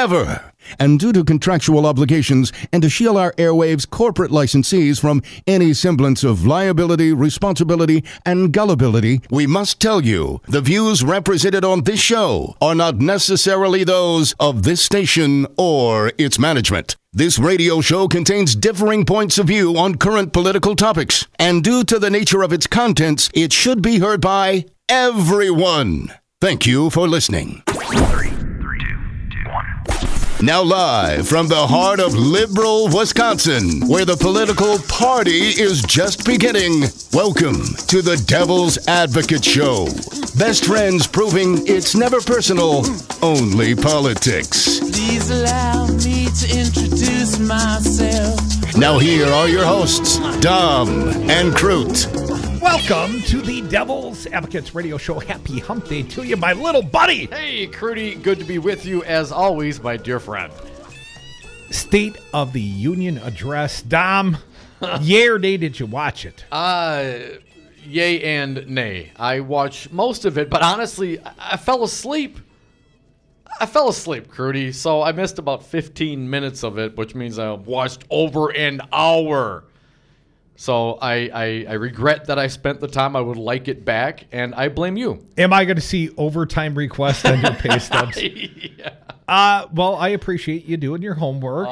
ever. And due to contractual obligations and to shield our airwaves' corporate licensees from any semblance of liability, responsibility, and gullibility, we must tell you the views represented on this show are not necessarily those of this station or its management. This radio show contains differing points of view on current political topics, and due to the nature of its contents, it should be heard by everyone. Thank you for listening. 3, 2, 1. Now live from the heart of liberal Wisconsin, where the political party is just beginning, welcome to the Devil's Advocate Show. Best friends proving it's never personal, only politics. Please allow me to introduce myself. Now here are your hosts, Dom and Crute. Welcome to the Devil's Advocates Radio Show. Happy hump day to you, my little buddy. Hey, Crudy, good to be with you as always, my dear friend. State of the Union address. Dom, yay or nay, did you watch it? Yay and nay. I watched most of it, but honestly, I fell asleep. Crudy, so I missed about 15 minutes of it, which means I watched over an hour. So I regret that I spent the time. I would like it back, and I blame you. Am I going to see overtime requests on your pay stubs? Yeah. Well, I appreciate you doing your homework,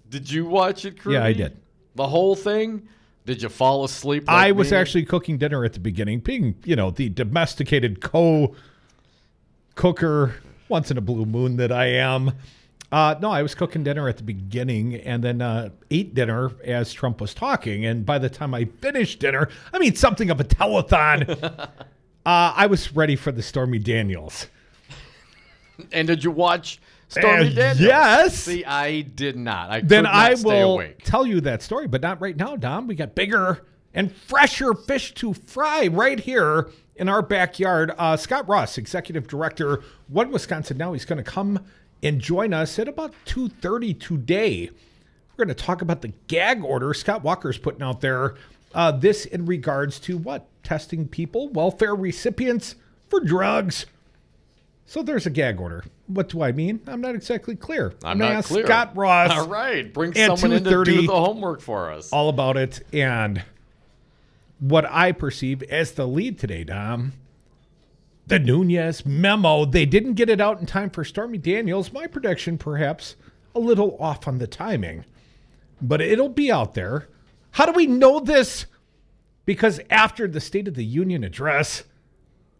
Did you watch it, Crudy? Yeah, I did. The whole thing? Did you fall asleep? I was actually cooking dinner at the beginning, being, the domesticated cooker once in a blue moon that I am. No, I was cooking dinner at the beginning and then ate dinner as Trump was talking. And by the time I finished dinner, something of a telethon, I was ready for the Stormy Daniels. And did you watch Stormy Daniels? Yes. See, I did not. I will tell you that story, but not right now, Dom. We got bigger and fresher fish to fry right here in our backyard. Scott Ross, Executive Director, One Wisconsin Now. He's going to come and join us at about 2:30 today. We're going to talk about the gag order Scott Walker's putting out there. This in regards to what? Testing people, welfare recipients for drugs. So there's a gag order. What do I mean? I'm not exactly clear. I'm not clear. Scott Ross. All right. Bring someone in to do the homework for us. All about it. And what I perceive as the lead today, Dom, the Nunes memo. They didn't get it out in time for Stormy Daniels. My prediction, perhaps, a little off on the timing. But it'll be out there. How do we know this? Because after the State of the Union address,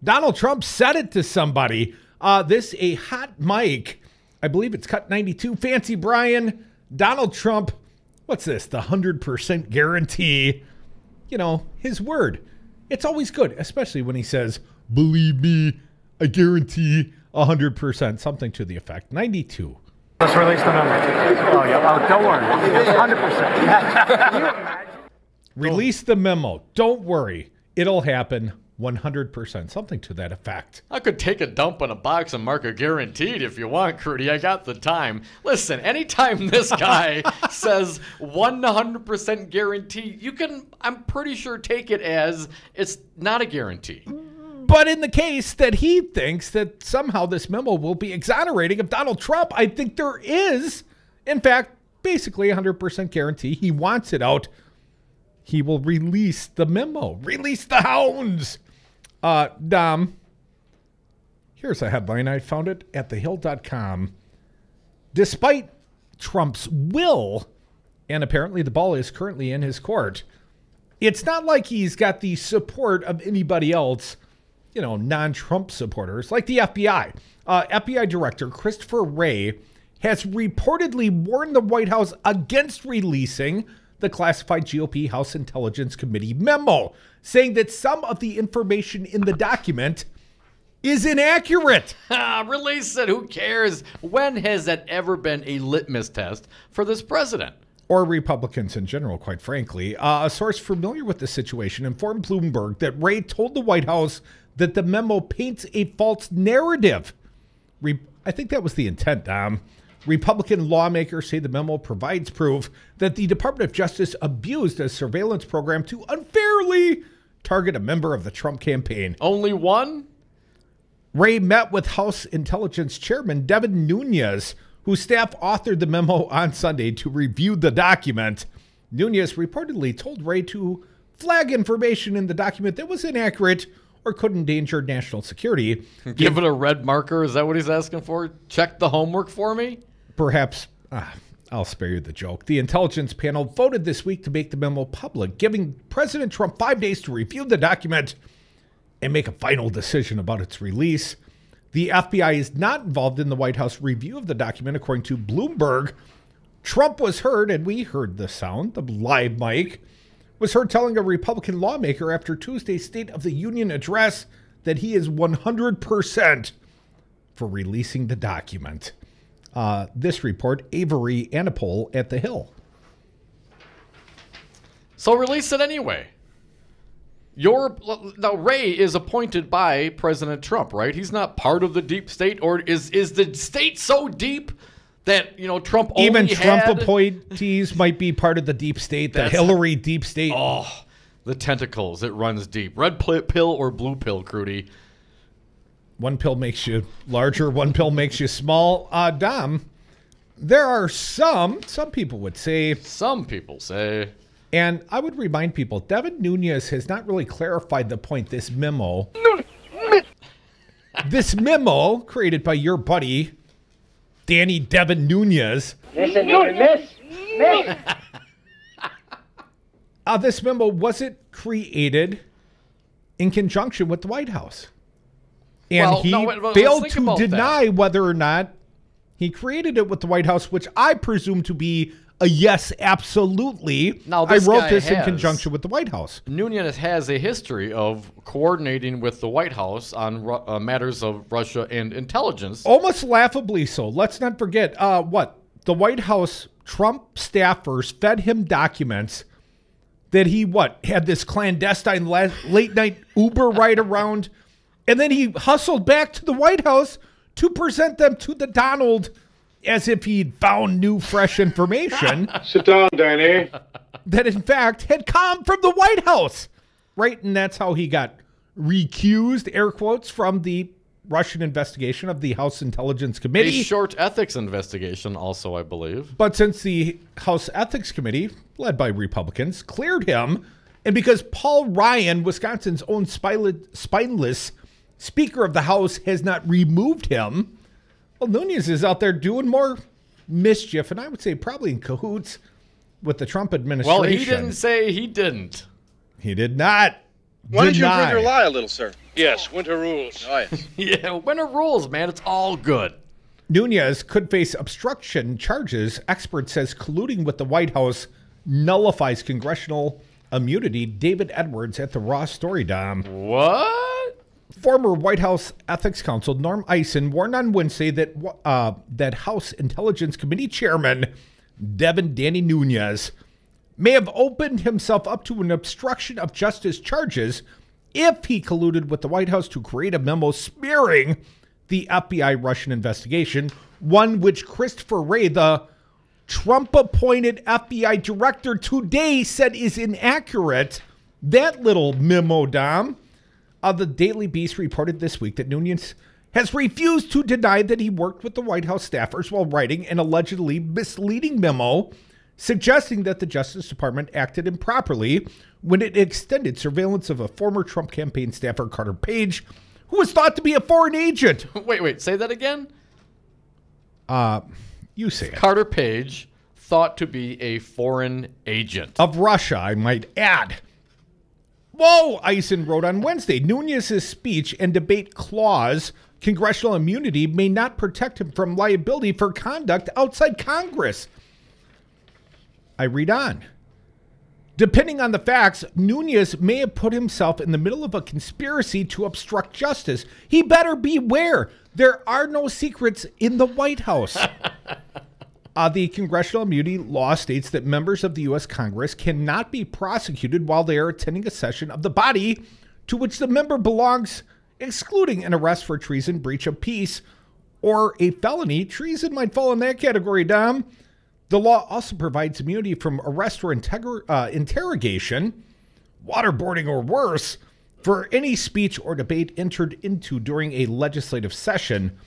Donald Trump said it to somebody. This a hot mic. I believe it's Cut 92. Fancy Brian. Donald Trump. What's this? The 100% guarantee. His word. It's always good, especially when he says, believe me, I guarantee 100%. Something to the effect. 92. Let's release the memo. Oh, yeah. Oh, don't worry. 100%. Release the memo. Don't worry. It'll happen 100%. Something to that effect. I could take a dump on a box and mark a guaranteed if you want, Crudy. I got the time. Listen, anytime this guy says 100% guarantee, you can, I'm pretty sure, take it as it's not a guarantee. But in the case that he thinks that somehow this memo will be exonerating of Donald Trump, I think there is, in fact, basically 100% guarantee. He wants it out. He will release the memo. Release the hounds. Dom, here's a headline. I found it at thehill.com. Despite Trump's will, and apparently the ball is currently in his court, it's not like he's got the support of anybody else, non-Trump supporters, like the FBI. FBI Director Christopher Wray has reportedly warned the White House against releasing the classified GOP House Intelligence Committee memo, saying that some of the information in the document is inaccurate. Release it. Who cares? When has that ever been a litmus test for this president? Or Republicans in general, quite frankly. A source familiar with the situation informed Bloomberg that Wray told the White House that the memo paints a false narrative. I think that was the intent, Dom. Republican lawmakers say the memo provides proof that the Department of Justice abused a surveillance program to unfairly target a member of the Trump campaign. Only one? Wray met with House Intelligence Chairman Devin Nunes, whose staff authored the memo on Sunday to review the document. Nunes reportedly told Wray to flag information in the document that was inaccurate or could endanger national security. Give it a red marker. Is that what he's asking for? Check the homework for me? Perhaps, I'll spare you the joke. The intelligence panel voted this week to make the memo public, giving President Trump 5 days to review the document and make a final decision about its release. The FBI is not involved in the White House review of the document, according to Bloomberg. Trump was heard, and we heard the sound, the live mic, was heard telling a Republican lawmaker after Tuesday's State of the Union address that he is 100% for releasing the document. This report, Avery Anapol at The Hill. So release it anyway. Now, Wray is appointed by President Trump, right? He's not part of the deep state, or is the state so deep that, Trump only Even Trump had... appointees might be part of the deep state, the Hillary deep state. Oh, the tentacles. It runs deep. Red pill or blue pill, Crudy? One pill makes you larger, one pill makes you small. Dom, there are some people would say... Some people say... And I would remind people, Devin Nunes has not really clarified the point. This memo created by your buddy, Danny Devin Nunes. Listen, miss. This memo wasn't created in conjunction with the White House. And failed to deny whether or not he created it with the White House, which I presume to be a yes, absolutely. Now, I wrote this in conjunction with the White House. Nunes has a history of coordinating with the White House on matters of Russia and intelligence. Almost laughably so. Let's not forget the White House Trump staffers fed him documents that he had this clandestine late night Uber ride around, and then he hustled back to the White House to present them to the Donald as if he'd found new, fresh information. Sit down, Danny. That, in fact, had come from the White House. Right? And that's how he got recused, air quotes, from the Russian investigation of the House Intelligence Committee. A short ethics investigation also, I believe. But since the House Ethics Committee, led by Republicans, cleared him, and because Paul Ryan, Wisconsin's own spineless Speaker of the House, has not removed him, well, Nunes is out there doing more mischief, and I would say probably in cahoots with the Trump administration. Well, he didn't say he didn't. He did not. Why don't you improve your lie a little, sir? Yes, winter rules. Oh, yes. Yeah, winter rules, man. It's all good. Nunes could face obstruction charges. Expert says colluding with the White House nullifies congressional immunity. David Edwards at the Raw Story, Dom. What? Former White House Ethics Counsel Norm Eisen warned on Wednesday that House Intelligence Committee Chairman Devin Danny Nunes may have opened himself up to an obstruction of justice charges if he colluded with the White House to create a memo smearing the FBI Russian investigation, one which Christopher Wray, the Trump-appointed FBI director, today said is inaccurate. That little memo, Dom. The Daily Beast reported this week that Nunes has refused to deny that he worked with the White House staffers while writing an allegedly misleading memo suggesting that the Justice Department acted improperly when it extended surveillance of a former Trump campaign staffer, Carter Page, who was thought to be a foreign agent. Wait, say that again? You say it. Carter Page, thought to be a foreign agent. Of Russia, I might add. Whoa, Eisen wrote on Wednesday. Nunes' speech and debate clause, congressional immunity, may not protect him from liability for conduct outside Congress. I read on. Depending on the facts, Nunes may have put himself in the middle of a conspiracy to obstruct justice. He better beware. There are no secrets in the White House. The congressional immunity law states that members of the U.S. Congress cannot be prosecuted while they are attending a session of the body to which the member belongs, excluding an arrest for treason, breach of peace, or a felony. Treason might fall in that category, Dom. The law also provides immunity from arrest or interrogation, waterboarding or worse, for any speech or debate entered into during a legislative session.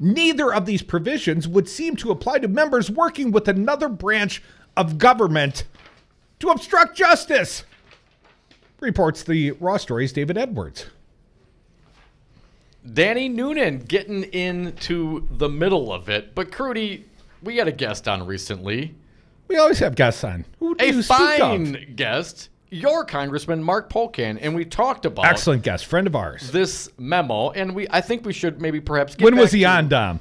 Neither of these provisions would seem to apply to members working with another branch of government to obstruct justice, reports the Raw Story's David Edwards. Danny Noonan getting into the middle of it. But, Crudy, we had a guest on recently. We always have guests on. Who do you speak of? A fine guest, your Congressman Mark Pocan, and we talked about excellent guest, friend of ours. This memo, and I think we should maybe perhaps get when back was he to, on, Dom?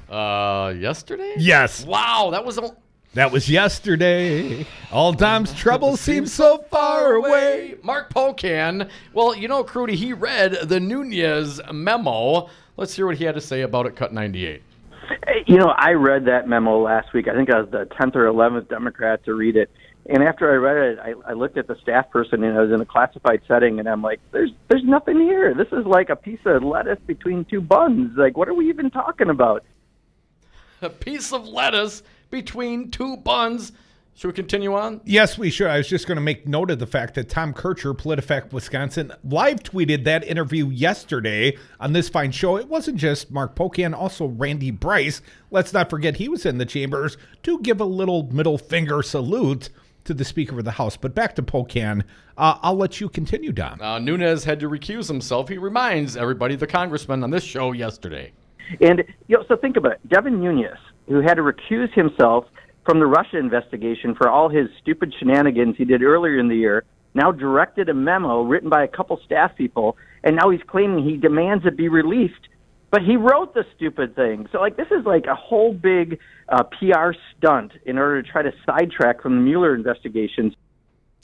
Yesterday? Yes. Wow, that was yesterday. All Dom's troubles seem so far away. Mark Pocan. Well, you know, Crudy, he read the Nunez memo. Let's hear what he had to say about it, Cut 98. You know, I read that memo last week. I think I was the 10th or 11th Democrat to read it. And after I read it, I looked at the staff person, and I was in a classified setting, and I'm like, there's nothing here. This is like a piece of lettuce between two buns. Like, what are we even talking about? A piece of lettuce between two buns. Should we continue on? Yes, we should. I was just going to make note of the fact that Tom Kircher, PolitiFact Wisconsin, live tweeted that interview yesterday on this fine show. It wasn't just Mark Pocan, also Randy Bryce. Let's not forget he was in the chambers to give a little middle finger salute to the Speaker of the House. But back to Pocan. I'll let you continue, Dom. Nunez had to recuse himself. He reminds everybody, the congressman on this show yesterday. And, so think about it. Devin Nunes, who had to recuse himself from the Russia investigation for all his stupid shenanigans he did earlier in the year, now directed a memo written by a couple staff people, and now he's claiming he demands it be released. But he wrote the stupid thing. So, this is like a whole big PR stunt in order to try to sidetrack from the Mueller investigations.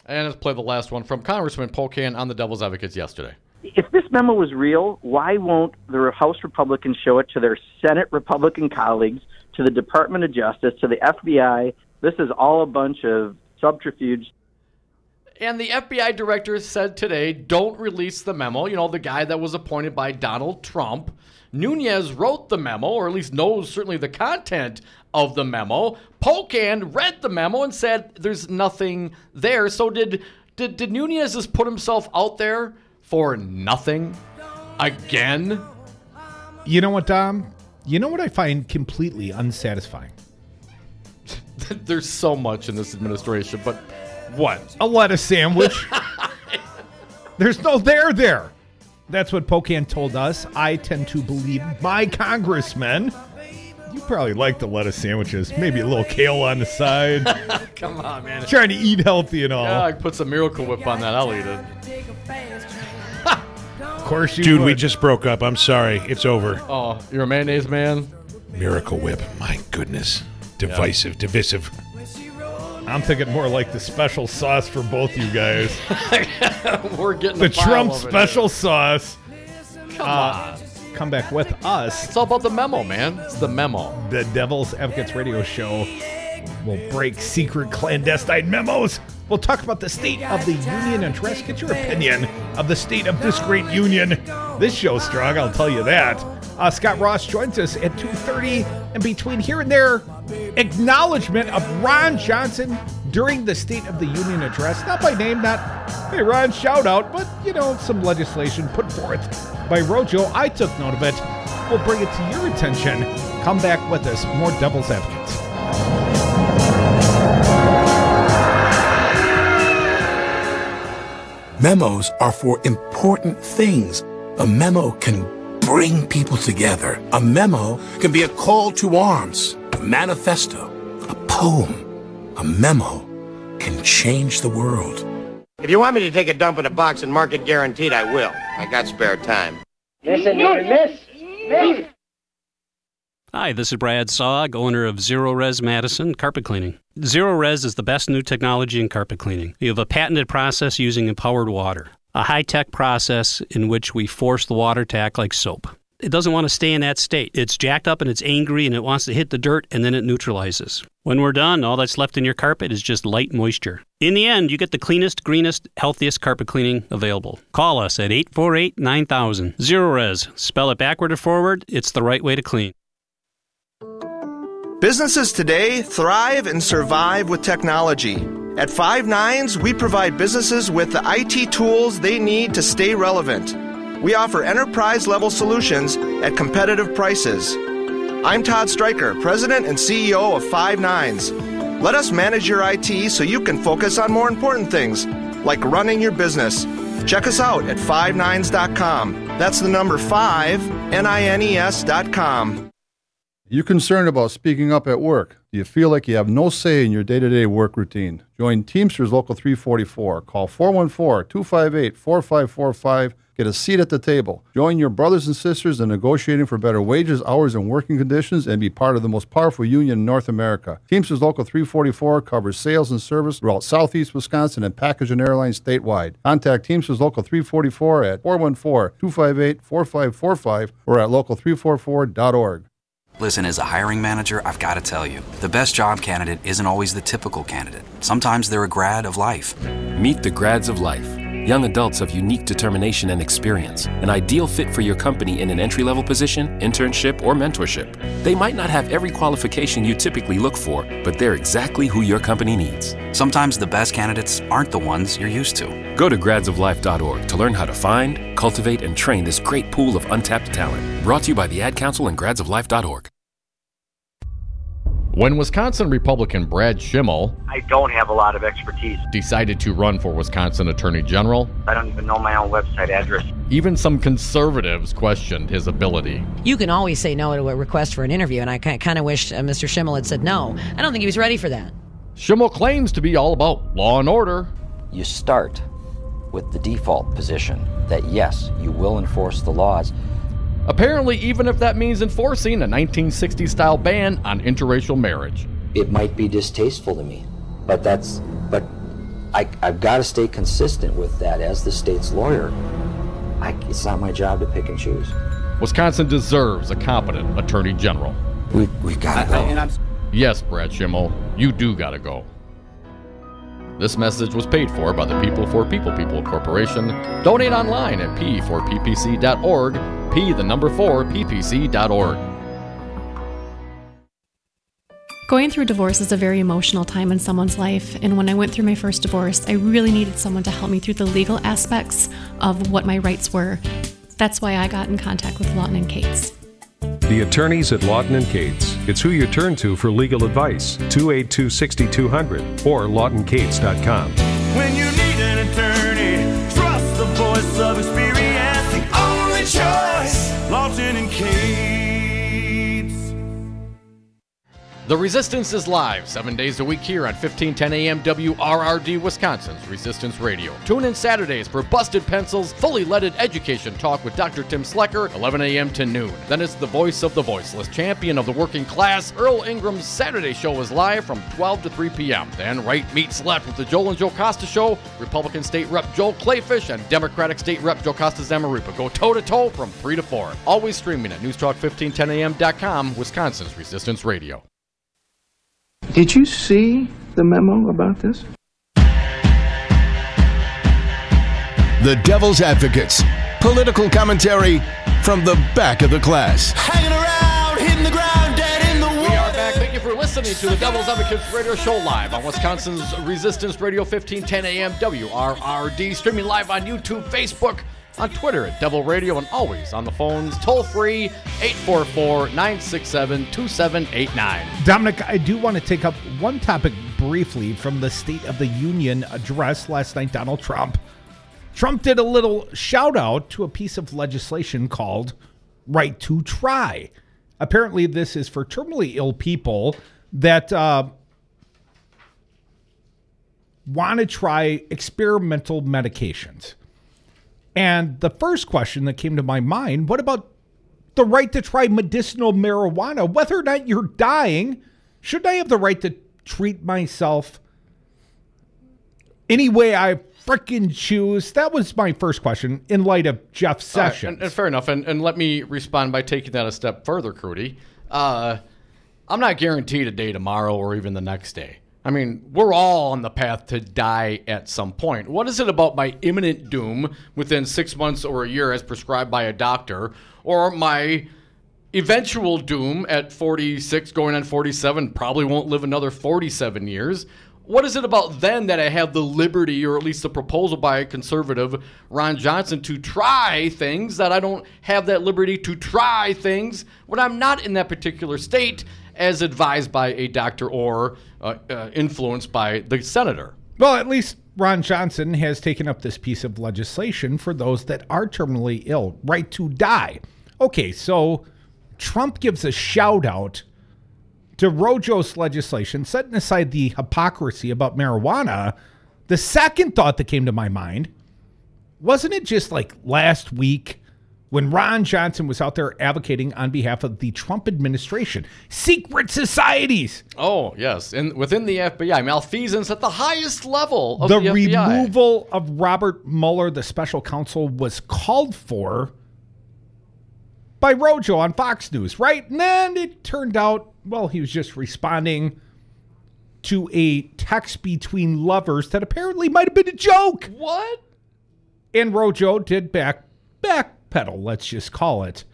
And let's play the last one from Congressman Pocan on the Devil's Advocates yesterday. If this memo was real, why won't the House Republicans show it to their Senate Republican colleagues, to the Department of Justice, to the FBI? This is all a bunch of subterfuge. And the FBI director said today, don't release the memo. You know, the guy that was appointed by Donald Trump. Nunez wrote the memo, or at least knows certainly the content of the memo. Pocan read the memo and said there's nothing there. So did Nunez just put himself out there for nothing again? You know what, Dom? You know what I find completely unsatisfying? There's so much in this administration, but what? A lettuce sandwich. There's no there. That's what Pocan told us. I tend to believe my congressman. You probably like the lettuce sandwiches. Maybe a little kale on the side. Come on, man. Trying to eat healthy and all. Yeah, I put some Miracle Whip on that. I'll eat it. Of course you Dude, would. we just broke up. I'm sorry. It's over. Oh, you're a mayonnaise man? Miracle Whip. My goodness. Divisive. I'm thinking more like the special sauce for both you guys. We're getting the the Trump special sauce. Come on. Come back with us. It's all about the memo, man. It's the memo. The Devil's Advocates radio show will break secret clandestine memos. We'll talk about the state of the union and Teres, get your opinion of the state of this great union. This show's strong, I'll tell you that. Scott Ross joins us at 2:30, and between here and there, acknowledgement of Ron Johnson during the State of the Union address. Not by name, not, hey, Ron, shout out, but, some legislation put forth by Rojo. I took note of it. We'll bring it to your attention. Come back with us. More Devil's Advocates. Memos are for important things. A memo can bring people together. A memo can be a call to arms, a manifesto, a poem. A memo can change the world. If you want me to take a dump in a box and mark it guaranteed, I will. I got spare time. Listen, miss. Hi, this is Brad Saug, owner of Zero Res Madison Carpet Cleaning. Zero Res is the best new technology in carpet cleaning. We have a patented process using empowered water, a high-tech process in which we force the water to act like soap. It doesn't want to stay in that state. It's jacked up and it's angry and it wants to hit the dirt and then it neutralizes. When we're done, all that's left in your carpet is just light moisture. In the end, you get the cleanest, greenest, healthiest carpet cleaning available. Call us at 848-9000. Zero Res. Spell it backward or forward. It's the right way to clean. Businesses today thrive and survive with technology. At Five Nines, we provide businesses with the IT tools they need to stay relevant. We offer enterprise-level solutions at competitive prices. I'm Todd Stryker, President and CEO of Five Nines. Let us manage your IT so you can focus on more important things, like running your business. Check us out at 5nines.com. That's the number 5, NINES.com. You concerned about speaking up at work? Do you feel like you have no say in your day-to-day work routine? Join Teamsters Local 344. Call 414-258-4545. Get a seat at the table. Join your brothers and sisters in negotiating for better wages, hours, and working conditions, and be part of the most powerful union in North America. Teamsters Local 344 covers sales and service throughout Southeast Wisconsin and package and airlines statewide. Contact Teamsters Local 344 at 414-258-4545 or at local344.org. Listen, as a hiring manager, I've got to tell you, the best job candidate isn't always the typical candidate. Sometimes they're a grad of life. Meet the grads of life. Young adults of unique determination and experience. An ideal fit for your company in an entry-level position, internship, or mentorship. They might not have every qualification you typically look for, but they're exactly who your company needs. Sometimes the best candidates aren't the ones you're used to. Go to gradsoflife.org to learn how to find, cultivate, and train this great pool of untapped talent. Brought to you by the Ad Council and gradsoflife.org. When Wisconsin Republican Brad Schimmel, I don't have a lot of expertise, decided to run for Wisconsin Attorney General, I don't even know my own website address. Even some conservatives questioned his ability. You can always say no to a request for an interview, and I kind of wish Mr. Schimmel had said no. I don't think he was ready for that. Schimmel claims to be all about law and order. You start with the default position that, yes, you will enforce the laws. Apparently, even if that means enforcing a 1960s-style ban on interracial marriage. It might be distasteful to me, but I've got to stay consistent with that as the state's lawyer. It's not my job to pick and choose. Wisconsin deserves a competent attorney general. We've got to go. Yes, Brad Schimmel, you do got to go. This message was paid for by the People for People Corporation. Donate online at p4ppc.org, p4ppc.org. Going through divorce is a very emotional time in someone's life, and when I went through my first divorce, I really needed someone to help me through the legal aspects of what my rights were. That's why I got in contact with Lawton & Cates. The attorneys at Lawton & Cates. It's who you turn to for legal advice. 282-6200 or lawtoncates.com. When you need an attorney, trust the voice of experience. The only choice, Lawton & Cates. The Resistance is live 7 days a week here on 1510 AM WRRD, Wisconsin's Resistance Radio. Tune in Saturdays for Busted Pencils, fully leaded education talk with Dr. Tim Slecker, 11 a.m. to noon. Then it's the voice of the voiceless, champion of the working class. Earl Ingram's Saturday show is live from 12 to 3 p.m. Then Right Meets Left with the Joel and Joe Costa Show. Republican State Rep Joel Clayfish and Democratic State Rep Joe Costa Zamarupa go toe-to-toe from 3 to 4. Always streaming at newstalk1510am.com, Wisconsin's Resistance Radio. Did you see the memo about this? The Devil's Advocates. Political commentary from the back of the class. Hanging around, hitting the ground, dead in the water. We are back. Thank you for listening to the Devil's Advocates radio show live on Wisconsin's Resistance Radio, 1510 AM WRRD. Streaming live on YouTube, Facebook, on Twitter at Devil Radio, and always on the phones, toll-free, 844-967-2789. Dominic, I do want to take up one topic briefly from the State of the Union address last night. Donald Trump did a little shout-out to a piece of legislation called Right to Try. Apparently, this is for terminally ill people that want to try experimental medications. And the first question that came to my mind, what about the right to try medicinal marijuana? Whether or not you're dying, should I have the right to treat myself any way I frickin' choose? That was my first question in light of Jeff Sessions. And fair enough. And let me respond by taking that a step further, Crudy. I'm not guaranteed a day tomorrow or even the next day. I mean, we're all on the path to die at some point. What is it about my imminent doom within 6 months or a year as prescribed by a doctor, or my eventual doom at 46 going on 47, probably won't live another 47 years, what is it about then that I have the liberty, or at least the proposal by a conservative, Ron Johnson, to try things that I don't have that liberty to try things when I'm not in that particular state, as advised by a doctor or influenced by the senator? Well, at least Ron Johnson has taken up this piece of legislation for those that are terminally ill, right to die. Okay, so Trump gives a shout out to Rojo's legislation, setting aside the hypocrisy about marijuana. The second thought that came to my mind, wasn't it just like last week when Ron Johnson was out there advocating on behalf of the Trump administration, secret societies? Oh, yes. And within the FBI, malfeasance at the highest level of the the FBI. removal of Robert Mueller, the special counsel, was called for by Rojo on Fox News, right? And then it turned out, well, he was just responding to a text between lovers that apparently might have been a joke. What? And Rojo did backpedal, let's just call it.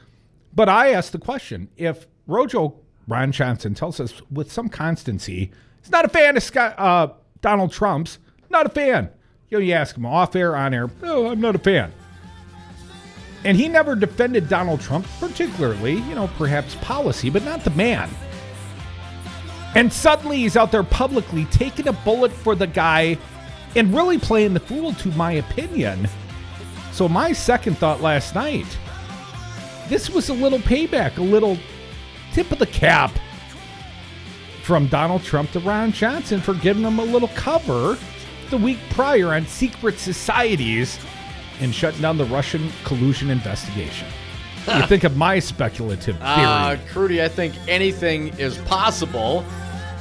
But I asked the question, if Rojo, Ron Johnson, tells us with some constancy, he's not a fan of Donald Trump's, not a fan. You ask him off air, on air, no, I'm not a fan. And he never defended Donald Trump, particularly, perhaps policy, but not the man. And suddenly he's out there publicly taking a bullet for the guy and really playing the fool, to my opinion. So my second thought last night, this was a little payback, a little tip of the cap from Donald Trump to Ron Johnson for giving him a little cover the week prior on secret societies and shutting down the Russian collusion investigation. What do you think of my speculative theory? Crudy, I think anything is possible.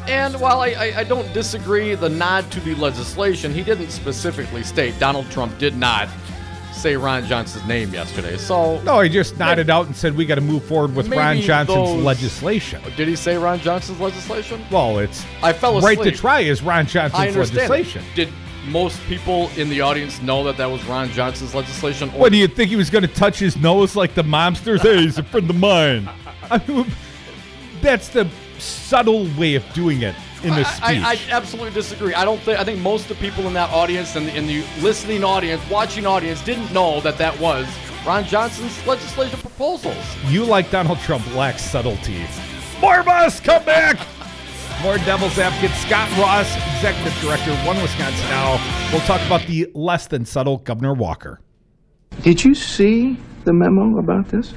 And while I don't disagree the nod to the legislation, he didn't specifically state, Donald Trump did not say Ron Johnson's name yesterday. So no, he just nodded out and said we got to move forward with Ron Johnson's legislation. Did he say Ron Johnson's legislation? Well, it's I fell asleep. Right to try is Ron Johnson's legislation. Did most people in the audience know that was Ron Johnson's legislation? What, do you think he was going to touch his nose like the mobsters? Hey, he's a friend of mine. I mean, that's the subtle way of doing it in the speech. I absolutely disagree. I think most of the people in that audience and in the listening audience, watching audience, didn't know that was Ron Johnson's legislation proposals. You, like Donald Trump, lack subtlety. More of us, come back! More Devil's Advocate. Scott Ross, Executive Director, One Wisconsin Now. We'll talk about the less than subtle Governor Walker. Did you see the memo about this?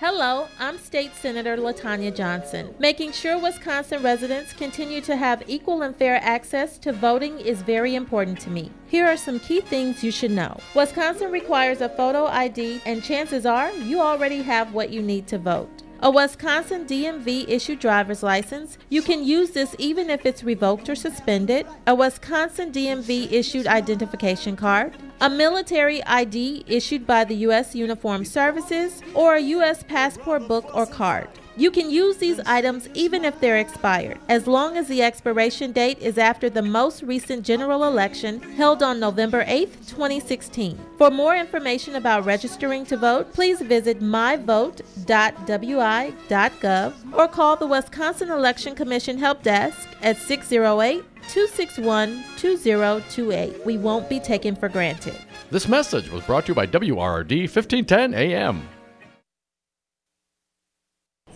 Hello, I'm State Senator LaTanya Johnson. Making sure Wisconsin residents continue to have equal and fair access to voting is very important to me. Here are some key things you should know. Wisconsin requires a photo ID, and chances are you already have what you need to vote. A Wisconsin DMV-issued driver's license. You can use this even if it's revoked or suspended. A Wisconsin DMV-issued identification card. A military ID issued by the U.S. Uniformed Services, or a U.S. passport book or card. You can use these items even if they're expired, as long as the expiration date is after the most recent general election held on November 8, 2016. For more information about registering to vote, please visit myvote.wi.gov or call the Wisconsin Election Commission Help Desk at 608-261-2028. We won't be taken for granted. This message was brought to you by WRRD 1510 AM.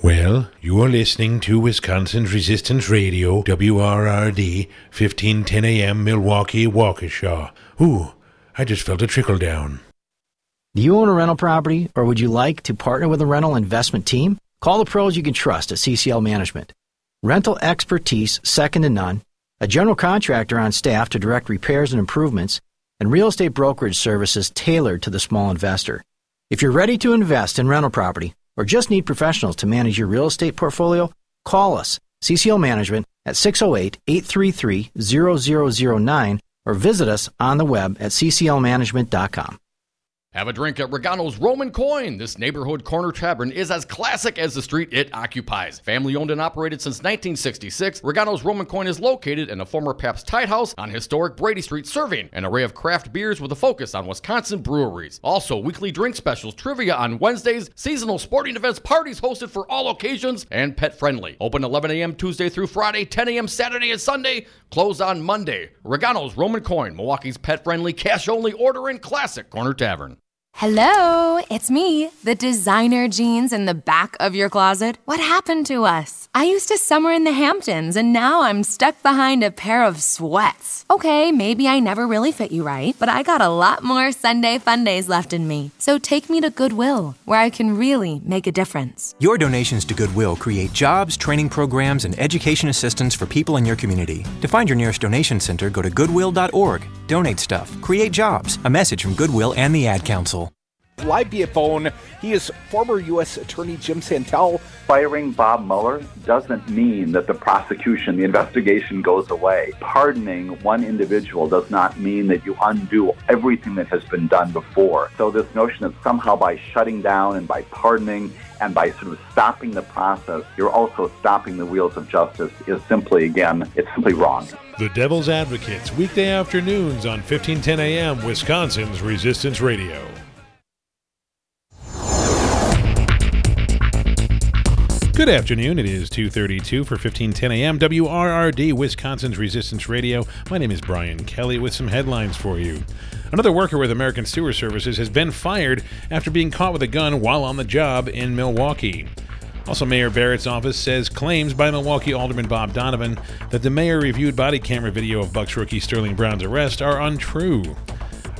Well, you are listening to Wisconsin's Resistance Radio, WRRD, 1510 AM, Milwaukee, Waukesha. Ooh, I just felt a trickle down. Do you own a rental property, or would you like to partner with a rental investment team? Call the pros you can trust at CCL Management. Rental expertise second to none, a general contractor on staff to direct repairs and improvements, and real estate brokerage services tailored to the small investor. If you're ready to invest in rental property, or just need professionals to manage your real estate portfolio, call us, CCL Management, at 608-833-0009, or visit us on the web at cclmanagement.com. Have a drink at Regano's Roman Coin. This neighborhood corner tavern is as classic as the street it occupies. Family owned and operated since 1966, Regano's Roman Coin is located in a former Pabst Tide House on historic Brady Street, serving an array of craft beers with a focus on Wisconsin breweries. Also, weekly drink specials, trivia on Wednesdays, seasonal sporting events, parties hosted for all occasions, and pet friendly. Open 11 a.m. Tuesday through Friday, 10 a.m. Saturday and Sunday, closed on Monday. Regano's Roman Coin, Milwaukee's pet friendly, cash only order and classic corner tavern. Hello, it's me, the designer jeans in the back of your closet. What happened to us? I used to summer in the Hamptons, and now I'm stuck behind a pair of sweats. Okay, maybe I never really fit you right, but I got a lot more Sunday fun days left in me. So take me to Goodwill, where I can really make a difference. Your donations to Goodwill create jobs, training programs, and education assistance for people in your community. To find your nearest donation center, go to goodwill.org. Donate stuff. Create jobs. A message from Goodwill and the Ad Council. Live via phone, he is former U.S. Attorney Jim Santel. Firing Bob Mueller doesn't mean that the prosecution, the investigation goes away. Pardoning one individual does not mean that you undo everything that has been done before. So this notion that somehow by shutting down and by pardoning and by sort of stopping the process, you're also stopping the wheels of justice is simply, again, it's simply wrong. The Devil's Advocates, weekday afternoons on 1510 a.m. Wisconsin's Resistance Radio. Good afternoon. It is 2:32 for 1510 a.m. WRRD, Wisconsin's Resistance Radio. My name is Brian Kelly with some headlines for you. Another worker with American Sewer Services has been fired after being caught with a gun while on the job in Milwaukee. Also, Mayor Barrett's office says claims by Milwaukee Alderman Bob Donovan that the mayor reviewed body camera video of Bucks rookie Sterling Brown's arrest are untrue.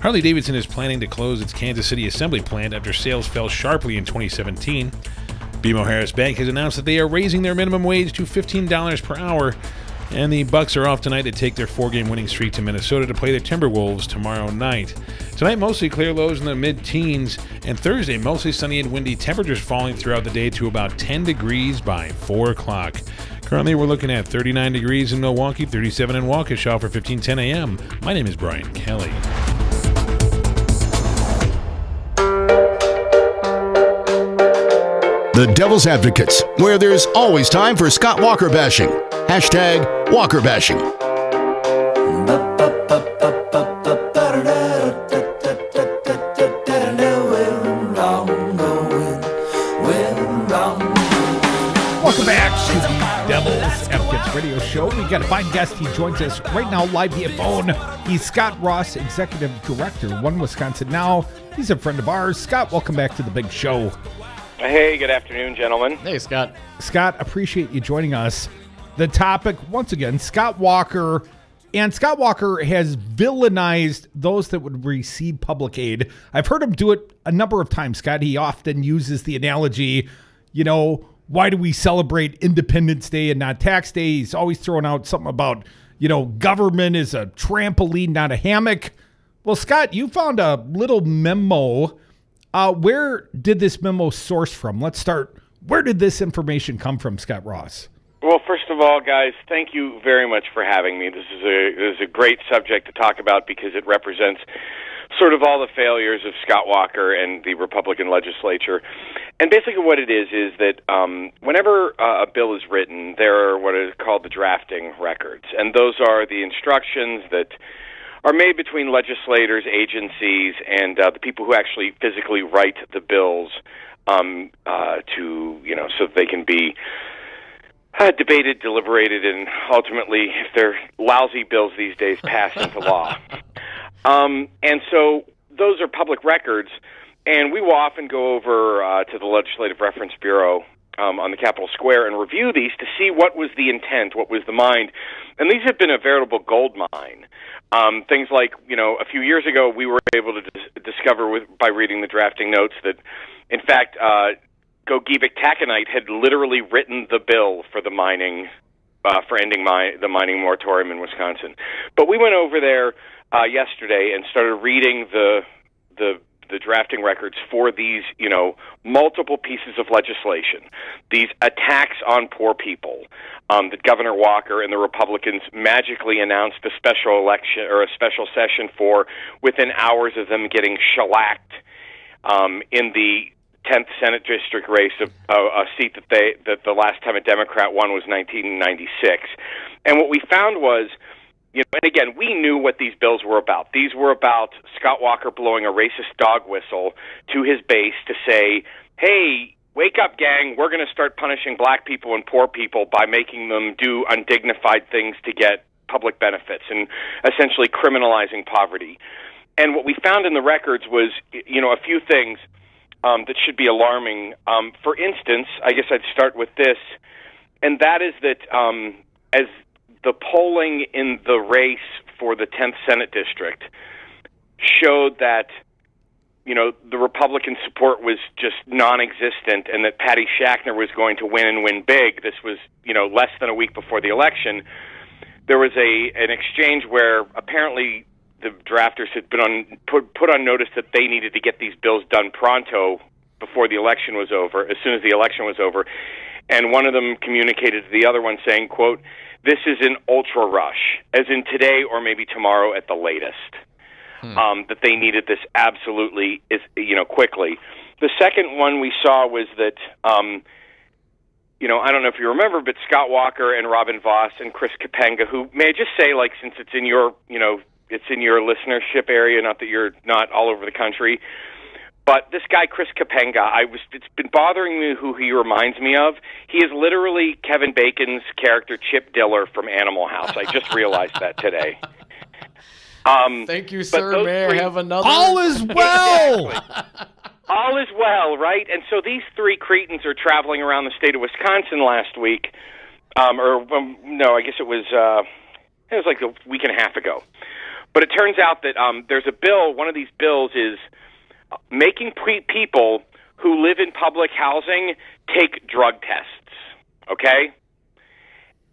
Harley-Davidson is planning to close its Kansas City assembly plant after sales fell sharply in 2017. BMO Harris Bank has announced that they are raising their minimum wage to $15 per hour, and the Bucks are off tonight to take their 4-game winning streak to Minnesota to play the Timberwolves tomorrow night. Tonight, mostly clear, lows in the mid-teens, and Thursday, mostly sunny and windy, temperatures falling throughout the day to about 10 degrees by 4 o'clock. Currently, we're looking at 39 degrees in Milwaukee, 37 in Waukesha for 1510 a.m. My name is Brian Kelly. The Devil's Advocates, where there's always time for Scott Walker bashing. Hashtag Walker bashing. Welcome back to the Devil's Advocates radio show. We got a fine guest. He joins us right now live via phone. He's Scott Ross, Executive Director, One Wisconsin Now. He's a friend of ours. Scott, welcome back to the big show. Hey, good afternoon, gentlemen. Hey, Scott. Scott, appreciate you joining us. The topic, once again, Scott Walker. And Scott Walker has villainized those that would receive public aid. I've heard him do it a number of times, Scott. He often uses the analogy, why do we celebrate Independence Day and not Tax Day? He's always throwing out something about, government is a trampoline, not a hammock. Well, Scott, you found a little memo. Where did this memo source from? Let's start. Where did this information come from, Scott Ross? Well, first of all, guys, thank you very much for having me. This is a great subject to talk about because it represents sort of all the failures of Scott Walker and the Republican legislature. And basically what it is that whenever a bill is written, there are what is called the drafting records. And those are the instructions that are made between legislators, agencies, and the people who actually physically write the bills so that they can be debated, deliberated, and ultimately, if they're lousy bills these days, passed into law. And so those are public records, and we will often go over to the Legislative Reference Bureau on the Capitol Square and review these to see what was the intent, what was the mind. And these have been a veritable gold mine. Things like, a few years ago, we were able to discover by reading the drafting notes that, in fact, Gogebic Taconite had literally written the bill for the mining, for ending the mining moratorium in Wisconsin. But we went over there yesterday and started reading the drafting records for these, multiple pieces of legislation, these attacks on poor people, that Governor Walker and the Republicans magically announced a special election or a special session for within hours of them getting shellacked in the 10th Senate District race, a seat that the last time a Democrat won was 1996. And what we found was, and again, we knew what these bills were about. These were about Scott Walker blowing a racist dog whistle to his base to say, hey, wake up, gang, we're going to start punishing black people and poor people by making them do undignified things to get public benefits and essentially criminalizing poverty. And what we found in the records was, a few things that should be alarming. For instance, I guess I'd start with this, and that is that as the polling in the race for the 10th Senate District showed that, the Republican support was just non-existent and that Patty Schachtner was going to win and win big. This was, less than a week before the election. There was an exchange where apparently the drafters had been put on notice that they needed to get these bills done pronto before the election was over, as soon as the election was over. And one of them communicated to the other one saying, quote, this is an ultra rush, as in today or maybe tomorrow at the latest. That they needed this absolutely, quickly. The second one we saw was that, I don't know if you remember, but Scott Walker and Robin Voss and Chris Kapenga, who, may I just say, since it's in your, it's in your listenership area, not that you're not all over the country, but this guy, Chris Kapenga, it's been bothering me who he reminds me of. He is literally Kevin Bacon's character, Chip Diller from Animal House. I just realized that today. Thank you, sir. May I have another? All is well! Exactly. All is well, right? And so these three cretins are traveling around the state of Wisconsin last week, no, I guess it was like a week and a half ago. But it turns out that there's a bill, one of these bills is making people who live in public housing take drug tests, okay?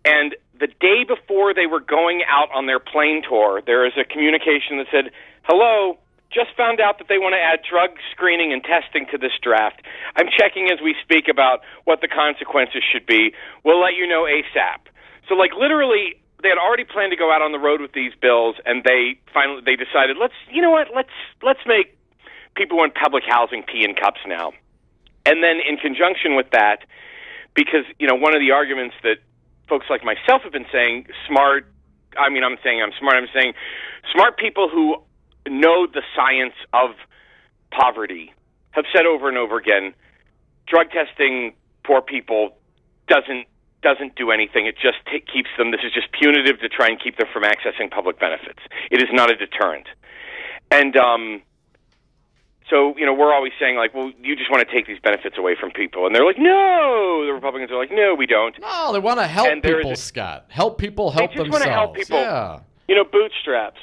And the day before they were going out on their plane tour, there is a communication that said, hello, just found out that they want to add drug screening and testing to this draft. I'm checking as we speak about what the consequences should be. We'll let you know ASAP. So, literally, they had already planned to go out on the road with these bills, and they decided, let's make people in public housing pee in cups now. And then in conjunction with that, because, one of the arguments that folks like myself have been saying, smart people who know the science of poverty have said over and over again, drug testing poor people doesn't do anything. It just keeps them, this is just punitive to try and keep them from accessing public benefits. It is not a deterrent. And so, we're always saying, well, you just want to take these benefits away from people. And they're like, no! The Republicans are like, no, we don't. No, they want to help people, Scott. Help people help themselves. They just want to help people, yeah. Bootstraps.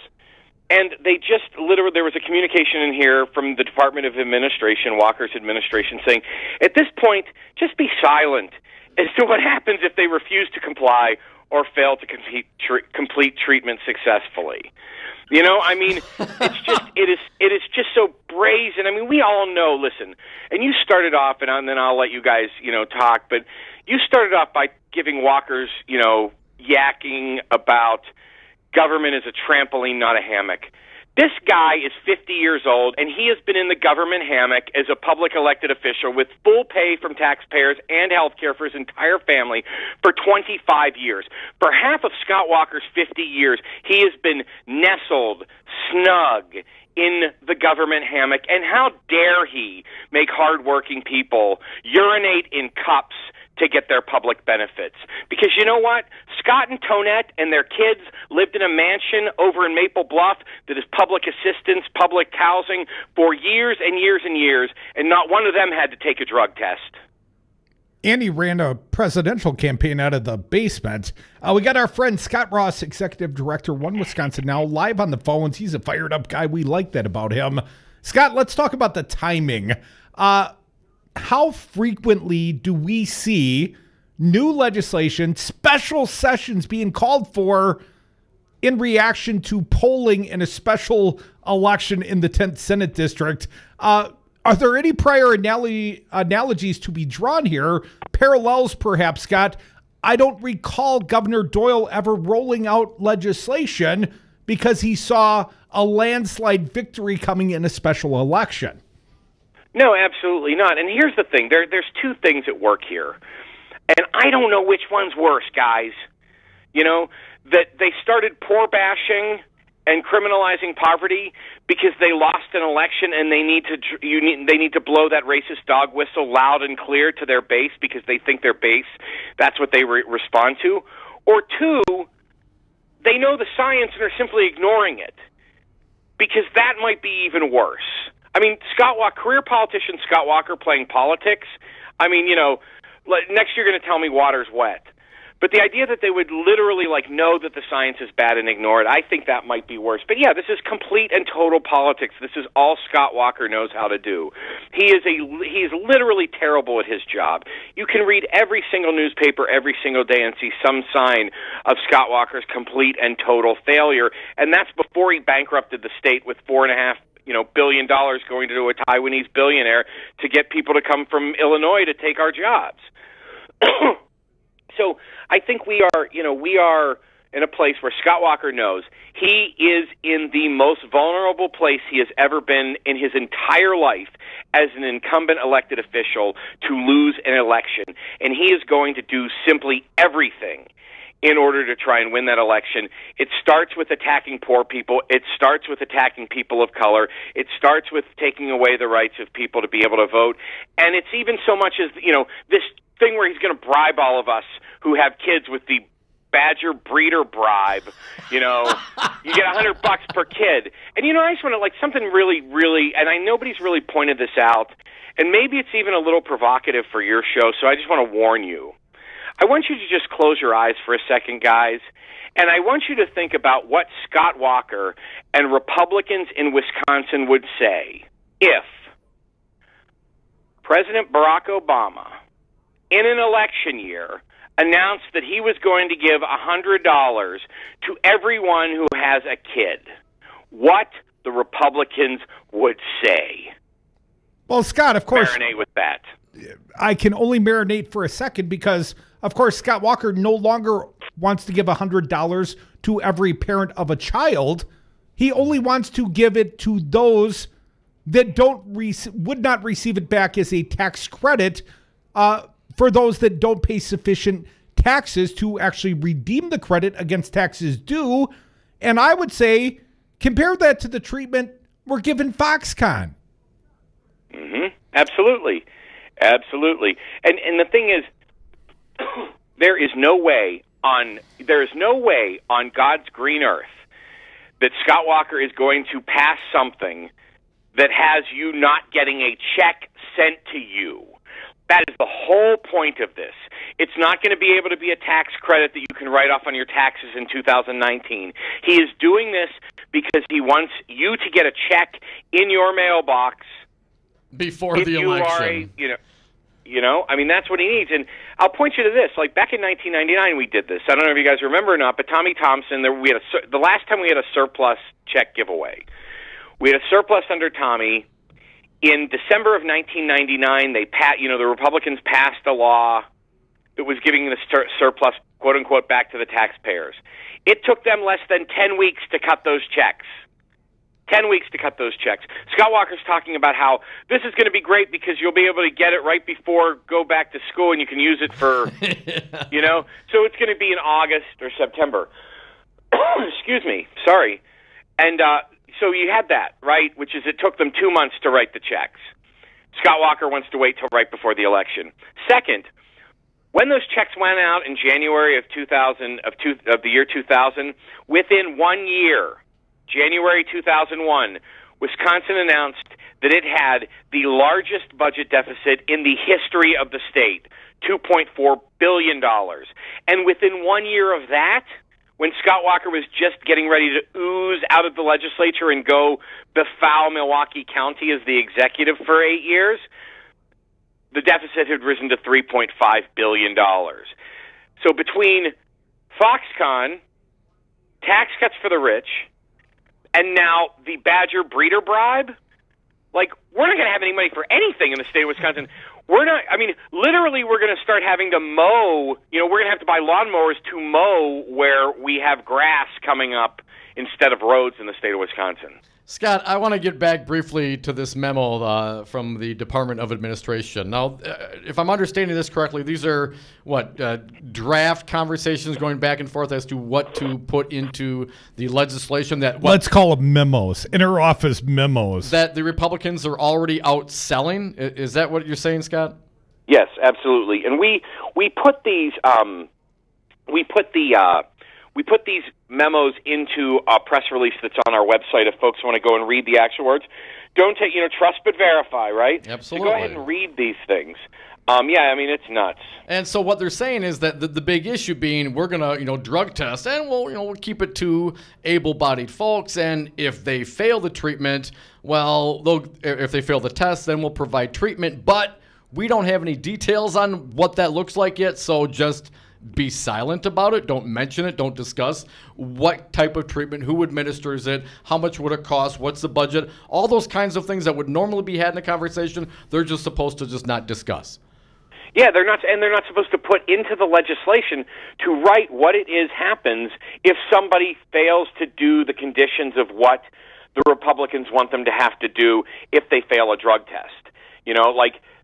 And they just literally, there was a communication in here from the Department of Administration, Walker's administration, saying, at this point, just be silent as to what happens if they refuse to comply or fail to complete treatment successfully. It's just, it is just so brazen. We all know, listen, and you started off, and then I'll let you guys, talk, but you started off by giving Walker's, yakking about government is a trampoline, not a hammock. This guy is 50 years old, and he has been in the government hammock as a public elected official with full pay from taxpayers and health care for his entire family for 25 years. For half of Scott Walker's 50 years, he has been nestled, snug in the government hammock. And how dare he make hardworking people urinate in cups to get their public benefits? Because you know what? Scott and Tonette and their kids lived in a mansion over in Maple Bluff that is public assistance, public housing for years and years and years, and not one of them had to take a drug test. And he ran a presidential campaign out of the basement. We got our friend Scott Ross, Executive Director, One Wisconsin Now, live on the phones. He's a fired up guy. We like that about him. Scott, let's talk about the timing. How frequently do we see new legislation, special sessions being called for in reaction to polling in a special election in the 10th Senate District? Are there any prior analogies to be drawn here? Parallels, perhaps, Scott? I don't recall Governor Doyle ever rolling out legislation because he saw a landslide victory coming in a special election. No, absolutely not. And here's the thing. There's two things at work here. And I don't know which one's worse, guys. You know, that they started poor bashing and criminalizing poverty because they lost an election and they need to blow that racist dog whistle loud and clear to their base because they think their base, that's what they respond to. Or two, they know the science and are simply ignoring it because that might be even worse. I mean, Scott Walker, career politician Scott Walker playing politics, I mean, you know, next you're going to tell me water's wet. But the idea that they would literally, like, know that the science is bad and ignore it, I think that might be worse. But, yeah, this is complete and total politics. This is all Scott Walker knows how to do. He is literally terrible at his job. You can read every single newspaper every single day and see some sign of Scott Walker's complete and total failure, and that's before he bankrupted the state with $4.5 billion going to a Taiwanese billionaire to get people to come from Illinois to take our jobs. So I think we are in a place where Scott Walker knows he is in the most vulnerable place he has ever been in his entire life as an incumbent elected official to lose an election. And he is going to do simply everything in order to try and win that election. It starts with attacking poor people. It starts with attacking people of color. It starts with taking away the rights of people to be able to vote. And it's even so much as, this thing where he's going to bribe all of us who have kids with the Badger breeder bribe. You get $100 per kid. And, I just want to, something really, really, and I nobody's really pointed this out, and maybe it's even a little provocative for your show, so I just want to warn you. I want you to just close your eyes for a second, guys, and I want you to think about what Scott Walker and Republicans in Wisconsin would say if President Barack Obama, in an election year, announced that he was going to give $100 to everyone who has a kid. What the Republicans would say. Well, Scott, of course, marinate with that. I can only marinate for a second because, of course, Scott Walker no longer wants to give $100 to every parent of a child. He only wants to give it to those that would not receive it back as a tax credit for those that don't pay sufficient taxes to actually redeem the credit against taxes due. And I would say, compare that to the treatment we're giving Foxconn. Mm-hmm. Absolutely. Absolutely. And the thing is, there is no way on God's green earth that Scott Walker is going to pass something that has you not getting a check sent to you. That is the whole point of this. It's not going to be able to be a tax credit that you can write off on your taxes in 2019. He is doing this because he wants you to get a check in your mailbox before the election. That's what he needs. And I'll point you to this. Like back in 1999, we did this. I don't know if you guys remember or not, but Tommy Thompson, the last time we had a surplus check giveaway, we had a surplus under Tommy. In December of 1999, the Republicans passed a law that was giving the surplus, quote unquote, back to the taxpayers. It took them less than 10 weeks to cut those checks. 10 weeks to cut those checks. Scott Walker's talking about how this is going to be great because you'll be able to get it right before go back to school and you can use it for, so it's going to be in August or September. Excuse me. Sorry. And, so you had that, right, which is it took them 2 months to write the checks. Scott Walker wants to wait till right before the election. Second, when those checks went out in January of the year 2000, within 1 year, January 2001, Wisconsin announced that it had the largest budget deficit in the history of the state, $2.4 billion. And within 1 year of that, when Scott Walker was just getting ready to ooze out of the legislature and go befoul Milwaukee County as the executive for 8 years, the deficit had risen to $3.5 billion. So between Foxconn, tax cuts for the rich, and now the Badger breeder bribe, we're not going to have any money for anything in the state of Wisconsin. Literally we're going to start having to mow, we're going to have to buy lawnmowers to mow where we have grass coming up instead of roads in the state of Wisconsin. Scott, I want to get back briefly to this memo from the Department of Administration. Now, if I'm understanding this correctly, these are, draft conversations going back and forth as to what to put into the legislation that... Let's call them memos, inter-office memos. That the Republicans are already out selling? Is that what you're saying, Scott? Yes, absolutely. And we put these... We put these memos into a press release that's on our website if folks want to go and read the actual words. Don't take, trust but verify, right? Absolutely. So go ahead and read these things. It's nuts. And so what they're saying is that the big issue being we're going to, drug test, and we'll keep it to able-bodied folks, and if they fail the treatment, if they fail the test, then we'll provide treatment, but we don't have any details on what that looks like yet, so just be silent about it. Don't mention it. Don't discuss what type of treatment, who administers it, how much would it cost, what's the budget, all those kinds of things that would normally be had in a conversation, they're just supposed to just not discuss. Yeah, they're not supposed to put into the legislation to write what it is happens if somebody fails to do the conditions of what the Republicans want them to have to do if they fail a drug test.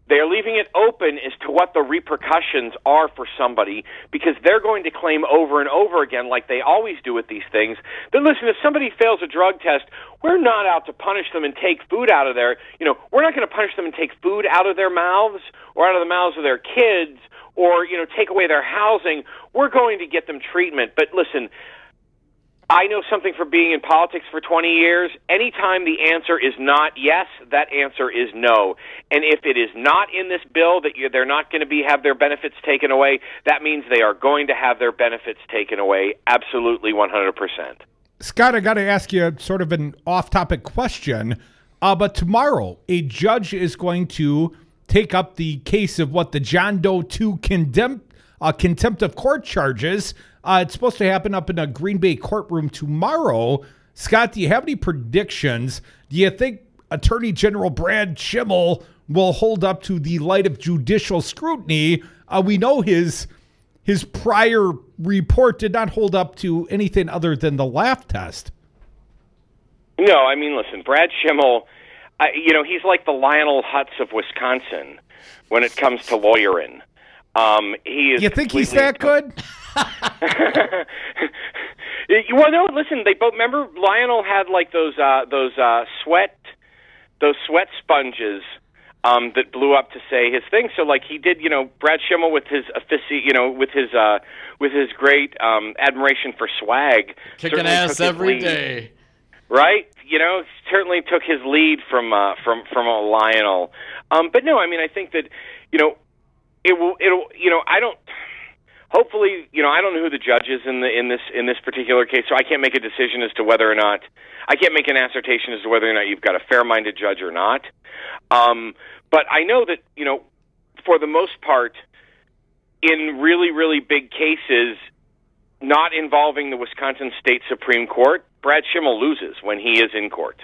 They're leaving it open as to what the repercussions are for somebody because they're going to claim over and over again, like they always do with these things, that, listen, if somebody fails a drug test, we're not out to punish them and take food out of their, we're not going to punish them and take food out of their mouths or out of the mouths of their kids or, take away their housing. We're going to get them treatment. But listen, I know something for being in politics for 20 years. Anytime the answer is not yes, that answer is no. And if it is not in this bill that they're not going to have their benefits taken away, that means they are going to have their benefits taken away. Absolutely 100%. Scott, I got to ask you sort of an off-topic question. But tomorrow, a judge is going to take up the case of the John Doe 2 contempt of court charges. It's supposed to happen up in a Green Bay courtroom tomorrow. Scott, do you have any predictions? Do you think Attorney General Brad Schimmel will hold up to the light of judicial scrutiny? We know his prior report did not hold up to anything other than the laugh test. No, listen, Brad Schimmel, he's like the Lionel Hutz of Wisconsin when it comes to lawyering. He is. You think he's that good? Well, no. Listen, they both remember Lionel had those sweat sponges that blew up to say his thing. So he did, Brad Schimmel with his with his great admiration for swag, kicking ass every day, right? Certainly took his lead from Lionel. But no, I think that it'll I don't. Hopefully, I don't know who the judge is in this particular case, so I can't make a decision as to whether or not I can't make an assertion as to whether or not you've got a fair-minded judge or not. But I know that for the most part, in really, really big cases, not involving the Wisconsin State Supreme Court, Brad Schimmel loses when he is in court.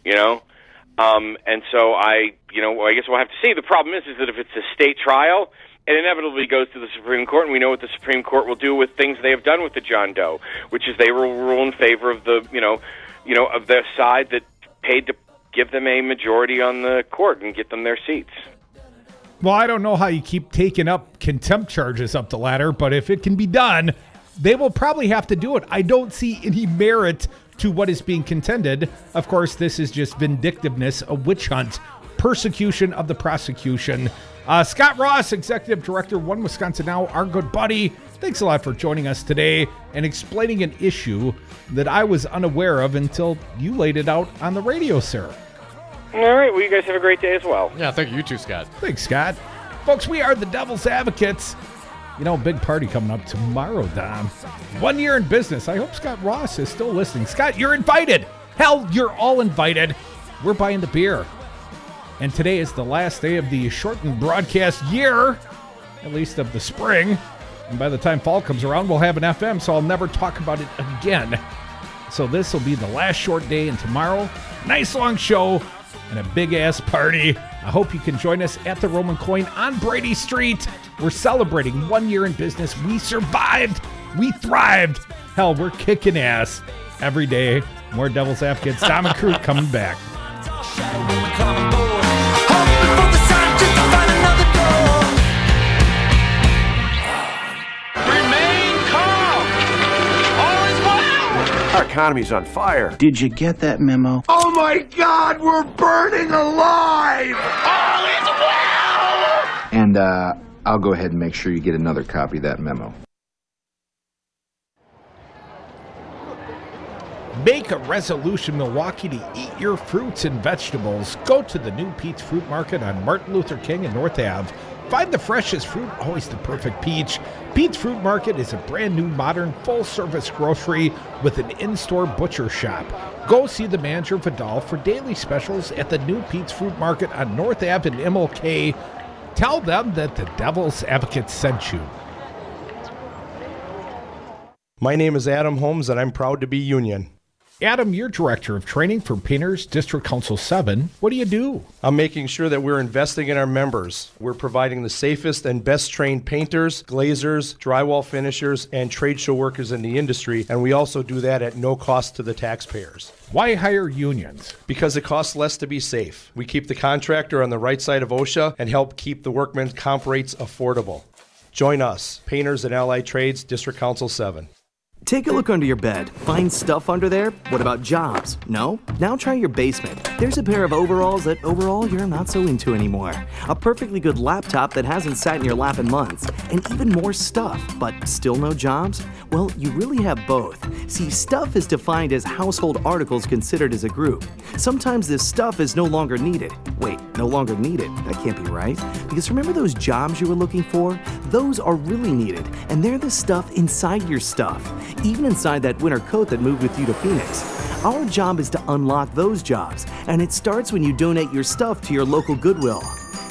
And so I guess we'll have to see. The problem is that if it's a state trial, it inevitably goes to the Supreme Court, and we know what the Supreme Court will do with things they have done with the John Doe, which is they will rule in favor of the, of their side that paid to give them a majority on the court and get them their seats. Well, I don't know how you keep taking up contempt charges up the ladder, but if it can be done, they will probably have to do it. I don't see any merit to what is being contended. Of course, this is just vindictiveness, a witch hunt, persecution of the prosecution. Scott Ross, Executive Director, One Wisconsin Now, our good buddy. Thanks a lot for joining us today and explaining an issue that I was unaware of until you laid it out on the radio, sir. All right. Well, you guys have a great day as well. Yeah, thank you. You too, Scott. Thanks, Scott. Folks, we are the Devil's Advocates. Big party coming up tomorrow, Dom. 1 year in business. I hope Scott Ross is still listening. Scott, you're invited. Hell, you're all invited. We're buying the beer. And today is the last day of the shortened broadcast year, at least of the spring. And by the time fall comes around, we'll have an FM, so I'll never talk about it again. So this will be the last short day, and tomorrow, nice long show and a big-ass party. I hope you can join us at the Roman Coin on Brady Street. We're celebrating 1 year in business. We survived. We thrived. Hell, we're kicking ass every day. More Devil's Advocates. Dom and Crute coming back. Our economy's on fire. Did you get that memo? Oh my God, we're burning alive! All is well! And I'll go ahead and make sure you get another copy of that memo. Make a resolution, Milwaukee, to eat your fruits and vegetables. Go to the new Pete's Fruit Market on Martin Luther King and North Ave. Find the freshest fruit, always the perfect peach. Pete's Fruit Market is a brand new, modern, full-service grocery with an in-store butcher shop. Go see the manager, Vidal, for daily specials at the new Pete's Fruit Market on North Ave in MLK. Tell them that the Devil's Advocate sent you. My name is Adam Holmes, and I'm proud to be union. Adam, you're Director of Training for Painters District Council 7. What do you do? I'm making sure that we're investing in our members. We're providing the safest and best trained painters, glazers, drywall finishers, and trade show workers in the industry, and we also do that at no cost to the taxpayers. Why hire unions? Because it costs less to be safe. We keep the contractor on the right side of OSHA and help keep the workmen's comp rates affordable. Join us, Painters and Allied Trades, District Council 7. Take a look under your bed. Find stuff under there? What about jobs? No? Now try your basement. There's a pair of overalls that overall you're not so into anymore. A perfectly good laptop that hasn't sat in your lap in months. And even more stuff, but still no jobs? Well, you really have both. See, stuff is defined as household articles considered as a group. Sometimes this stuff is no longer needed. Wait, no longer needed? That can't be right. Because remember those jobs you were looking for? Those are really needed, and they're the stuff inside your stuff. Even inside that winter coat that moved with you to Phoenix. Our job is to unlock those jobs, and it starts when you donate your stuff to your local Goodwill.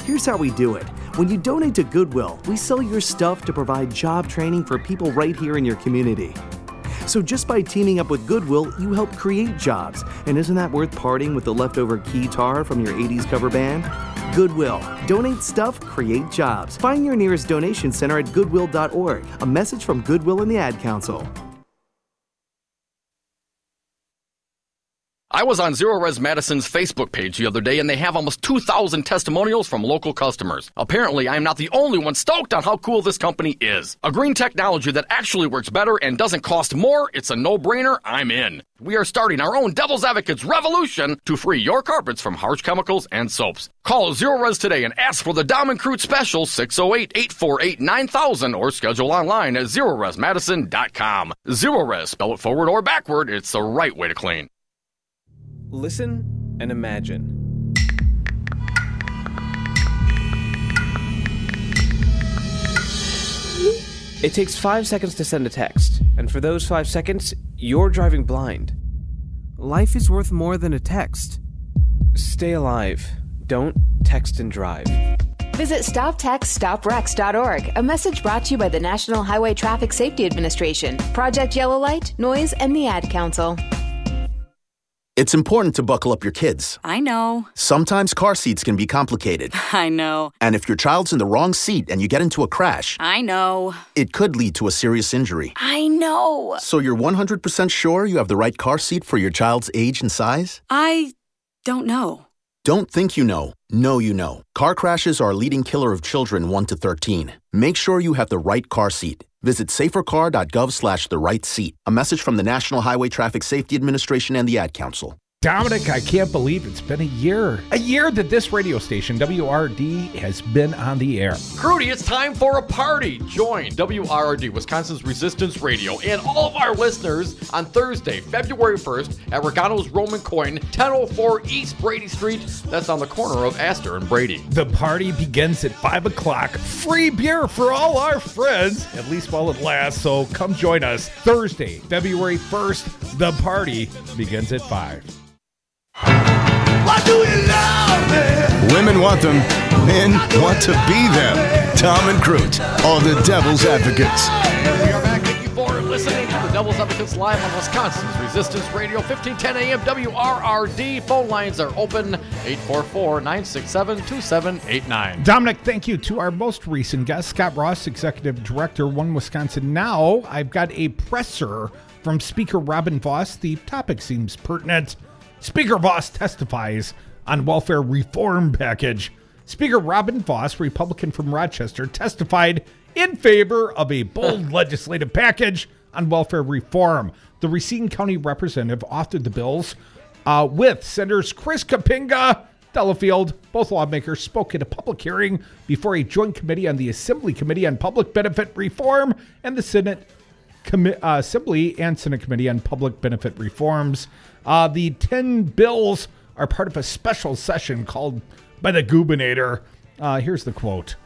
Here's how we do it. When you donate to Goodwill, we sell your stuff to provide job training for people right here in your community. So just by teaming up with Goodwill, you help create jobs. And isn't that worth parting with the leftover guitar from your 80s cover band? Goodwill. Donate stuff, create jobs. Find your nearest donation center at goodwill.org. A message from Goodwill and the Ad Council. I was on Zero Res Madison's Facebook page the other day, and they have almost 2,000 testimonials from local customers. Apparently, I'm not the only one stoked on how cool this company is. A green technology that actually works better and doesn't cost more. It's a no-brainer. I'm in. We are starting our own Devil's Advocates revolution to free your carpets from harsh chemicals and soaps. Call Zero Res today and ask for the Dom and Crute special 608-848-9000 or schedule online at ZeroResMadison.com. Zero Res, spell it forward or backward. It's the right way to clean. Listen and imagine. It takes 5 seconds to send a text, and for those 5 seconds, you're driving blind. Life is worth more than a text. Stay alive. Don't text and drive. Visit StopTextStopWrecks.org, a message brought to you by the National Highway Traffic Safety Administration, Project Yellow Light, Noise, and the Ad Council. It's important to buckle up your kids. I know. Sometimes car seats can be complicated. I know. And if your child's in the wrong seat and you get into a crash, I know. It could lead to a serious injury. I know. So you're 100% sure you have the right car seat for your child's age and size? I don't know. Don't think you know. Know you know. Car crashes are a leading killer of children 1 to 13. Make sure you have the right car seat. Visit safercar.gov/the-right-seat. A message from the National Highway Traffic Safety Administration and the Ad Council. Dominic, I can't believe it's been a year. A year that this radio station, WRD, has been on the air. Crudey, it's time for a party. Join WRD, Wisconsin's Resistance Radio, and all of our listeners on Thursday, February 1st at Regano's Roman Coin, 1004 East Brady Street. That's on the corner of Astor and Brady. The party begins at 5 o'clock. Free beer for all our friends, at least while it lasts, so come join us. Thursday, February 1st, the party begins at 5. Why do you love me? Women want them. Men want to be them. Tom and Crute, all the Devil's Advocates. We are back. Thank you for listening to the Devil's Advocates live on Wisconsin's Resistance Radio, 1510 AM WRRD. Phone lines are open, 844-967-2789. Dominic, thank you to our most recent guest, Scott Ross, Executive Director, One Wisconsin Now. I've got a presser from Speaker Robin Vos. The topic seems pertinent. Speaker Vos testifies on welfare reform package. Speaker Robin Vos, Republican from Rochester, testified in favor of a bold legislative package on welfare reform. The Racine County representative authored the bills with Senators Chris Kapinga, Delafield. Both lawmakers spoke at a public hearing before a joint committee on the Assembly Committee on Public Benefit Reform and the Senate Assembly and Senate Committee on Public Benefit Reforms. The 10 bills are part of a special session called by the Gubernator. Here's the quote.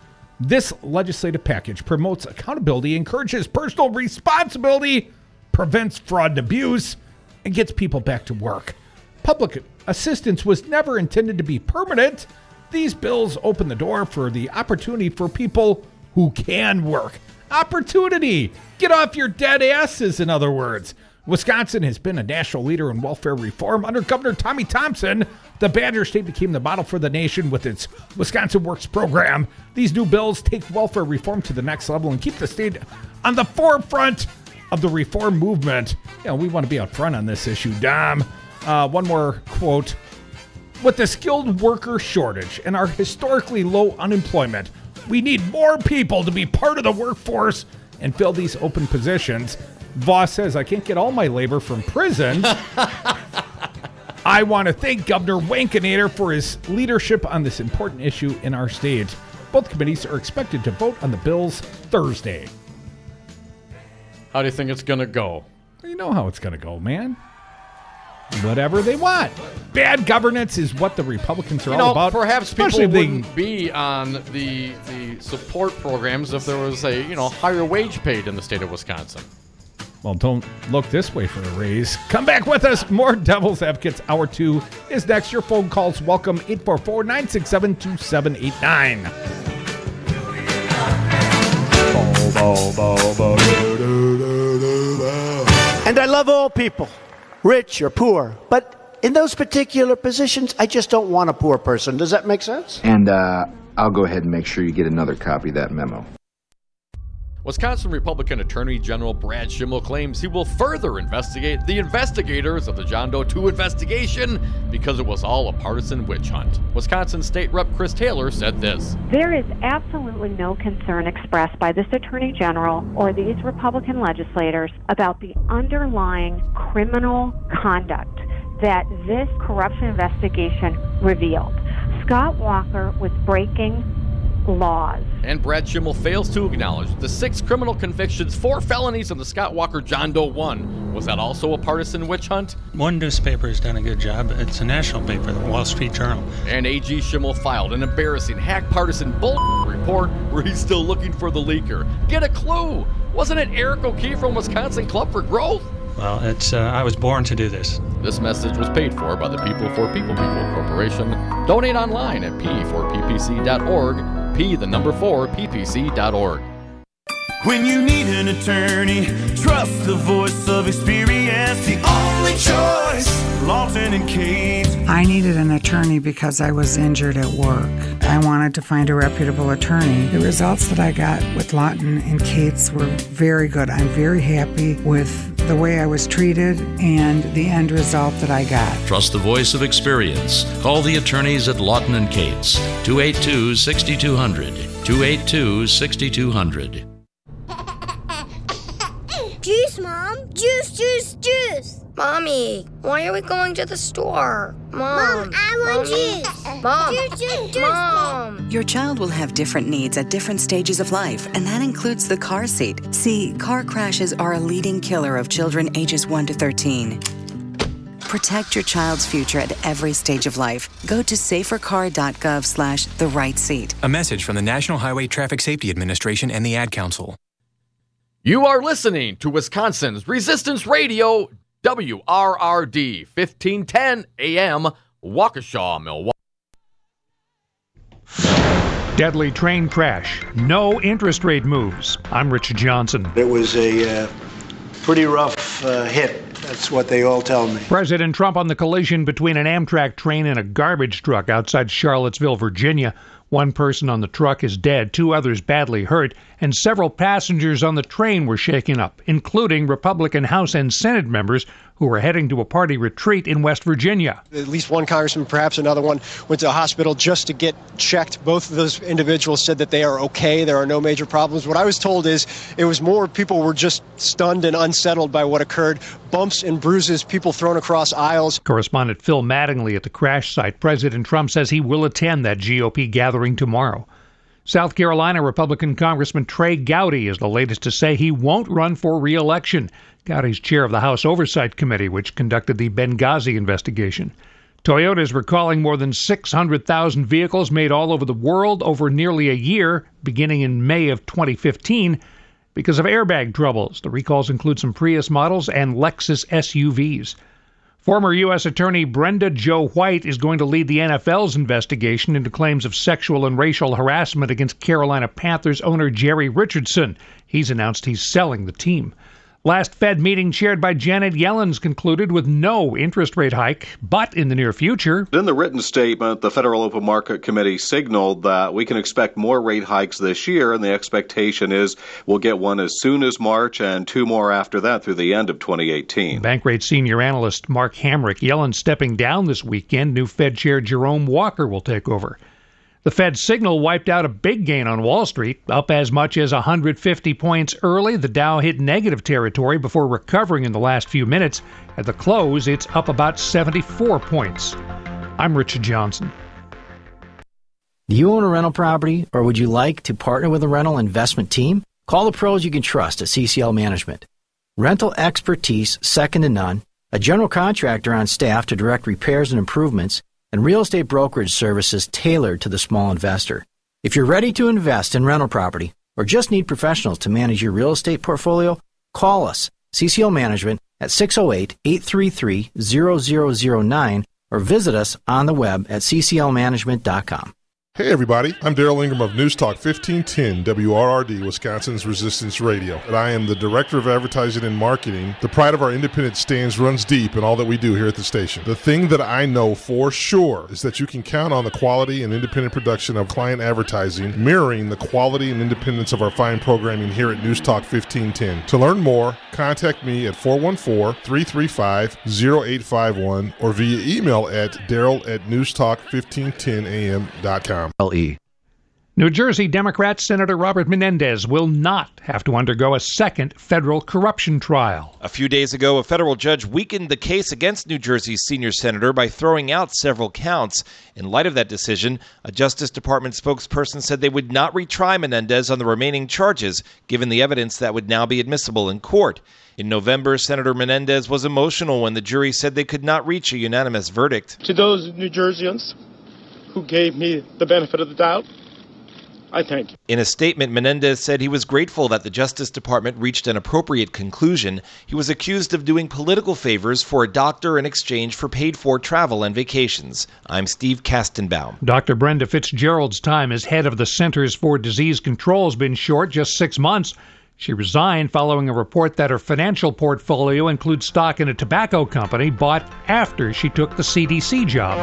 This legislative package promotes accountability, encourages personal responsibility, prevents fraud and abuse, and gets people back to work. Public assistance was never intended to be permanent. These bills open the door for the opportunity for people who can work. Opportunity! Get off your dead asses, in other words. Wisconsin has been a national leader in welfare reform. Under Governor Tommy Thompson, the Badger State became the model for the nation with its Wisconsin Works program. These new bills take welfare reform to the next level and keep the state on the forefront of the reform movement. We want to be out front on this issue, Dom. One more quote. With the skilled worker shortage and our historically low unemployment, we need more people to be part of the workforce and fill these open positions. Vos says, I can't get all my labor from prison. I want to thank Governor Wankinator for his leadership on this important issue in our state. Both committees are expected to vote on the bills Thursday. How do you think it's going to go? You know how it's going to go, man. Whatever they want. Bad governance is what the Republicans are all about. Perhaps people wouldn't be on the support programs if there was a higher wage paid in the state of Wisconsin. Well, don't look this way for a raise. Come back with us. More Devil's Advocates. Hour 2 is next. Your phone calls welcome, 844-967-2789. And I love all people, rich or poor. But in those particular positions, I just don't want a poor person. Does that make sense? And I'll go ahead and make sure you get another copy of that memo. Wisconsin Republican Attorney General Brad Schimmel claims he will further investigate the investigators of the John Doe 2 investigation because it was all a partisan witch hunt. Wisconsin State Rep Chris Taylor said this. There is absolutely no concern expressed by this Attorney General or these Republican legislators about the underlying criminal conduct that this corruption investigation revealed. Scott Walker was breaking laws. And Brad Schimmel fails to acknowledge the 6 criminal convictions, 4 felonies of the Scott Walker John Doe 1. Was that also a partisan witch hunt? One newspaper has done a good job. It's a national paper, the Wall Street Journal. And A.G. Schimmel filed an embarrassing hack partisan bull report where he's still looking for the leaker. Get a clue! Wasn't it Eric O'Keefe from Wisconsin Club for Growth? Well, I was born to do this. This message was paid for by the People for People Corporation. Donate online at p4ppc.org. P4ppc.org. When you need an attorney, trust the voice of experience. The only choice, Lawton and Cates. I needed an attorney because I was injured at work. I wanted to find a reputable attorney. The results that I got with Lawton and Cates were very good. I'm very happy with the way I was treated and the end result that I got. Trust the voice of experience. Call the attorneys at Lawton and Cates. 282-6200. 282-6200. Juice, Mom! Juice, juice, juice! Mommy, why are we going to the store? Mom, I want juice! Mom! Juice, juice, juice! Mom! Your child will have different needs at different stages of life, and that includes the car seat. See, car crashes are a leading killer of children ages 1 to 13. Protect your child's future at every stage of life. Go to safercar.gov/the-right-seat. A message from the National Highway Traffic Safety Administration and the Ad Council. You are listening to Wisconsin's Resistance Radio, WRRD, 1510 AM, Waukesha, Milwaukee. Deadly train crash. No interest rate moves. I'm Rich Johnson. It was a Pretty rough hit. That's what they all tell me. President Trump on the collision between an Amtrak train and a garbage truck outside Charlottesville, Virginia. One person on the truck is dead, 2 others badly hurt, and several passengers on the train were shaken up, including Republican House and Senate members who were heading to a party retreat in West Virginia. At least one congressman, perhaps another one, went to a hospital just to get checked. Both of those individuals said that they are okay. There are no major problems. What I was told is it was more people were just stunned and unsettled by what occurred. Bumps and bruises, people thrown across aisles. Correspondent Phil Mattingly at the crash site. President Trump says he will attend that GOP gathering tomorrow. South Carolina Republican Congressman Trey Gowdy is the latest to say he won't run for re-election. Gowdy's chair of the House Oversight Committee, which conducted the Benghazi investigation. Toyota is recalling more than 600,000 vehicles made all over the world over nearly a year, beginning in May of 2015, because of airbag troubles. The recalls include some Prius models and Lexus SUVs. Former U.S. Attorney Brenda Jo White is going to lead the NFL's investigation into claims of sexual and racial harassment against Carolina Panthers owner Jerry Richardson. He's announced he's selling the team. Last Fed meeting chaired by Janet Yellen's concluded with no interest rate hike, but in the near future. In the written statement, the Federal Open Market Committee signaled that we can expect more rate hikes this year, and the expectation is we'll get one as soon as March and 2 more after that through the end of 2018. Bankrate senior analyst Mark Hamrick. Yellen stepping down this weekend. New Fed Chair Jerome Walker will take over. The Fed's signal wiped out a big gain on Wall Street, up as much as 150 points early. The Dow hit negative territory before recovering in the last few minutes. At the close, it's up about 74 points. I'm Richard Johnson. Do you own a rental property, or would you like to partner with a rental investment team? Call the pros you can trust at CCL Management. Rental expertise second to none, a general contractor on staff to direct repairs and improvements, and real estate brokerage services tailored to the small investor. If you're ready to invest in rental property or just need professionals to manage your real estate portfolio, call us, CCL Management, at 608-833-0009 or visit us on the web at cclmanagement.com. Hey everybody, I'm Daryl Ingram of News Talk 1510 WRRD, Wisconsin's Resistance Radio, and I am the Director of Advertising and Marketing. The pride of our independent stands runs deep in all that we do here at the station. The thing that I know for sure is that you can count on the quality and independent production of client advertising, mirroring the quality and independence of our fine programming here at News Talk 1510. To learn more, contact me at 414-335-0851 or via email at daryl@newstalk1510am.com. New Jersey Democrat Senator Robert Menendez will not have to undergo a second federal corruption trial. A few days ago, a federal judge weakened the case against New Jersey's senior senator by throwing out several counts. In light of that decision, a Justice Department spokesperson said they would not retry Menendez on the remaining charges, given the evidence that would now be admissible in court. In November, Senator Menendez was emotional when the jury said they could not reach a unanimous verdict. To those New Jerseyans who gave me the benefit of the doubt, I thank you. In a statement, Menendez said he was grateful that the Justice Department reached an appropriate conclusion. He was accused of doing political favors for a doctor in exchange for paid-for travel and vacations. I'm Steve Kastenbaum. Dr. Brenda Fitzgerald's time as head of the Centers for Disease Control has been short, just 6 months. She resigned following a report that her financial portfolio includes stock in a tobacco company bought after she took the CDC job.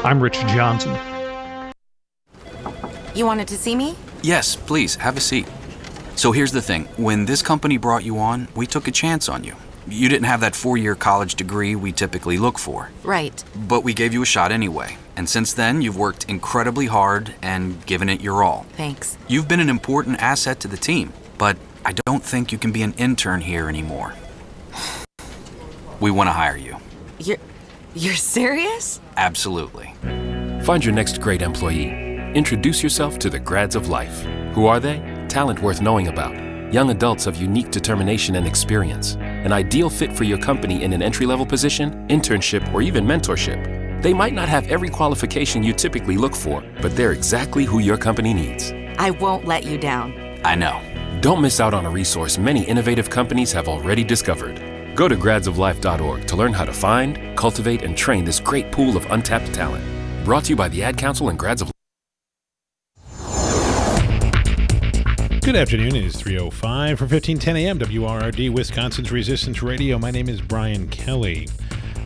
I'm Richard Johnson. You wanted to see me? Yes, please, have a seat. So here's the thing. When this company brought you on, we took a chance on you. You didn't have that 4-year college degree we typically look for. Right. But we gave you a shot anyway. And since then, you've worked incredibly hard and given it your all. Thanks. You've been an important asset to the team, but I don't think you can be an intern here anymore. We want to hire you. You're serious? Absolutely. Find your next great employee. Introduce yourself to the grads of life. Who are they? Talent worth knowing about. Young adults of unique determination and experience. An ideal fit for your company in an entry-level position, internship, or even mentorship. They might not have every qualification you typically look for, but they're exactly who your company needs. I won't let you down. I know. Don't miss out on a resource many innovative companies have already discovered. Go to gradsoflife.org to learn how to find, cultivate, and train this great pool of untapped talent. Brought to you by the Ad Council and Grads of Life. Good afternoon. It is 3:05 for 1510 a.m. WRRD, Wisconsin's Resistance Radio. My name is Brian Kelly.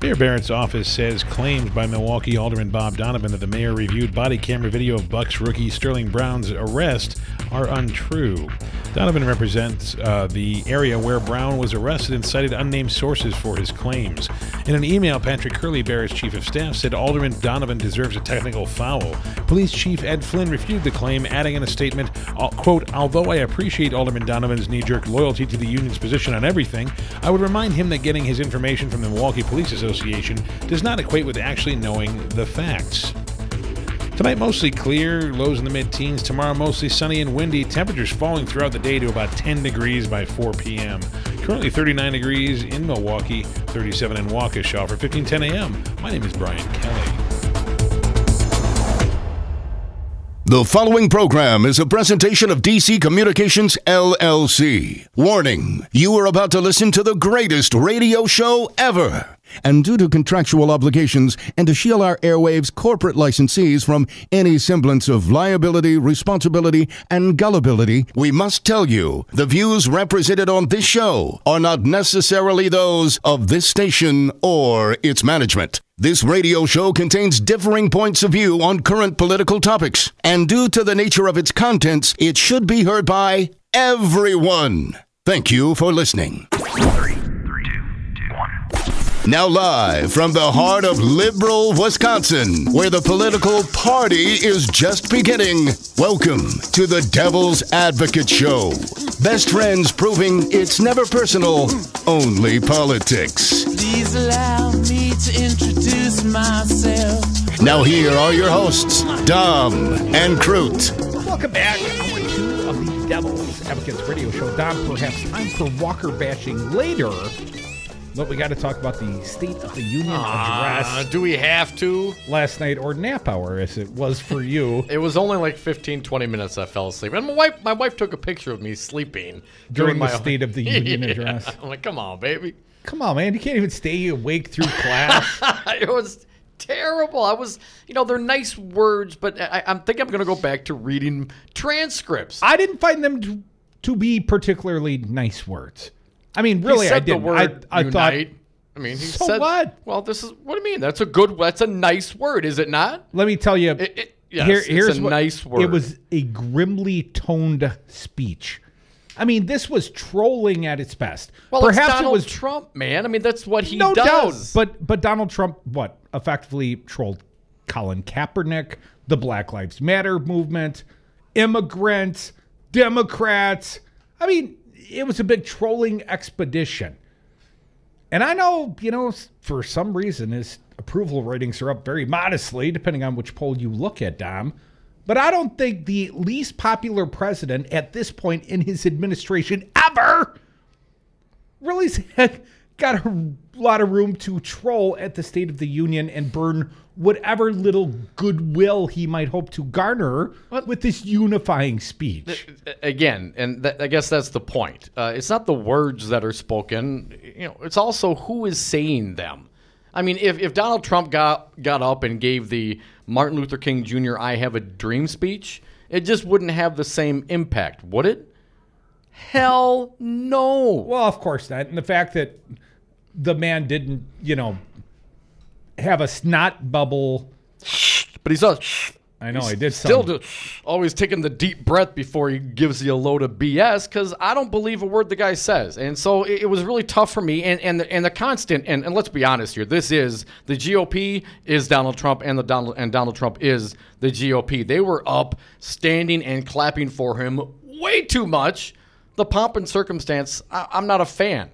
Mayor Barrett's office says claims by Milwaukee Alderman Bob Donovan that the mayor reviewed body camera video of Bucks rookie Sterling Brown's arrest are untrue. Donovan represents the area where Brown was arrested and cited unnamed sources for his claims. In an email, Patrick Curley, Barrett's chief of staff, said Alderman Donovan deserves a technical foul. Police Chief Ed Flynn refuted the claim, adding in a statement, quote, "Although I appreciate Alderman Donovan's knee-jerk loyalty to the union's position on everything, I would remind him that getting his information from the Milwaukee Police Association does not equate with actually knowing the facts." Tonight, mostly clear, lows in the mid-teens. Tomorrow, mostly sunny and windy. Temperatures falling throughout the day to about 10 degrees by 4 p.m. Currently 39 degrees in Milwaukee, 37 in Waukesha. For 1510 a.m., my name is Brian Kelly. The following program is a presentation of DC Communications, LLC. Warning, you are about to listen to the greatest radio show ever. And due to contractual obligations and to shield our airwaves corporate licensees from any semblance of liability, responsibility, and gullibility, we must tell you the views represented on this show are not necessarily those of this station or its management. This radio show contains differing points of view on current political topics, and due to the nature of its contents, it should be heard by everyone. Thank you for listening. 3, 2, 1. Now live from the heart of liberal Wisconsin, where the political party is just beginning, welcome to the Devil's Advocate Show. Best friends proving it's never personal, only politics. Please allow me to introduce myself. Now here are your hosts, Dom and Crute. Welcome back. Hour 2 of the Devil's Advocates Radio Show. Dom, perhaps time for Walker bashing later. But we got to talk about the State of the Union address. Do we have to? Last night, or nap hour, as it was for you. It was only like 15, 20 minutes I fell asleep. And my wife took a picture of me sleeping. During the State of the Union address. I'm like, come on, baby. Come on, man. You can't even stay awake through class. It was terrible. I was, they're nice words, but I think I'm going to go back to reading transcripts. I didn't find them to be particularly nice words. I mean, really, I didn't. I thought. I mean, he so said, what? Well, what do you mean? That's a nice word, is it not? Let me tell you. Yes, here's it's a nice word. It was a grimly toned speech. I mean, this was trolling at its best. Well, perhaps it's Donald it was Trump, man. I mean, that's what he no does. Doubt. But Donald Trump, effectively trolled Colin Kaepernick, the Black Lives Matter movement, immigrants, Democrats. I mean, it was a big trolling expedition. And I know, for some reason, his approval ratings are up very modestly, depending on which poll you look at, Dom. But I don't think the least popular president at this point in his administration ever really got a lot of room to troll at the State of the Union and burn whatever little goodwill he might hope to garner with this unifying speech. Again, and I guess that's the point. It's not the words that are spoken. It's also who is saying them. I mean, if Donald Trump got up and gave the Martin Luther King Jr. I Have a Dream speech, it just wouldn't have the same impact, would it? Hell no. Well, of course not. And the fact that the man didn't, have a snot bubble. But he's I know, he did still always taking the deep breath before he gives you a load of BS, because I don't believe a word the guy says. And so it was really tough for me. And the constant, and let's be honest here, this is, the GOP is Donald Trump, and Donald Trump is the GOP. They were up, standing and clapping for him way too much. The pomp and circumstance, I'm not a fan.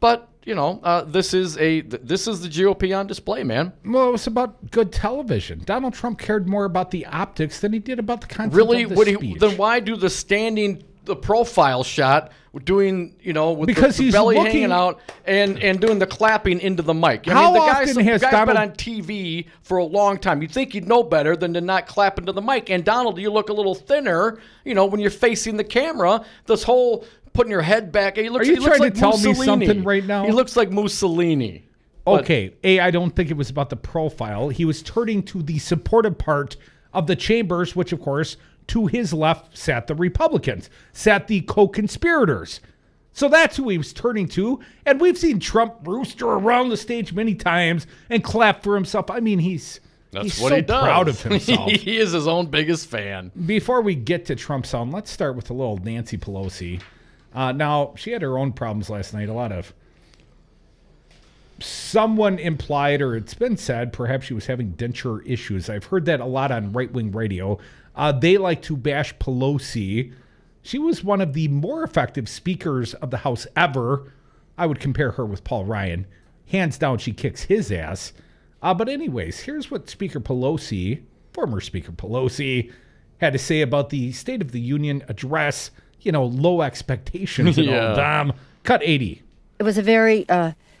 But this is the GOP on display, man. Well, it was about good television. Donald Trump cared more about the optics than he did about the content of the speech. Then why do the profile shot doing, with because the belly hanging out and doing the clapping into the mic? The guy's been on TV for a long time. You'd think he'd know better than to not clap into the mic. And Donald, you look a little thinner, when you're facing the camera. This whole putting your head back. Are you trying to tell me something right now? He looks like Mussolini. Okay. I don't think it was about the profile. He was turning to the supportive part of the chambers, which, of course, to his left sat the Republicans, sat the co-conspirators. So that's who he was turning to. And we've seen Trump rooster around the stage many times and clap for himself. I mean, he's That's what so he does. proud of himself. He is his own biggest fan. Before we get to Trump sound, let's start with a little Nancy Pelosi. Now, she had her own problems last night. A lot of someone implied, or it's been said, perhaps she was having denture issues. I've heard that a lot on right-wing radio. They like to bash Pelosi. She was one of the more effective speakers of the House ever. I would compare her with Paul Ryan. Hands down, she kicks his ass. But anyways, here's what Speaker Pelosi, former Speaker Pelosi, had to say about the State of the Union address. You know, low expectations and all. Dom, cut 80. It was a very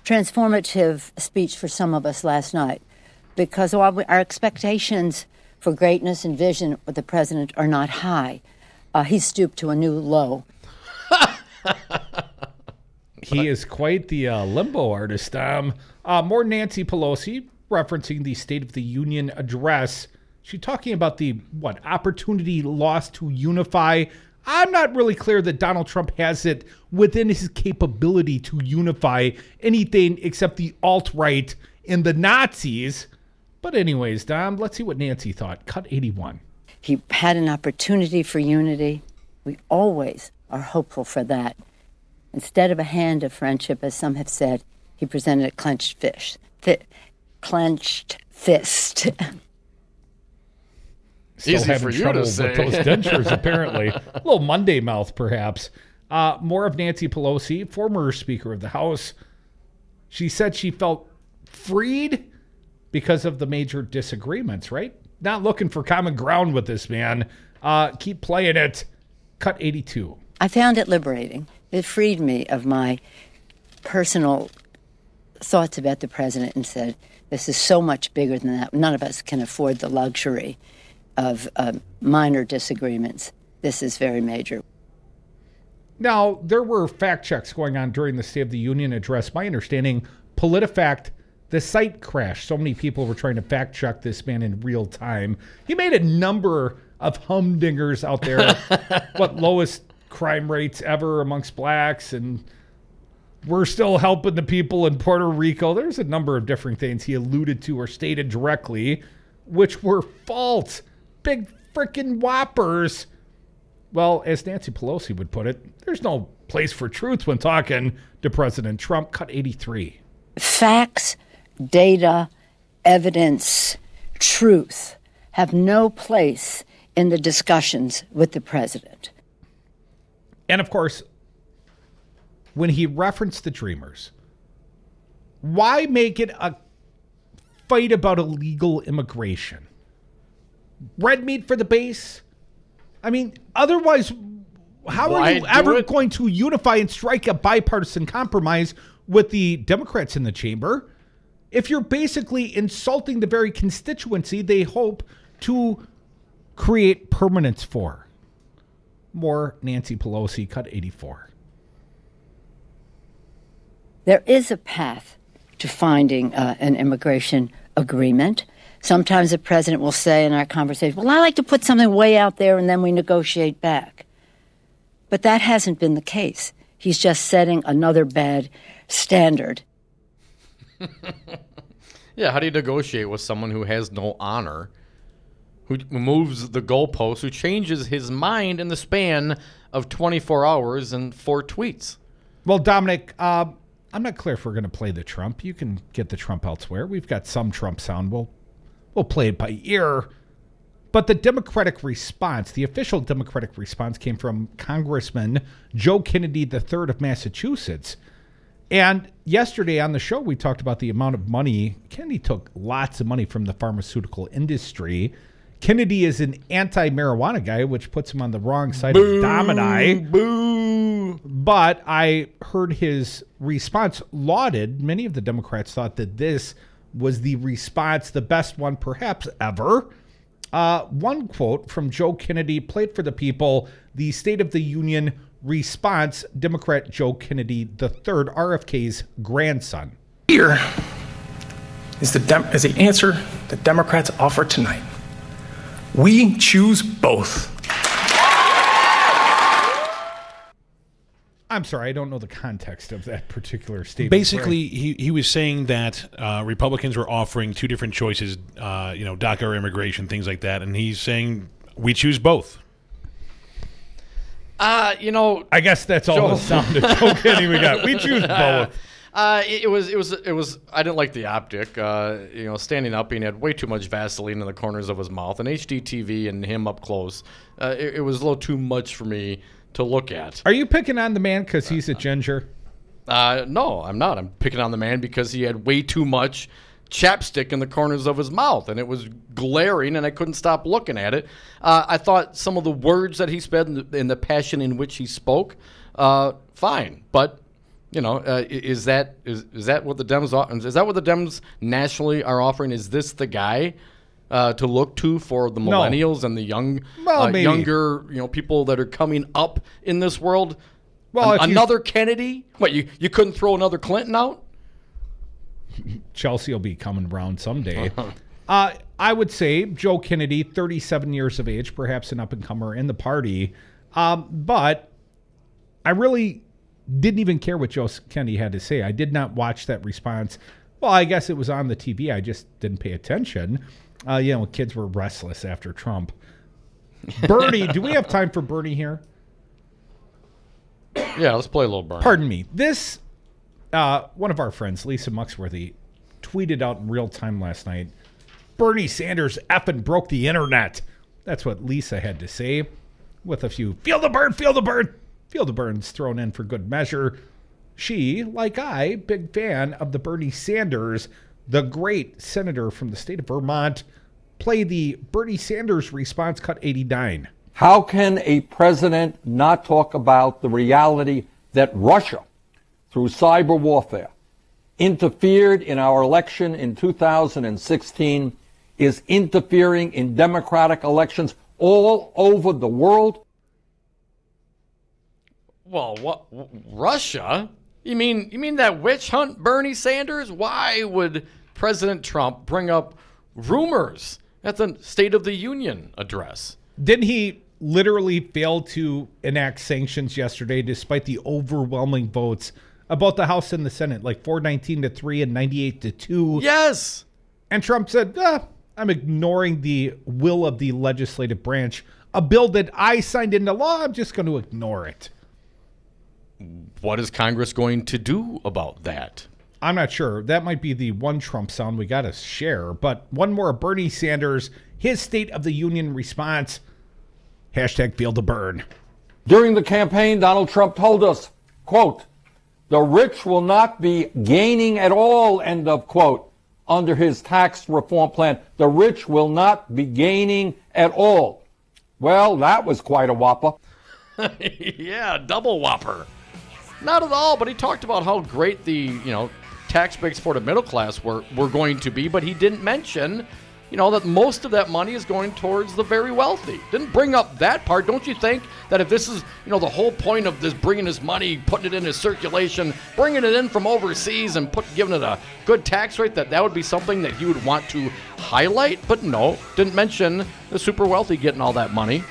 transformative speech for some of us last night, because while our expectations for greatness and vision with the president are not high, he stooped to a new low. He is quite the limbo artist. More Nancy Pelosi, referencing the State of the Union address. She's talking about the, opportunity lost to unify. I'm not really clear that Donald Trump has it within his capability to unify anything except the alt-right and the Nazis. But anyways, Dom, let's see what Nancy thought. Cut 81. He had an opportunity for unity. We always are hopeful for that. Instead of a hand of friendship, as some have said, he presented a clenched fist. Still Easy having for you trouble to say. with those dentures, apparently. A little Monday mouth, perhaps. More of Nancy Pelosi, former Speaker of the House. She said she felt freed because of the major disagreements, right? Not looking for common ground with this man. Keep playing it. Cut 82. I found it liberating. It freed me of my personal thoughts about the president and said, this is so much bigger than that. None of us can afford the luxury of minor disagreements. This is very major. Now, there were fact checks going on during the State of the Union address. My understanding, PolitiFact, the site crashed. So many people were trying to fact check this man in real time. He made a number of humdingers out there. Lowest crime rates ever amongst blacks, and we're still helping the people in Puerto Rico. There's a number of different things he alluded to or stated directly, which were false. Big freaking whoppers. Well, as Nancy Pelosi would put it, there's no place for truth when talking to President Trump. Cut 83. Facts, data, evidence, truth have no place in the discussions with the president. And of course, when he referenced the Dreamers, why make it a fight about illegal immigration? Red meat for the base? I mean, otherwise, how are you ever going to unify and strike a bipartisan compromise with the Democrats in the chamber if you're basically insulting the very constituency they hope to create permanence for? More Nancy Pelosi, cut 84. There is a path to finding an immigration agreement. Sometimes the president will say in our conversation, well, I like to put something way out there and then we negotiate back. But that hasn't been the case. He's just setting another bad standard. Yeah, how do you negotiate with someone who has no honor, who moves the goalposts, who changes his mind in the span of 24 hours and 4 tweets? Well, Dominic, I'm not clear if we're going to play the Trump. You can get the Trump elsewhere. We've got some Trump sound. We'll play it by ear. But the Democratic response, the official Democratic response, came from Congressman Joe Kennedy III of Massachusetts. And yesterday on the show, we talked about the amount of money. Kennedy took lots of money from the pharmaceutical industry. Kennedy is an anti-marijuana guy, which puts him on the wrong side of the domino. Boo! But I heard his response lauded. Many of the Democrats thought that this was the response, the best one perhaps ever. One quote from Joe Kennedy, played for the people, the State of the Union response, Democrat Joe Kennedy III, RFK's grandson. Here is the answer that Democrats offer tonight. We choose both. I'm sorry, I don't know the context of that particular statement. Basically, he was saying that Republicans were offering two different choices, DACA or immigration, things like that, and he's saying we choose both. I guess that's all the sound of Joe Kennedy we got. We choose both. It was. I didn't like the optic. Standing up, he had way too much Vaseline in the corners of his mouth, and HDTV and him up close. It was a little too much for me to look at. Are you picking on the man because he's a ginger? No, I'm not. I'm picking on the man because he had way too much chapstick in the corners of his mouth, and it was glaring, and I couldn't stop looking at it. I thought some of the words that he said and the passion in which he spoke, fine, but is that what the Dems are? Is that what the Dems nationally are offering? Is this the guy to look to for the millennials and the younger people that are coming up in this world? Well, another Kennedy? What, you couldn't throw another Clinton out? Chelsea will be coming around someday. I would say Joe Kennedy, 37 years of age, perhaps an up-and-comer in the party. But I really didn't even care what Joe Kennedy had to say. I did not watch that response. Well, I guess it was on the TV. I just didn't pay attention. Kids were restless after Trump. Bernie, do we have time for Bernie here? Yeah, let's play a little Bernie. Pardon me. This, one of our friends, Lisa Muxworthy, tweeted out in real time last night, Bernie Sanders effing broke the internet. That's what Lisa had to say, with a few, feel the burn, feel the burn. Feel the burns thrown in for good measure. She, like I, big fan of the Bernie Sanders, the great senator from the state of Vermont. Play the Bernie Sanders response, cut 89. How can a president not talk about the reality that Russia, through cyber warfare, interfered in our election in 2016, is interfering in democratic elections all over the world? Well, what, Russia? You mean that witch hunt, Bernie Sanders? Why would President Trump bring up rumors at the State of the Union address? Didn't he literally fail to enact sanctions yesterday despite the overwhelming votes about the House and the Senate, like 419-3 and 98-2? Yes. And Trump said, I'm ignoring the will of the legislative branch. A bill that I signed into law, I'm just going to ignore it. What is Congress going to do about that? I'm not sure. That might be the one Trump sound we got to share. But one more Bernie Sanders, his State of the Union response, hashtag feel the burn. During the campaign, Donald Trump told us, quote, the rich will not be gaining at all, end of quote, under his tax reform plan. The rich will not be gaining at all. Well, that was quite a whopper. Yeah, double whopper. Not at all, but he talked about how great the, tax breaks for the middle class were going to be, but he didn't mention, that most of that money is going towards the very wealthy. Didn't bring up that part. Don't you think that if this is, the whole point of this bringing his money, putting it in his circulation, bringing it in from overseas and giving it a good tax rate, that would be something that he would want to highlight? But no, didn't mention the super wealthy getting all that money.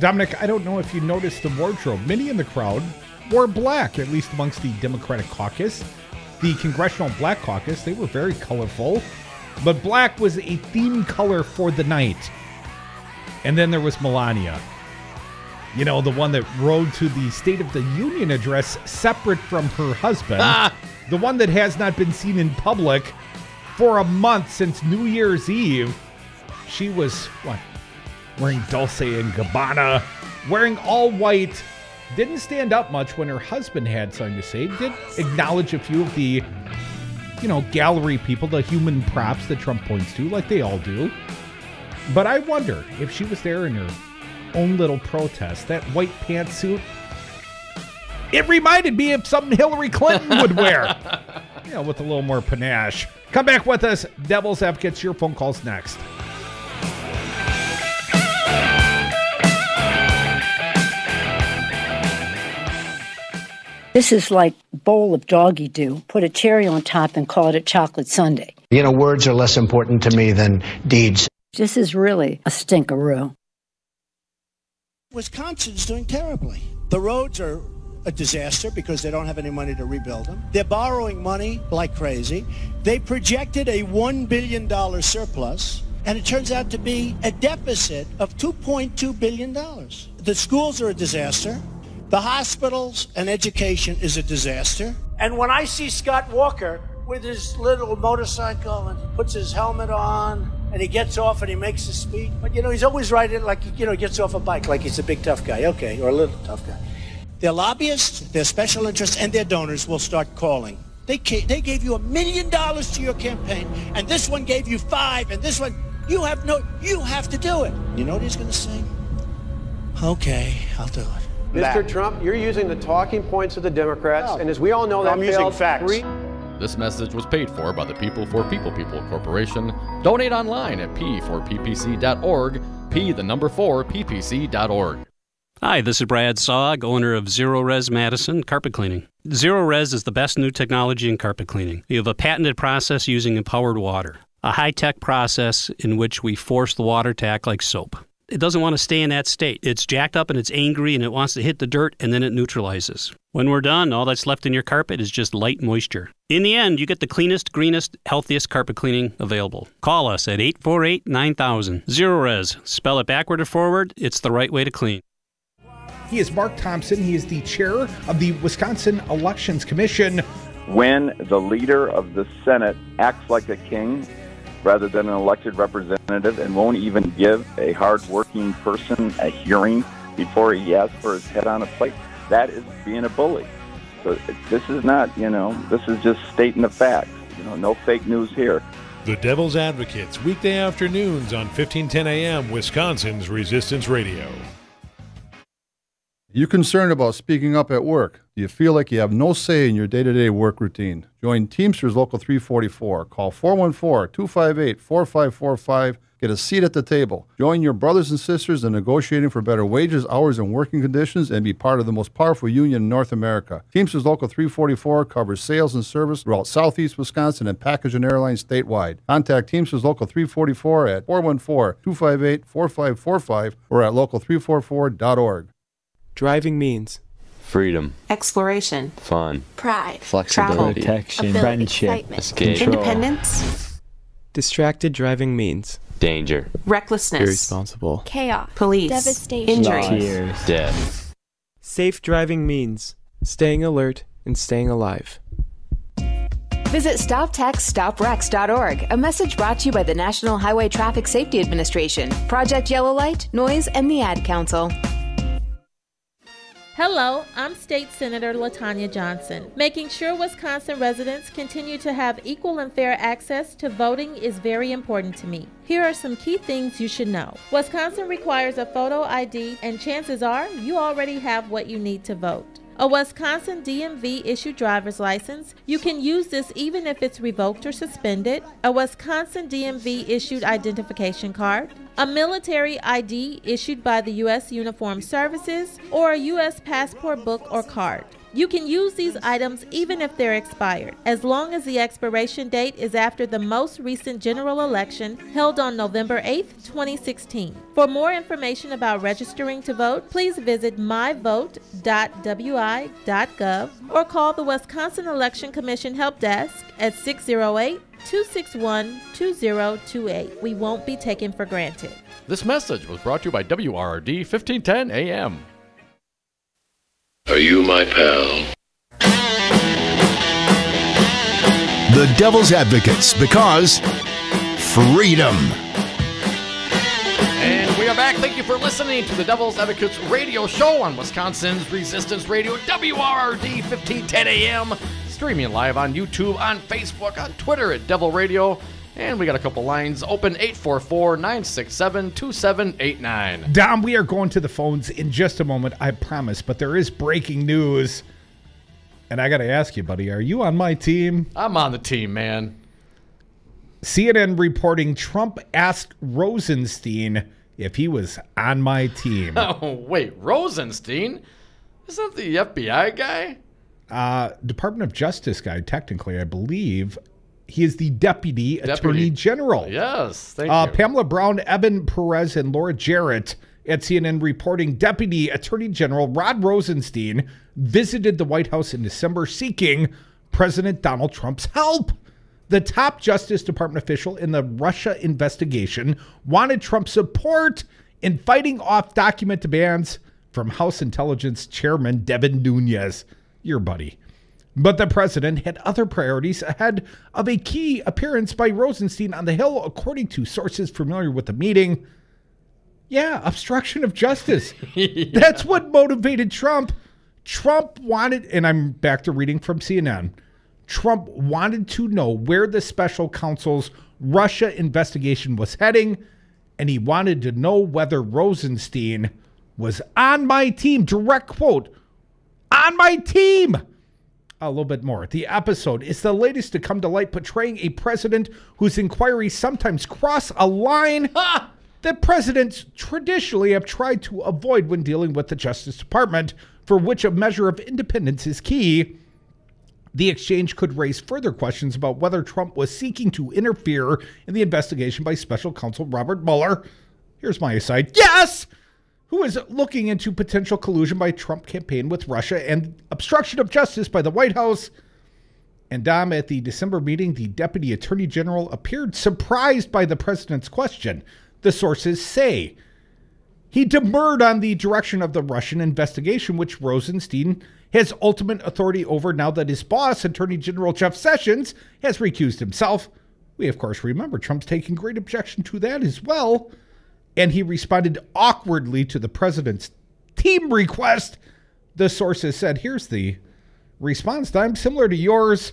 Dominic, I don't know if you noticed the wardrobe. Many in the crowd wore black, at least amongst the Democratic caucus. The Congressional Black Caucus, they were very colorful. But black was a theme color for the night. And then there was Melania. The one that rode to the State of the Union address separate from her husband. The one that has not been seen in public for a month since New Year's Eve. She was, wearing Dolce & Gabbana, wearing all white. Didn't stand up much when her husband had something to say. Did acknowledge a few of the, gallery people, the human props that Trump points to, like they all do. But I wonder if she was there in her own little protest, that white pantsuit. It reminded me of something Hillary Clinton would wear. With a little more panache. Come back with us, Devil's Advocates. Your phone calls next. This is like bowl of doggy do. Put a cherry on top and call it a chocolate sundae. Words are less important to me than deeds. This is really a stinkeroo. Wisconsin's doing terribly. The roads are a disaster because they don't have any money to rebuild them. They're borrowing money like crazy. They projected a $1 billion surplus, and it turns out to be a deficit of $2.2 billion. The schools are a disaster. The hospitals and education is a disaster. And when I see Scott Walker with his little motorcycle and puts his helmet on and he gets off and he makes a speech, but he's always riding like, he gets off a bike like he's a big tough guy, okay, or a little tough guy. Their lobbyists, their special interests, and their donors will start calling. They gave you $1 million to your campaign, and this one gave you $5 million, and this one, you have to do it. You know what he's going to say? Okay, I'll do it. Mr. Trump, you're using the talking points of the Democrats, and as we all know, I'm using facts. This message was paid for by the People for People Corporation. Donate online at p4ppc.org, p4ppc.org. Hi, this is Brad Saug, owner of Zero Res Madison Carpet Cleaning. Zero Res is the best new technology in carpet cleaning. We have a patented process using empowered water, a high-tech process in which we force the water to act like soap. It doesn't want to stay in that state. It's jacked up and it's angry and it wants to hit the dirt and then it neutralizes. When we're done, all that's left in your carpet is just light moisture. In the end, you get the cleanest, greenest, healthiest carpet cleaning available. Call us at 848-9000. Zero Res. Spell it backward or forward. It's the right way to clean. He is Mark Thompson. He is the chair of the Wisconsin Elections Commission. When the leader of the Senate acts like a king rather than an elected representative and won't even give a hard-working person a hearing before he asks for his head on a plate, that is being a bully. So this is not, this is just stating the facts. No fake news here. The Devil's Advocates, weekday afternoons on 1510 AM, Wisconsin's Resistance Radio. You concerned about speaking up at work? Do you feel like you have no say in your day-to-day work routine? Join Teamsters Local 344. Call 414-258-4545. Get a seat at the table. Join your brothers and sisters in negotiating for better wages, hours, and working conditions, and be part of the most powerful union in North America. Teamsters Local 344 covers sales and service throughout Southeast Wisconsin and package and airlines statewide. Contact Teamsters Local 344 at 414-258-4545 or at local344.org. Driving means freedom, exploration, fun, pride, flexibility, protection, friendship, escape, independence. Distracted driving means danger, recklessness, irresponsible, chaos, police, devastation, injury, tears, death. Safe driving means staying alert and staying alive. Visit StopTextsStopWrecks.org, a message brought to you by the National Highway Traffic Safety Administration, Project Yellow Light, Noise, and the Ad Council. Hello, I'm State Senator LaTanya Johnson. Making sure Wisconsin residents continue to have equal and fair access to voting is very important to me. Here are some key things you should know. Wisconsin requires a photo ID, and chances are you already have what you need to vote. A Wisconsin DMV-issued driver's license. You can use this even if it's revoked or suspended. A Wisconsin DMV-issued identification card. A military ID issued by the U.S. Uniformed Services, or a U.S. passport book or card. You can use these items even if they're expired, as long as the expiration date is after the most recent general election held on November 8, 2016. For more information about registering to vote, please visit myvote.wi.gov or call the Wisconsin Election Commission Help Desk at 608-261-2028. We won't be taken for granted. This message was brought to you by WRRD 1510 AM. Are you my pal? The Devil's Advocates, because freedom. And we are back. Thank you for listening to the Devil's Advocates radio show on Wisconsin's Resistance Radio, WRRD 1510 AM. Streaming live on YouTube, on Facebook, on Twitter at Devil Radio. And we got a couple lines open, 844-967-2789. Dom, we are going to the phones in just a moment, I promise. But there is breaking news. And I got to ask you, buddy, are you on my team? I'm on the team, man. CNN reporting Trump asked Rosenstein if he was on my team. Oh, wait, Rosenstein? Isn't that the FBI guy? Department of Justice guy, technically, I believe. He is the Deputy Attorney General. Yes, thank you. Pamela Brown, Evan Perez, and Laura Jarrett At CNN reporting, Deputy Attorney General Rod Rosenstein visited the White House in December seeking President Donald Trump's help. The top Justice Department official in the Russia investigation wanted Trump's support in fighting off document demands from House Intelligence Chairman Devin Nunes, your buddy. But the president had other priorities ahead of a key appearance by Rosenstein on the Hill, according to sources familiar with the meeting. Yeah, obstruction of justice. That's what motivated Trump. Trump wanted, and I'm back to reading from CNN, Trump wanted to know where the special counsel's Russia investigation was heading, and he wanted to know whether Rosenstein was on my team. Direct quote, on my team. A little bit more. The episode is the latest to come to light, portraying a president whose inquiries sometimes cross a line that presidents traditionally have tried to avoid when dealing with the Justice Department, for which a measure of independence is key. The exchange could raise further questions about whether Trump was seeking to interfere in the investigation by special counsel Robert Mueller. Here's my aside. Yes! Who is looking into potential collusion by Trump campaign with Russia and obstruction of justice by the White House. And Dom, at the December meeting, the Deputy Attorney General appeared surprised by the president's question. The sources say he demurred on the direction of the Russian investigation, which Rosenstein has ultimate authority over now that his boss, Attorney General Jeff Sessions, has recused himself. We, of course, remember Trump's taking great objection to that as well. And he responded awkwardly to the president's team request. The sources said, here's the response time, similar to yours.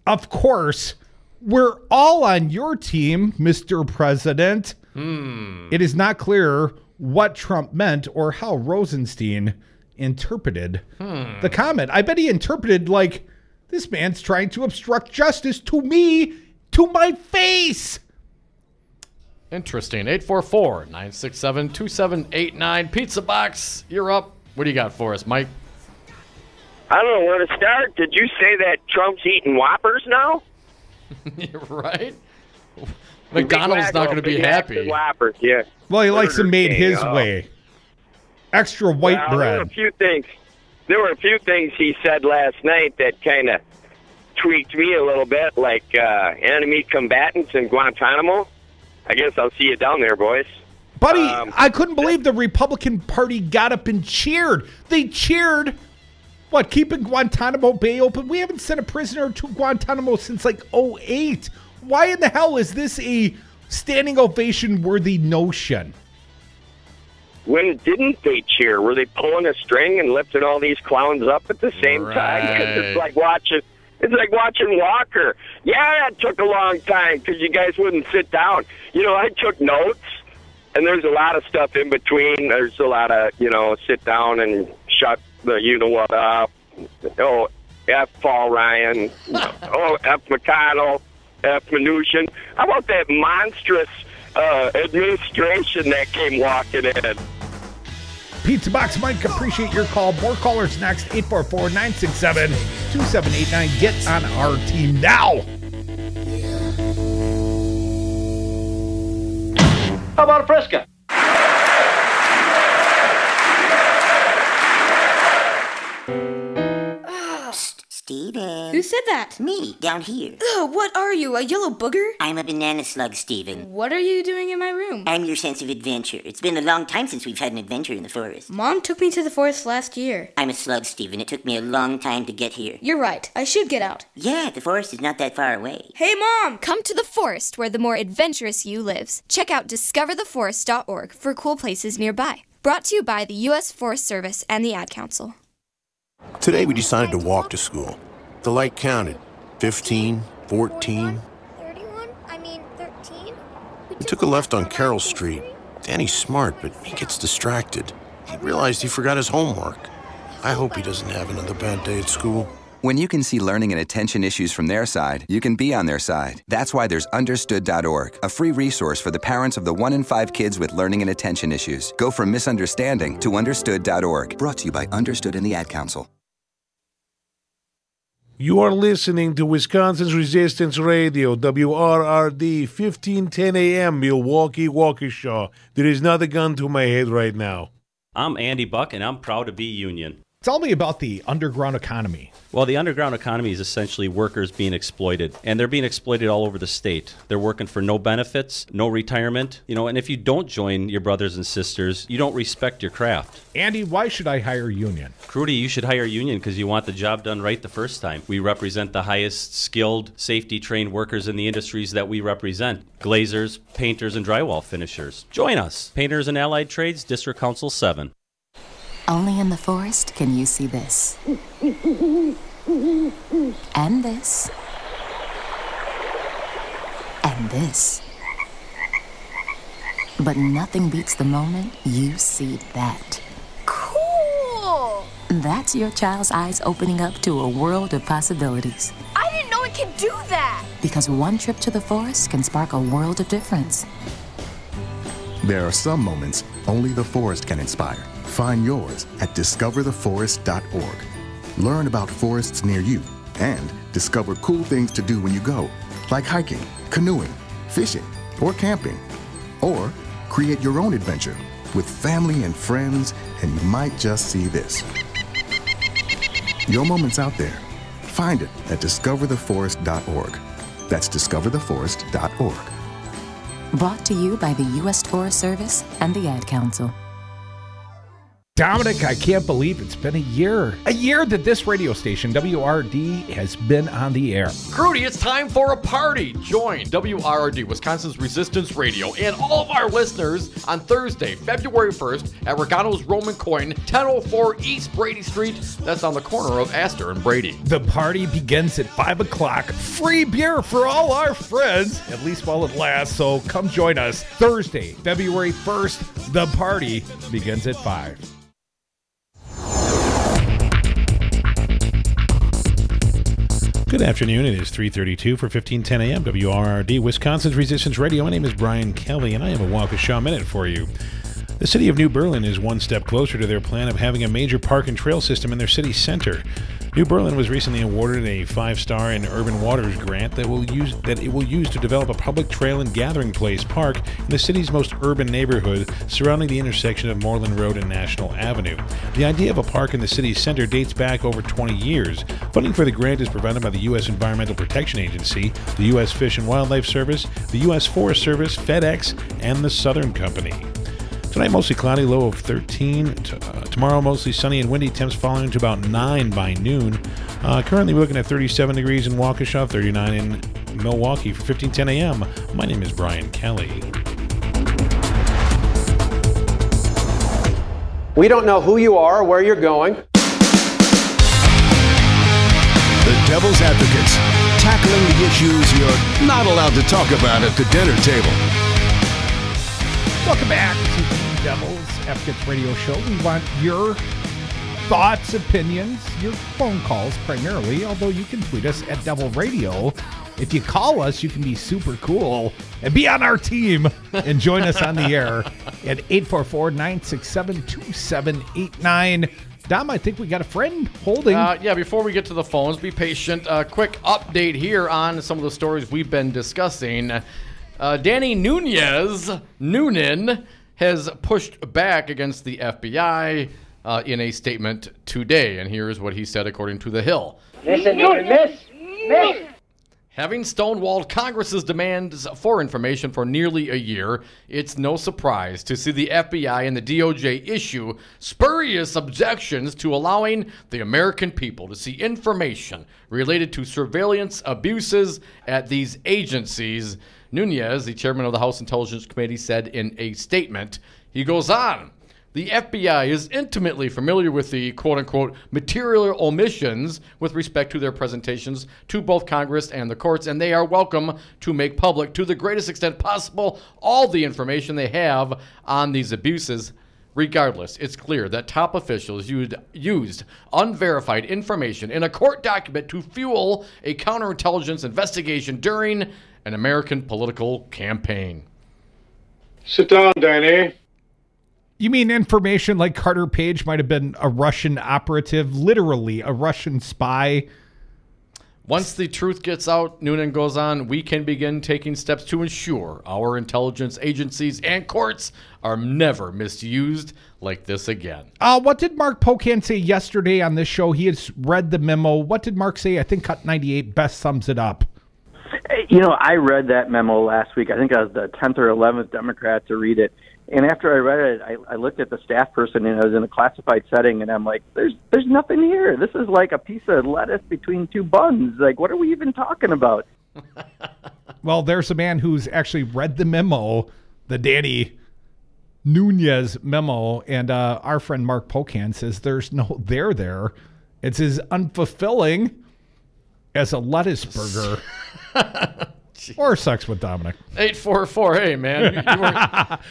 Of course, we're all on your team, Mr. President. It is not clear what Trump meant or how Rosenstein interpreted the comment. I bet he interpreted like, this man's trying to obstruct justice to me, to my face. Interesting. 844-967-2789. Pizza Box, you're up. What do you got for us, Mike? I don't know where to start. Did you say that Trump's eating Whoppers now? Right? McDonald's not going to be happy. Whoppers, yeah. Well, he likes them made his way. Extra white bread. There were a few things he said last night that kind of tweaked me a little bit, like enemy combatants in Guantanamo. I guess I'll see you down there, boys. Buddy, I couldn't believe the Republican Party got up and cheered. They cheered, what, keeping Guantanamo Bay open? We haven't sent a prisoner to Guantanamo since like 2008. Why in the hell is this a standing ovation-worthy notion? When didn't they cheer? Were they pulling a string and lifting all these clowns up at the same time? Because it's like watching Walker. Yeah, that took a long time because you guys wouldn't sit down. You know, I took notes, and there's a lot of stuff in between. There's a lot of, sit down and shut the you-know-what up. Oh, F. Paul Ryan. Oh, F. McConnell. F. Mnuchin. How about that monstrous administration that came walking in? Pizza Box Mike, appreciate your call. More callers next. 844-967-2789. Get on our team now. How about a Fresca? Steven. Who said that? Me, down here. Ugh, what are you, a yellow booger? I'm a banana slug, Steven. What are you doing in my room? I'm your sense of adventure. It's been a long time since we've had an adventure in the forest. Mom took me to the forest last year. I'm a slug, Steven. It took me a long time to get here. You're right. I should get out. Yeah, the forest is not that far away. Hey, Mom! Come to the forest where the more adventurous you lives. Check out discovertheforest.org for cool places nearby. Brought to you by the U.S. Forest Service and the Ad Council. Today we decided to walk to school. The light counted. 15, 14. 13? We took a left on Carroll Street. Danny's smart, but he gets distracted. He realized he forgot his homework. I hope he doesn't have another bad day at school. When you can see learning and attention issues from their side, you can be on their side. That's why there's Understood.org, a free resource for the parents of the 1 in 5 kids with learning and attention issues. Go from misunderstanding to Understood.org. Brought to you by Understood and the Ad Council. You are listening to Wisconsin's Resistance Radio, WRRD, 1510 AM, Milwaukee, Waukesha. There is not a gun to my head right now. I'm Andy Buck, and I'm proud to be union. Tell me about the underground economy. Well, the underground economy is essentially workers being exploited, and they're being exploited all over the state. They're working for no benefits, no retirement, and if you don't join your brothers and sisters, you don't respect your craft. Andy, why should I hire union? Crudy, you should hire union because you want the job done right the first time. We represent the highest skilled, safety-trained workers in the industries that we represent. Glazers, painters, and drywall finishers. Join us. Painters and Allied Trades, District Council 7. Only in the forest can you see this. And this. And this. But nothing beats the moment you see that. Cool! That's your child's eyes opening up to a world of possibilities. I didn't know it could do that! Because one trip to the forest can spark a world of difference. There are some moments only the forest can inspire. Find yours at discovertheforest.org. Learn about forests near you and discover cool things to do when you go, like hiking, canoeing, fishing, or camping. Or create your own adventure with family and friends, and you might just see this. Your moment's out there. Find it at discovertheforest.org. That's discovertheforest.org. Brought to you by the U.S. Forest Service and the Ad Council. Dominic, I can't believe it's been a year. A year that this radio station, WRD, has been on the air. Crudy, it's time for a party. Join WRD, Wisconsin's Resistance Radio, and all of our listeners on Thursday, February 1st at Regano's Roman Coin, 1004 East Brady Street. That's on the corner of Astor and Brady. The party begins at 5 o'clock. Free beer for all our friends, at least while it lasts. So come join us Thursday, February 1st. The party begins at 5. Good afternoon. It is 3:32 for 1510 AM, WRRD, Wisconsin's Resistance Radio. My name is Brian Kelly, and I have a Waukesha Minute for you. The city of New Berlin is one step closer to their plan of having a major park and trail system in their city center. New Berlin was recently awarded a 5-star and Urban Waters grant that it will use to develop a public trail and gathering place park in the city's most urban neighborhood surrounding the intersection of Moreland Road and National Avenue. The idea of a park in the city's center dates back over 20 years. Funding for the grant is provided by the U.S. Environmental Protection Agency, the U.S. Fish and Wildlife Service, the U.S. Forest Service, FedEx, and the Southern Company. Tonight, mostly cloudy, low of 13. Tomorrow, mostly sunny and windy, temps falling to about 9 by noon. Currently, we're looking at 37 degrees in Waukesha, 39 in Milwaukee. For 1510 AM, my name is Brian Kelly. We don't know who you are or where you're going. The Devil's Advocates, tackling the issues you're not allowed to talk about at the dinner table. Welcome back to the Devil's Advocates Radio Show. We want your thoughts, opinions, your phone calls primarily, although you can tweet us at Devil Radio. If you call us, you can be super cool and be on our team and join us on the air at 844-967-2789. Dom, I think we got a friend holding. Yeah, before we get to the phones, be patient. Quick update here on some of the stories we've been discussing. Danny Noonan has pushed back against the FBI in a statement today. And here's what he said according to The Hill. Listen, miss. Having stonewalled Congress's demands for information for nearly a year, it's no surprise to see the FBI and the DOJ issue spurious objections to allowing the American people to see information related to surveillance abuses at these agencies. Nunes, the chairman of the House Intelligence Committee, said in a statement, he goes on, the FBI is intimately familiar with the quote-unquote material omissions with respect to their presentations to both Congress and the courts, and they are welcome to make public to the greatest extent possible all the information they have on these abuses. Regardless, it's clear that top officials used unverified information in a court document to fuel a counterintelligence investigation during an American political campaign. Sit down, Danny. You mean information like Carter Page might have been a Russian operative, literally a Russian spy? Once the truth gets out, Noonan goes on, we can begin taking steps to ensure our intelligence agencies and courts are never misused like this again. What did Mark Pocan say yesterday on this show? He had read the memo. What did Mark say? I think Cut 98 best sums it up. You know, I read that memo last week. I think I was the 10th or 11th Democrat to read it. And after I read it, I looked at the staff person, and I was in a classified setting, and I'm like, there's nothing here. This is like a piece of lettuce between two buns. Like, what are we even talking about? Well, there's a man who's actually read the memo, the Danny Nunez memo, and our friend Mark Pocan says there's no there. It's as unfulfilling as a lettuce burger. Or sex with Dominic. 844, hey, man.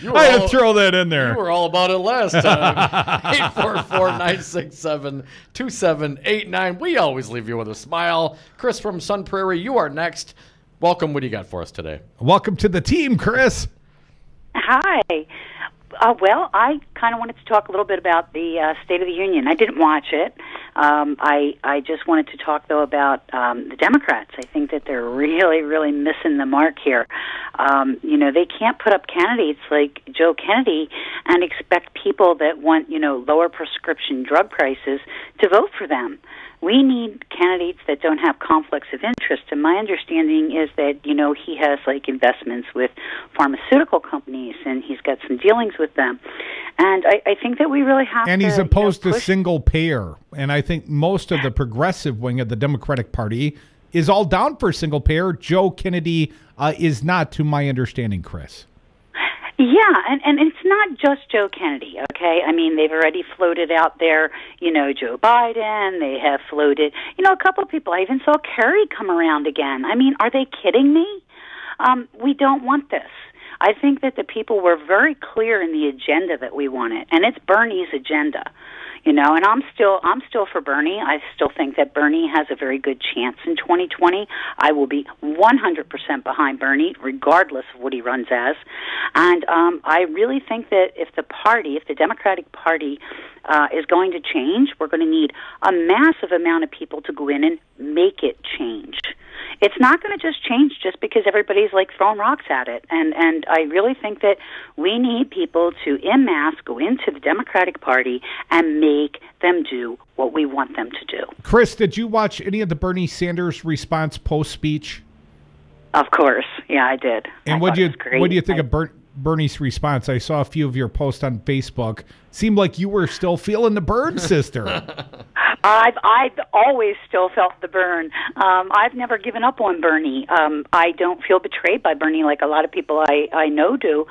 You were I had to throw that in there. You were all about it last time. 844-967-2789. We always leave you with a smile. Chris from Sun Prairie, you are next. Welcome. What do you got for us today? Welcome to the team, Chris. Hi. Well, I kind of wanted to talk a little bit about the State of the Union. I didn't watch it. I just wanted to talk, though, about the Democrats. I think that they're really, really missing the mark here. They can't put up candidates like Joe Kennedy and expect people that want, lower prescription drug prices to vote for them. We need candidates that don't have conflicts of interest, and my understanding is that, he has, investments with pharmaceutical companies, and he's got some dealings with them. And I think that we really have to... And he's opposed to single payer, and I think most of the progressive wing of the Democratic Party is all down for single payer. Joe Kennedy is not, to my understanding, Chris. Yeah, and it's not just Joe Kennedy, okay? I mean, they've already floated out there, Joe Biden. They have floated, a couple of people. I even saw Kerry come around again. I mean, are they kidding me? We don't want this. I think that the people were very clear in the agenda that we wanted, and it's Bernie's agenda. And I'm still for Bernie. I still think that Bernie has a very good chance in 2020. I will be 100% behind Bernie, regardless of what he runs as. And I really think that if the Democratic Party is going to change, we're going to need a massive amount of people to go in and make it change. It's not going to just change just because everybody's throwing rocks at it. And I really think that we need people to en masse go into the Democratic Party and make them do what we want them to do. Chris, did you watch any of the Bernie Sanders response post-speech? Of course. Yeah, I did. And what do you think of Bernie's response? I saw a few of your posts on Facebook. Seemed like you were still feeling the burn, sister. I've always still felt the burn. I've never given up on Bernie. I don't feel betrayed by Bernie like a lot of people I know do,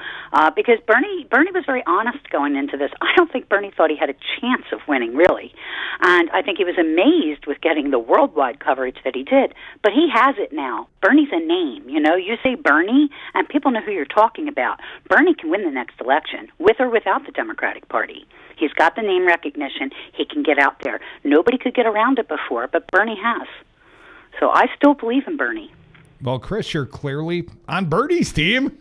because Bernie was very honest going into this. I don't think Bernie thought he had a chance of winning, really. And I think he was amazed with getting the worldwide coverage that he did. But he has it now. Bernie's a name, You say Bernie, and people know who you're talking about. Bernie can win the next election, with or without the Democratic Party. He's got the name recognition. He can get out there. Nobody could get around it before, but Bernie has. So I still believe in Bernie. Well, Chris, you're clearly on Bernie's team.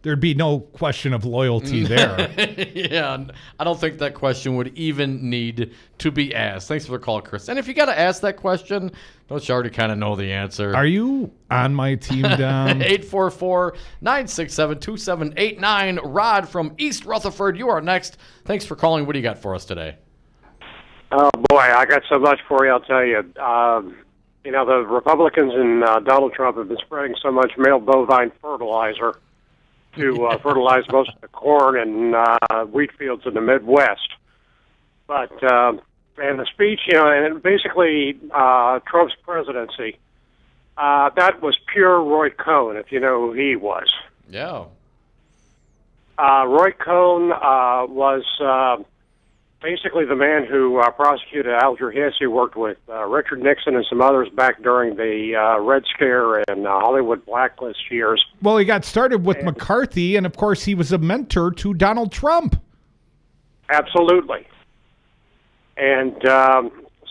There'd be no question of loyalty there. Yeah, I don't think that question would even need to be asked. Thanks for the call, Chris. And if you got to ask that question, don't you already kind of know the answer? Are you on my team, Dom? 844-967-2789. Rod from East Rutherford, you are next. Thanks for calling. What do you got for us today? Oh, boy, I got so much for you, I'll tell you. The Republicans and Donald Trump have been spreading so much male bovine fertilizer to fertilize most of the corn and wheat fields in the Midwest. But, and the speech, and basically Trump's presidency, that was pure Roy Cohn, if you know who he was. Yeah. Roy Cohn was basically the man who prosecuted Alger Hiss, who worked with Richard Nixon and some others back during the Red Scare and Hollywood blacklist years. Well, he got started with McCarthy, and of course he was a mentor to Donald Trump. Absolutely. And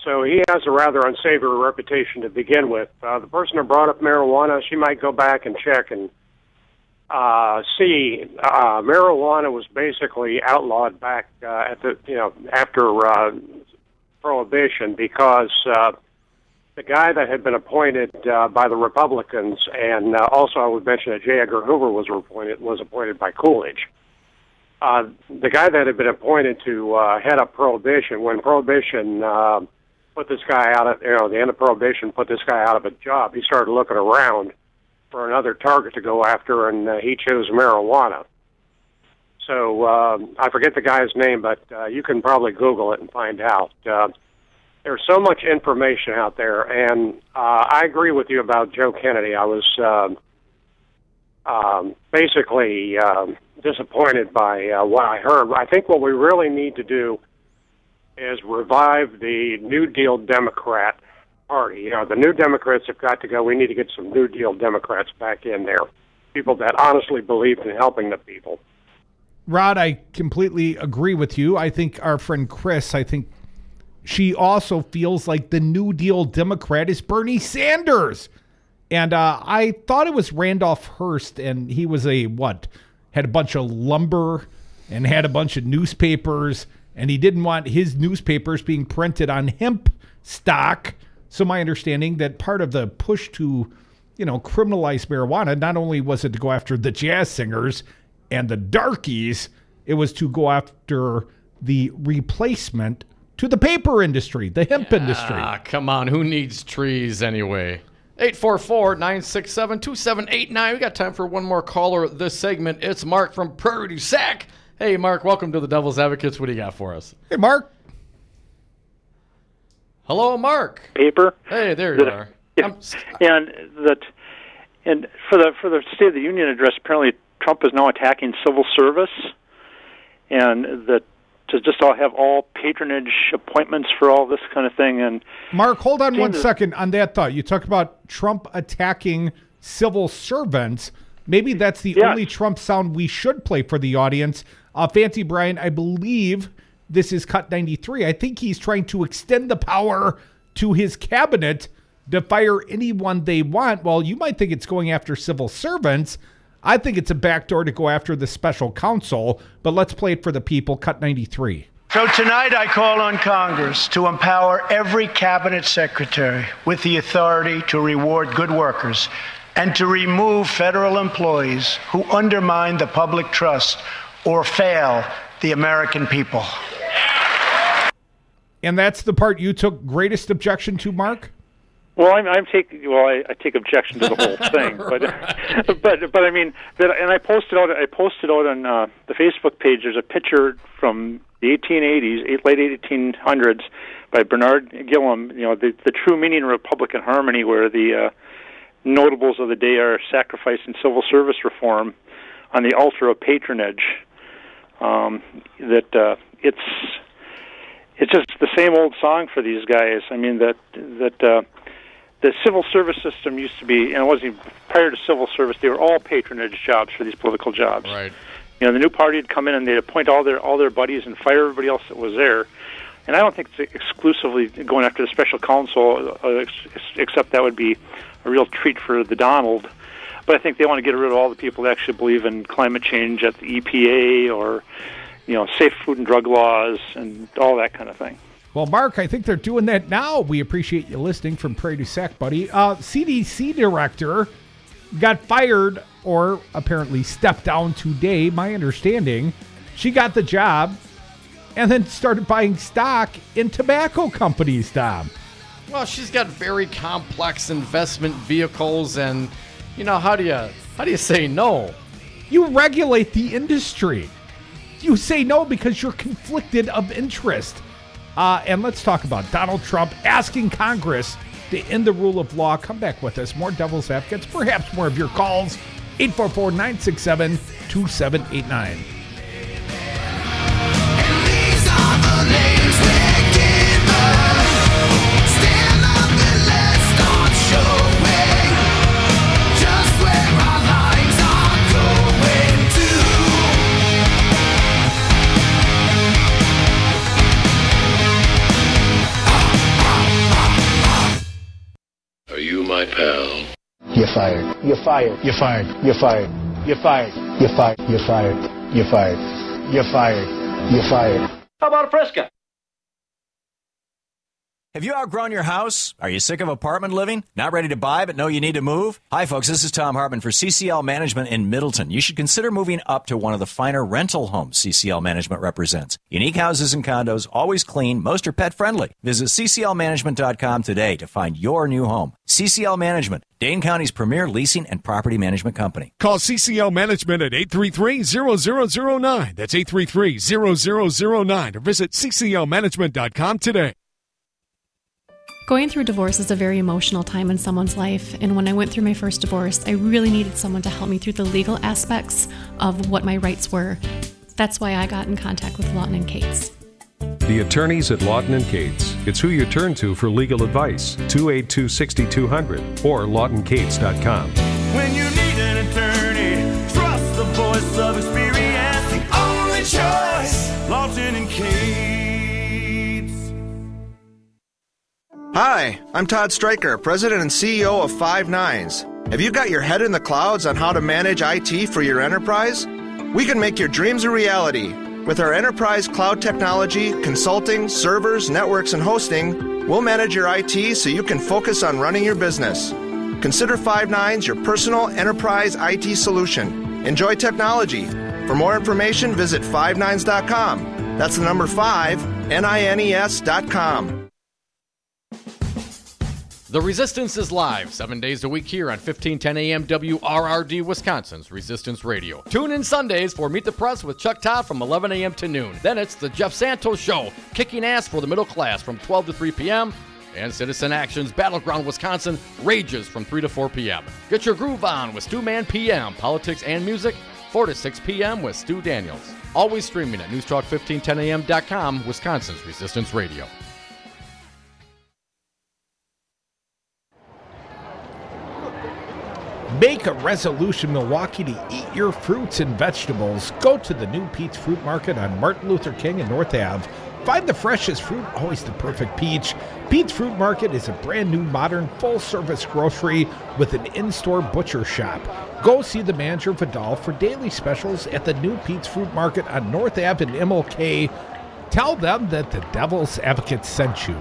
so he has a rather unsavory reputation to begin with. The person who brought up marijuana, she might go back and check and see, marijuana was basically outlawed back at the after Prohibition because the guy that had been appointed by the Republicans, and also I would mention that J. Edgar Hoover was appointed by Coolidge. The guy that had been appointed to head up Prohibition, when Prohibition put this guy out of, the end of Prohibition put this guy out of a job, he started looking around for another target to go after, and he chose marijuana. So I forget the guy's name, but you can probably Google it and find out. There's so much information out there, and I agree with you about Joe Kennedy. I was basically disappointed by what I heard. I think what we really need to do is revive the New Deal Democrat Party. The New Democrats have got to go. We need to get some New Deal Democrats back in there, people that honestly believe in helping the people. Rod, I completely agree with you. I think our friend Chris, she also feels like the New Deal Democrat is Bernie Sanders. And I thought it was Randolph Hearst, and he was had a bunch of lumber and had a bunch of newspapers, and he didn't want his newspapers being printed on hemp stock. So my understanding that part of the push to, criminalize marijuana, not only was it to go after the jazz singers and the darkies, it was to go after the replacement to the paper industry, the hemp industry. Come on, who needs trees anyway? 844-967-2789. We got time for one more caller this segment. It's Mark from Prairie du Sac. Hey, Mark, welcome to the Devil's Advocates. What do you got for us? Hey, Mark. Hello, Mark. Paper. Hey, there you are. And for the State of the Union address, apparently Trump is now attacking civil service, and that to just have all patronage appointments for all this kind of thing. And Mark, hold on 1 second on that thought. You talk about Trump attacking civil servants. Maybe that's the only Trump sound we should play for the audience. Fancy Brian, I believe this is Cut 93. I think he's trying to extend the power to his cabinet to fire anyone they want. Well, you might think it's going after civil servants. I think it's a backdoor to go after the special counsel, but let's play it for the people. Cut 93. So tonight I call on Congress to empower every cabinet secretary with the authority to reward good workers and to remove federal employees who undermine the public trust or fail the American people. And that's the part you took greatest objection to, Mark? Well, I take objection to the whole thing, but I mean that, and I posted out on the Facebook page. There's a picture from the 1880s, late 1800s, by Bernard Gillam. The true meaning of Republican harmony, where the notables of the day are sacrificing civil service reform on the altar of patronage. It's just the same old song for these guys. I mean the civil service system used to be, and it wasn't even prior to civil service, they were all patronage jobs for these political jobs. Right. The new party would come in and they'd appoint all their buddies and fire everybody else that was there. And I don't think it's exclusively going after the special counsel, except that would be a real treat for the Donald. But I think they want to get rid of all the people that actually believe in climate change at the EPA or, safe food and drug laws and all that kind of thing. Well, Mark, I think they're doing that now. We appreciate you listening from Prairie du Sac, buddy. CDC director got fired or apparently stepped down today, my understanding. She got the job and then started buying stock in tobacco companies, Dom. Well, she's got very complex investment vehicles, and, how do you say no? You regulate the industry. You say no because you're conflicted of interest. And let's talk about Donald Trump asking Congress to end the rule of law. Come back with us. More Devil's Advocates, perhaps more of your calls. 844-967-2789. Are you my pal? You're fired. You're fired. You're fired. You're fired. You're fired. You're fired. You're fired. You're fired. You're fired. You're fired. How about a Fresca? Have you outgrown your house? Are you sick of apartment living? Not ready to buy but know you need to move? Hi folks, this is Tom Hartman for CCL Management in Middleton. You should consider moving up to one of the finer rental homes CCL Management represents. Unique houses and condos, always clean, most are pet friendly. Visit cclmanagement.com today to find your new home. CCL Management, Dane County's premier leasing and property management company. Call CCL Management at 833-0009. That's 833-0009 or visit cclmanagement.com today. Going through divorce is a very emotional time in someone's life, and when I went through my first divorce, I really needed someone to help me through the legal aspects of what my rights were. That's why I got in contact with Lawton & Cates. The attorneys at Lawton & Cates. It's who you turn to for legal advice. 282-6200 or lawtoncates.com. When you need an attorney, trust the voice of experience. The only choice, Lawton & Cates. Hi, I'm Todd Stryker, President and CEO of Five Nines. Have you got your head in the clouds on how to manage IT for your enterprise? We can make your dreams a reality. With our enterprise cloud technology, consulting, servers, networks, and hosting, we'll manage your IT so you can focus on running your business. Consider Five Nines your personal enterprise IT solution. Enjoy technology. For more information, visit fivenines.com. That's the number 5, NINES.com. The Resistance is live 7 days a week here on 1510 AM WRRD, Wisconsin's Resistance Radio. Tune in Sundays for Meet the Press with Chuck Todd from 11 a.m. to noon. Then it's the Jeff Santos Show, kicking ass for the middle class from 12 to 3 p.m. And Citizen Action's Battleground Wisconsin rages from 3 to 4 p.m. Get your groove on with Stu Man PM, politics and music, 4 to 6 p.m. with Stu Daniels. Always streaming at newstalk1510am.com, Wisconsin's Resistance Radio. Make a resolution, Milwaukee, to eat your fruits and vegetables. Go to the new Pete's Fruit Market on Martin Luther King and North Ave. Find the freshest fruit, always the perfect peach. Pete's Fruit Market is a brand new, modern, full-service grocery with an in-store butcher shop. Go see the manager, Vidal, for daily specials at the new Pete's Fruit Market on North Ave in MLK. Tell them that the Devil's Advocate sent you.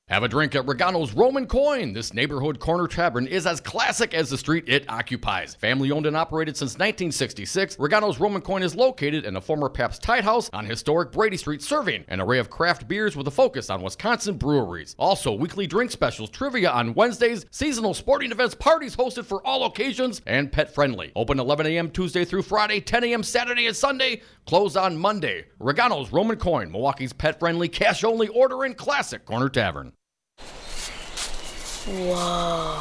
Have a drink at Regano's Roman Coin. This neighborhood corner tavern is as classic as the street it occupies. Family owned and operated since 1966, Regano's Roman Coin is located in a former Pabst Tide House on historic Brady Street, serving an array of craft beers with a focus on Wisconsin breweries. Also, weekly drink specials, trivia on Wednesdays, seasonal sporting events, parties hosted for all occasions, and pet friendly. Open 11 a.m. Tuesday through Friday, 10 a.m. Saturday and Sunday, closed on Monday. Regano's Roman Coin, Milwaukee's pet friendly, cash only order and classic corner tavern. Whoa.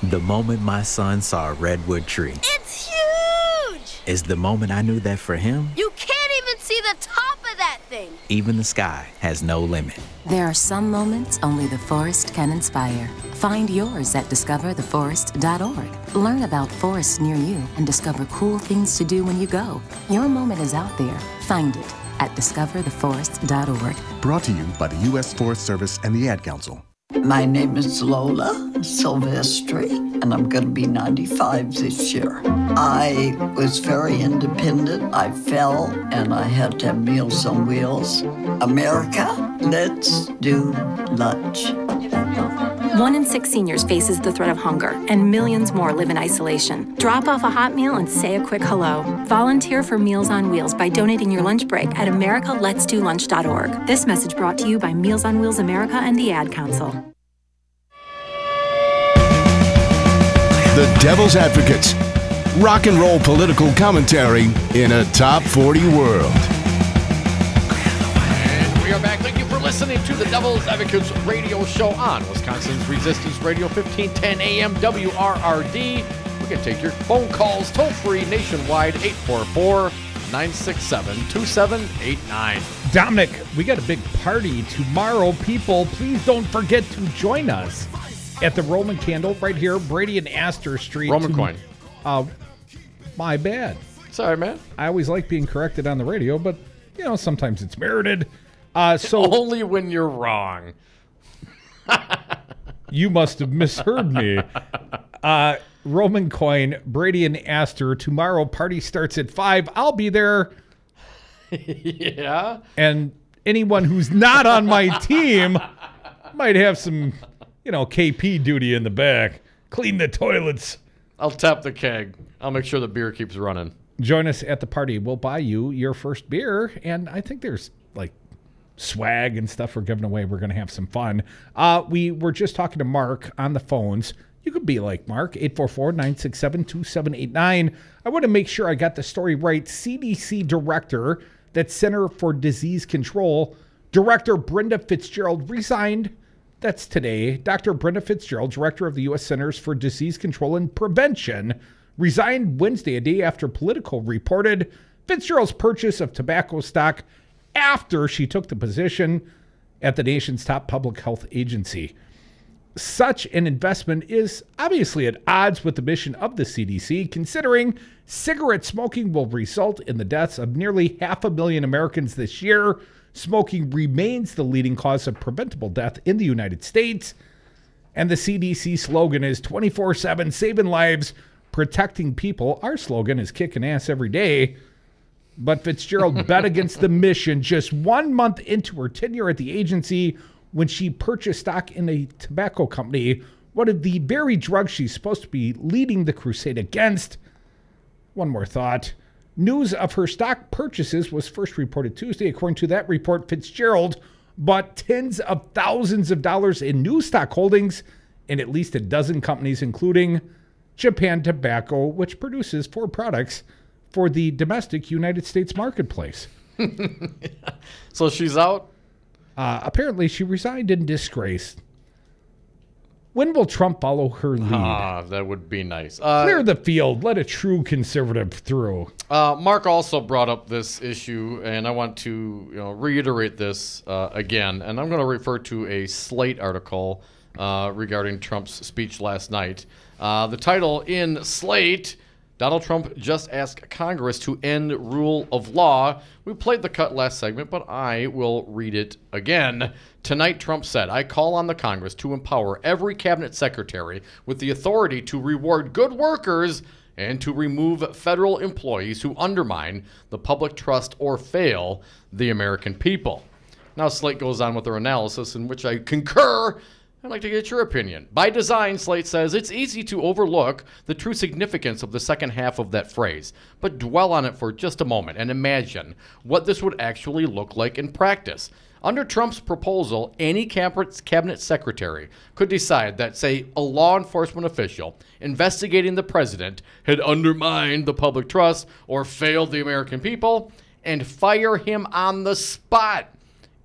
The moment my son saw a redwood tree. It's huge! Is the moment I knew that for him, You can't even see the top of that thing. even the sky has no limit. There are some moments only the forest can inspire. Find yours at discovertheforest.org. Learn about forests near you and discover cool things to do when you go. Your moment is out there. Find it at discovertheforest.org. Brought to you by the U.S. Forest Service and the Ad Council. My name is Lola Silvestri, and I'm going to be 95 this year. I was very independent. I fell, and I had to have Meals on Wheels. America, let's do lunch. 1 in 6 seniors faces the threat of hunger, and millions more live in isolation. Drop off a hot meal and say a quick hello. Volunteer for Meals on Wheels by donating your lunch break at americaletsdolunch.org. This message brought to you by Meals on Wheels America and the Ad Council. The Devil's Advocates. Rock and roll political commentary in a top 40 world. And we are back. Thank you for listening to the Devil's Advocates radio show on Wisconsin's Resistance Radio, 1510 AM WRRD. We can take your phone calls toll-free nationwide, 844-967-2789. Dominic, we got a big party tomorrow. People, please don't forget to join us at the Roman Candle right here, Brady and Astor Street. Roman Coin. My bad. Sorry, man. I always like being corrected on the radio, but, you know, sometimes it's merited. So only when you're wrong. You must have misheard me. Roman Coin, Brady and Astor. Tomorrow, party starts at 5. I'll be there. Yeah. And anyone who's not on my team might have some, KP duty in the back. Clean the toilets. I'll tap the keg. I'll make sure the beer keeps running. Join us at the party. We'll buy you your first beer, and I think there's swag and stuff we're giving away. We're going to have some fun. We were just talking to Mark on the phones. You could be like Mark, 844-967-2789. I want to make sure I got the story right. CDC director, that Center for Disease Control, Director Brenda Fitzgerald resigned. That's today. Dr. Brenda Fitzgerald, director of the U.S. Centers for Disease Control and Prevention, resigned Wednesday, a day after Politico reported Fitzgerald's purchase of tobacco stock after she took the position at the nation's top public health agency. Such an investment is obviously at odds with the mission of the CDC, considering cigarette smoking will result in the deaths of nearly 500,000 Americans this year. Smoking remains the leading cause of preventable death in the United States. And the CDC slogan is 24/7 saving lives, protecting people. Our slogan is kicking ass every day. But Fitzgerald bet against the mission just 1 month into her tenure at the agency when she purchased stock in a tobacco company, one of the very drugs she's supposed to be leading the crusade against. One more thought. News of her stock purchases was first reported Tuesday. According to that report, Fitzgerald bought tens of thousands of dollars in new stock holdings in at least a dozen companies, including Japan Tobacco, which produces 4 products for the domestic United States marketplace. So she's out? Apparently, she resigned in disgrace. When will Trump follow her lead? That would be nice. Clear the field. Let a true conservative through. Mark also brought up this issue, and I want to reiterate this again. And I'm going to refer to a Slate article regarding Trump's speech last night. The title in Slate, Donald Trump just asked Congress to end rule of law. We played the cut last segment, but I will read it again. Tonight, Trump said, I call on the Congress to empower every cabinet secretary with the authority to reward good workers and to remove federal employees who undermine the public trust or fail the American people. Now, Slate goes on with their analysis, in which I concur. I'd like to get your opinion. By design, Slate says, it's easy to overlook the true significance of the second half of that phrase, but dwell on it for just a moment and imagine what this would actually look like in practice. Under Trump's proposal, any cabinet secretary could decide that, say, a law enforcement official investigating the president had undermined the public trust or failed the American people and fire him on the spot.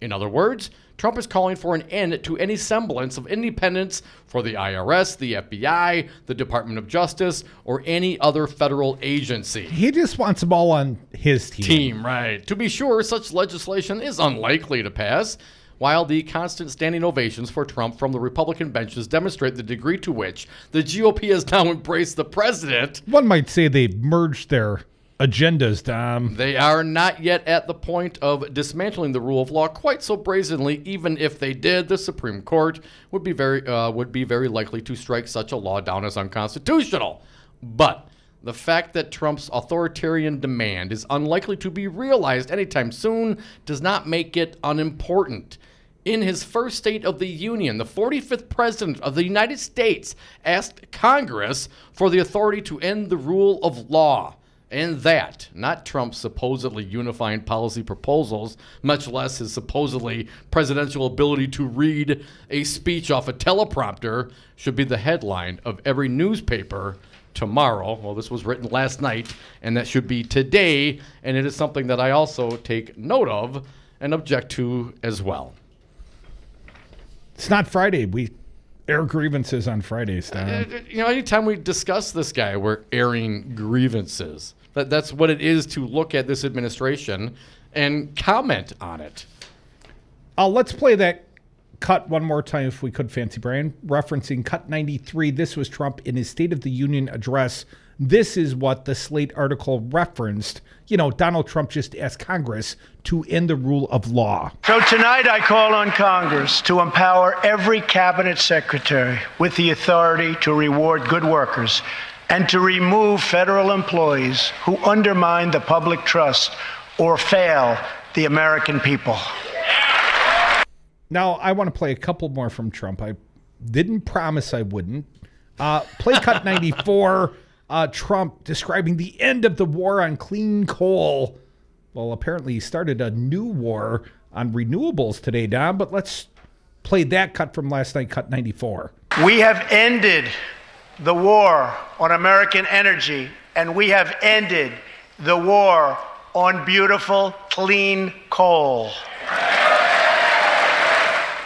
In other words, Trump is calling for an end to any semblance of independence for the IRS, the FBI, the Department of Justice, or any other federal agency. He just wants them all on his team. Right. To be sure, such legislation is unlikely to pass, while the constant standing ovations for Trump from the Republican benches demonstrate the degree to which the GOP has now embraced the president. One might say they've merged their agendas, Tom. They are not yet at the point of dismantling the rule of law quite so brazenly. Even if they did, the Supreme Court would be very likely to strike such a law down as unconstitutional. But the fact that Trump's authoritarian demand is unlikely to be realized anytime soon does not make it unimportant. In his first State of the Union, the 45th President of the United States asked Congress for the authority to end the rule of law. And that, not Trump's supposedly unifying policy proposals, much less his supposedly presidential ability to read a speech off a teleprompter, should be the headline of every newspaper tomorrow. Well, this was written last night, and that should be today, and it is something that I also take note of and object to as well. It's not Friday. We air grievances on Fridays, Don. Anytime we discuss this guy, we're airing grievances. That's what it is to look at this administration and comment on it. Let's play that cut one more time, if we could, Fancy Brian. Referencing cut 93. This was Trump in his State of the Union address. This is what the Slate article referenced. Donald Trump just asked Congress to end the rule of law. So tonight I call on Congress to empower every cabinet secretary with the authority to reward good workers and to remove federal employees who undermine the public trust or fail the American people. Now, I want to play a couple more from Trump. I didn't promise I wouldn't. Play cut 94, Trump describing the end of the war on clean coal. Well, apparently he started a new war on renewables today, Don, but let's play that cut from last night, cut 94. We have ended the war on American energy, and we have ended the war on beautiful, clean coal.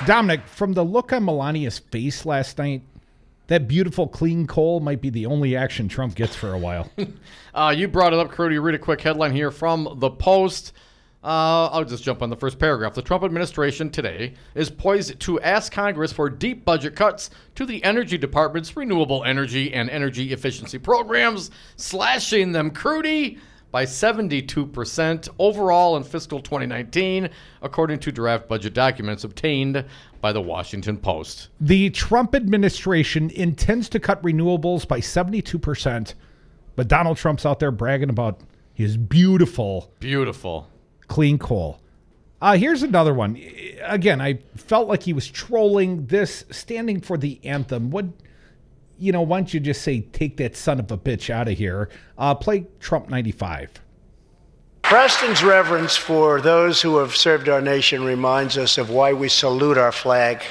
Dominic, from the look on Melania's face last night, that beautiful, clean coal might be the only action Trump gets for a while. You brought it up, Crudy. Read a quick headline here from The Post. I'll just jump on the first paragraph. The Trump administration today is poised to ask Congress for deep budget cuts to the Energy Department's renewable energy and energy efficiency programs, slashing them, Crudy, by 72% overall in fiscal 2019, according to draft budget documents obtained by the Washington Post. The Trump administration intends to cut renewables by 72%, but Donald Trump's out there bragging about his beautiful clean coal. Here's another one. Again, I felt like he was trolling this, standing for the anthem. Why don't you just say, take that son of a bitch out of here? Play Trump 95. Preston's reverence for those who have served our nation reminds us of why we salute our flag,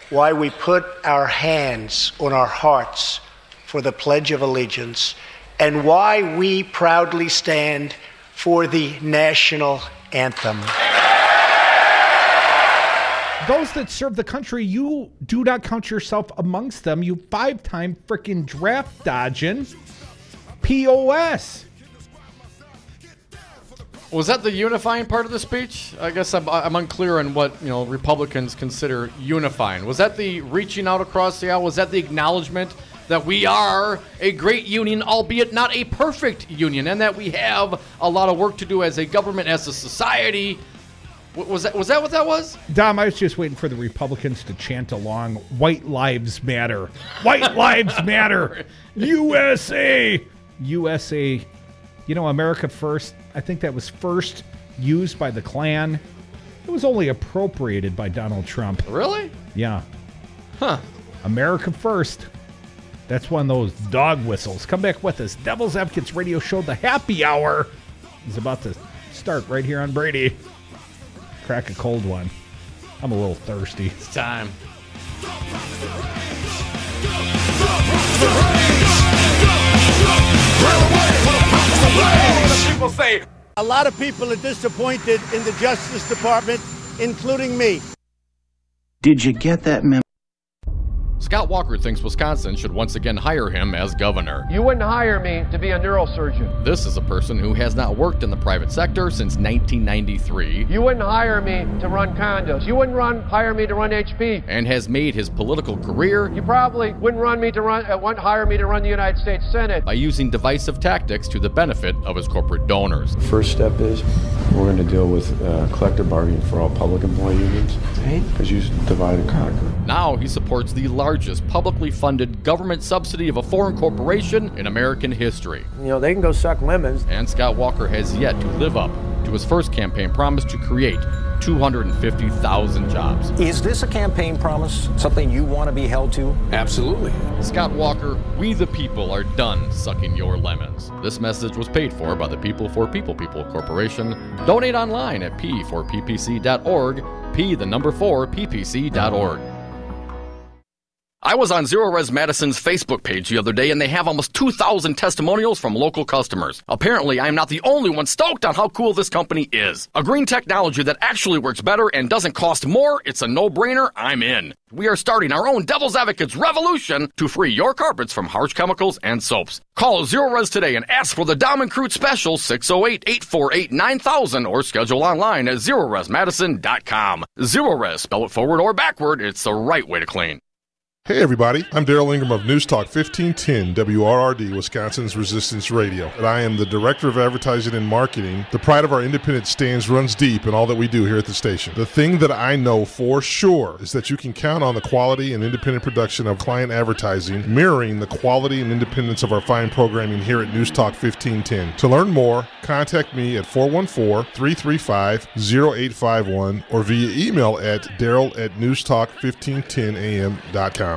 why we put our hands on our hearts for the Pledge of Allegiance, and why we proudly stand for the national anthem. Those that serve the country, you do not count yourself amongst them, you 5-time freaking draft dodging POS. Was that the unifying part of the speech? I guess I'm unclear on what Republicans consider unifying. Was that the reaching out across the aisle? Was that the acknowledgement that we are a great union, albeit not a perfect union, and that we have a lot of work to do as a government, as a society? Was that what that was? Dom, I was just waiting for the Republicans to chant along, White Lives Matter. White Lives Matter. USA. USA. America First, I think that was first used by the Klan. It was only appropriated by Donald Trump. Really? Yeah. Huh. America First. That's one of those dog whistles. Come back with us. Devil's Advocates Radio Show, the happy hour, is about to start right here on Brady. Crack a cold one. I'm a little thirsty. It's time. A lot of people are disappointed in the Justice Department, including me. Did you get that memo? Scott Walker thinks Wisconsin should once again hire him as governor. You wouldn't hire me to be a neurosurgeon. This is a person who has not worked in the private sector since 1993. You wouldn't hire me to run condos. You wouldn't hire me to run HP. And has made his political career. You probably wouldn't hire me to run the United States Senate. By using divisive tactics to the benefit of his corporate donors. First step is we're going to deal with collective bargaining for all public employee unions. Because you divide and conquer. Now he supports the largest publicly funded government subsidy of a foreign corporation in American history. They can go suck lemons. And Scott Walker has yet to live up to his first campaign promise to create 250,000 jobs. Is this a campaign promise? Something you want to be held to? Absolutely. Scott Walker, we the people are done sucking your lemons. This message was paid for by the People for People Corporation. Donate online at p4ppc.org, p4ppc.org. I was on Zero Res Madison's Facebook page the other day, and they have almost 2,000 testimonials from local customers. Apparently, I'm not the only one stoked on how cool this company is. A green technology that actually works better and doesn't cost more, it's a no-brainer, I'm in. We are starting our own Devil's Advocates revolution to free your carpets from harsh chemicals and soaps. Call Zero Res today and ask for the Dom and Crute special 608-848-9000 or schedule online at ZeroResMadison.com. Zero Res, spell it forward or backward, it's the right way to clean. Hey everybody, I'm Daryl Ingram of News Talk 1510 WRRD, Wisconsin's Resistance Radio, and I am the Director of Advertising and Marketing. The pride of our independent stands runs deep in all that we do here at the station. The thing that I know for sure is that you can count on the quality and independent production of client advertising, mirroring the quality and independence of our fine programming here at News Talk 1510. To learn more, contact me at 414-335-0851 or via email at daryl@newstalk1510am.com.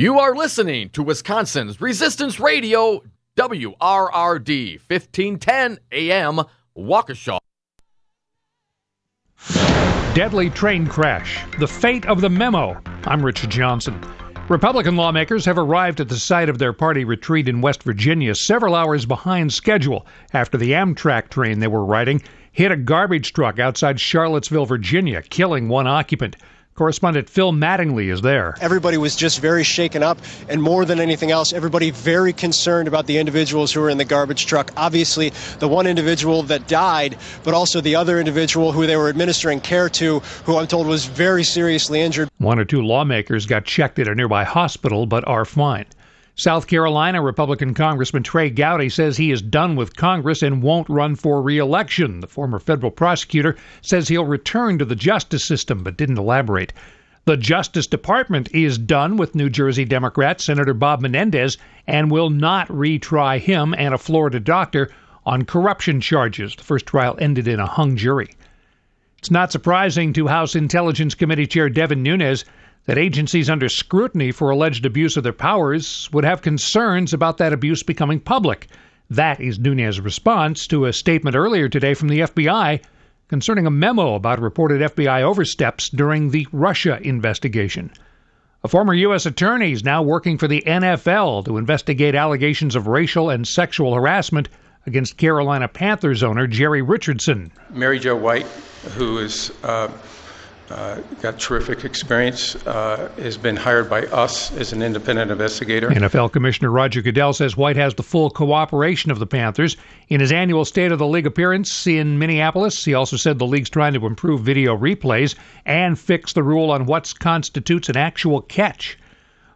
You are listening to Wisconsin's Resistance Radio, WRRD, 1510 AM, Waukesha. Deadly train crash. The fate of the memo. I'm Richard Johnson. Republican lawmakers have arrived at the site of their party retreat in West Virginia several hours behind schedule after the Amtrak train they were riding hit a garbage truck outside Charlottesville, Virginia, killing one occupant. Correspondent Phil Mattingly is there. Everybody was just very shaken up, and more than anything else, everybody very concerned about the individuals who were in the garbage truck. Obviously, the one individual that died, but also the other individual who they were administering care to, who I'm told was very seriously injured. One or two lawmakers got checked at a nearby hospital, but are fine. South Carolina Republican Congressman Trey Gowdy says he is done with Congress and won't run for re-election. The former federal prosecutor says he'll return to the justice system, but didn't elaborate. The Justice Department is done with New Jersey Democrat Senator Bob Menendez and will not retry him and a Florida doctor on corruption charges. The first trial ended in a hung jury. It's not surprising to House Intelligence Committee Chair Devin Nunes that agencies under scrutiny for alleged abuse of their powers would have concerns about that abuse becoming public. That is Nunes' response to a statement earlier today from the FBI concerning a memo about reported FBI oversteps during the Russia investigation. A former U.S. attorney is now working for the NFL to investigate allegations of racial and sexual harassment against Carolina Panthers owner Jerry Richardson. Mary Jo White, who is got terrific experience, has been hired by us as an independent investigator. NFL Commissioner Roger Goodell says White has the full cooperation of the Panthers. In his annual State of the League appearance in Minneapolis, he also said the league's trying to improve video replays and fix the rule on what constitutes an actual catch.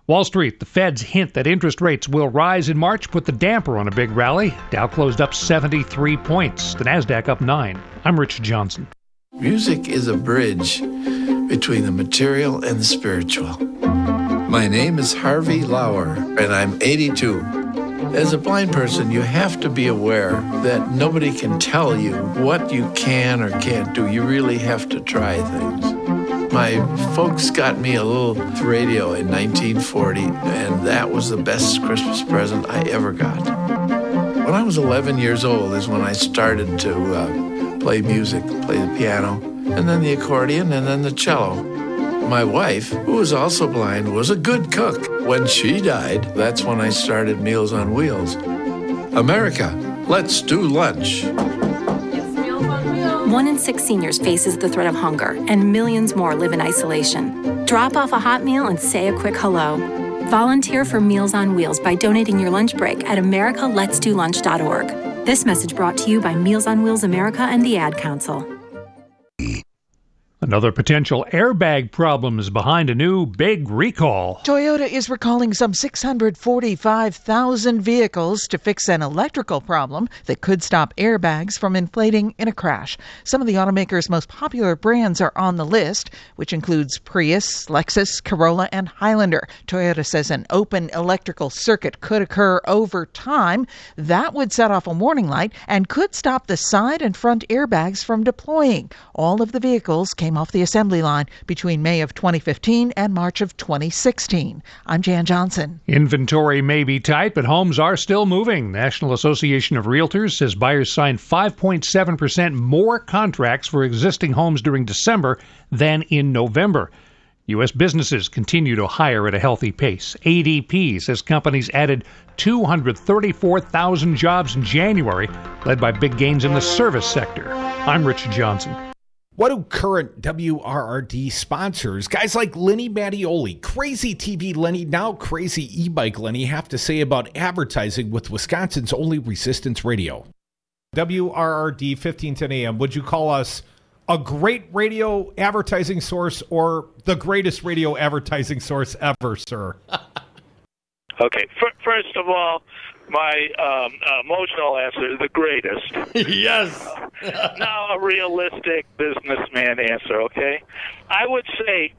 Wall Street, the Fed's hint that interest rates will rise in March put the damper on a big rally. Dow closed up 73 points. The Nasdaq up 9. I'm Rich Johnson. Music is a bridge between the material and the spiritual. My name is Harvey Lauer, and I'm 82. As a blind person, you have to be aware that nobody can tell you what you can or can't do. You really have to try things. My folks got me a little radio in 1940, and that was the best Christmas present I ever got. When I was 11 years old is when I started to play music, play the piano, and then the accordion, and then the cello. My wife, who was also blind, was a good cook. When she died, that's when I started Meals on Wheels. America, let's do lunch. 1 in 6 seniors faces the threat of hunger, and millions more live in isolation. Drop off a hot meal and say a quick hello. Volunteer for Meals on Wheels by donating your lunch break at americaletsdolunch.org. This message brought to you by Meals on Wheels America and the Ad Council. Another potential airbag problem is behind a new big recall. Toyota is recalling some 645,000 vehicles to fix an electrical problem that could stop airbags from inflating in a crash. Some of the automaker's most popular brands are on the list, which includes Prius, Lexus, Corolla, and Highlander. Toyota says an open electrical circuit could occur over time. That would set off a warning light and could stop the side and front airbags from deploying. All of the vehicles came off the assembly line between May of 2015 and March of 2016. I'm Jan Johnson. Inventory may be tight, but homes are still moving. National Association of Realtors says buyers signed 5.7% more contracts for existing homes during December than in November. U.S. businesses continue to hire at a healthy pace. ADP says companies added 234,000 jobs in January, led by big gains in the service sector. I'm Rich Johnson. What do current WRRD sponsors, guys like Lenny Mattioli, Crazy TV Lenny, now Crazy E-Bike Lenny, have to say about advertising with Wisconsin's only Resistance Radio? WRRD 1510 AM, would you call us a great radio advertising source or the greatest radio advertising source ever, sir? Okay, first of all, my emotional answer is the greatest. Yes. Now a realistic businessman answer, okay? I would say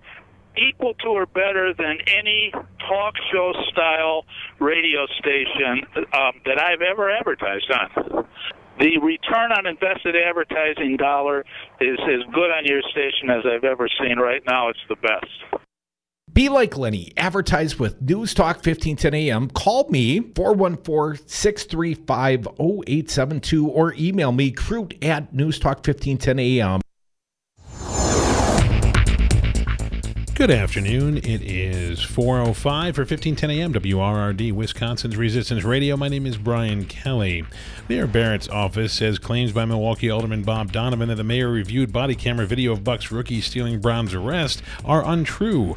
equal to or better than any talk show style radio station that I've ever advertised on. The return on invested advertising dollar is as good on your station as I've ever seen. Right now, it's the best. Be like Lenny. Advertise with News Talk 1510 AM. Call me, 414-635-0872, or email me, Crute@newstalk1510 AM. Good afternoon. It is 4:05 for 1510 AM, WRRD, Wisconsin's Resistance Radio. My name is Brian Kelly. Mayor Barrett's office says claims by Milwaukee Alderman Bob Donovan that the mayor reviewed body camera video of Buck's rookie stealing Brown's arrest are untrue.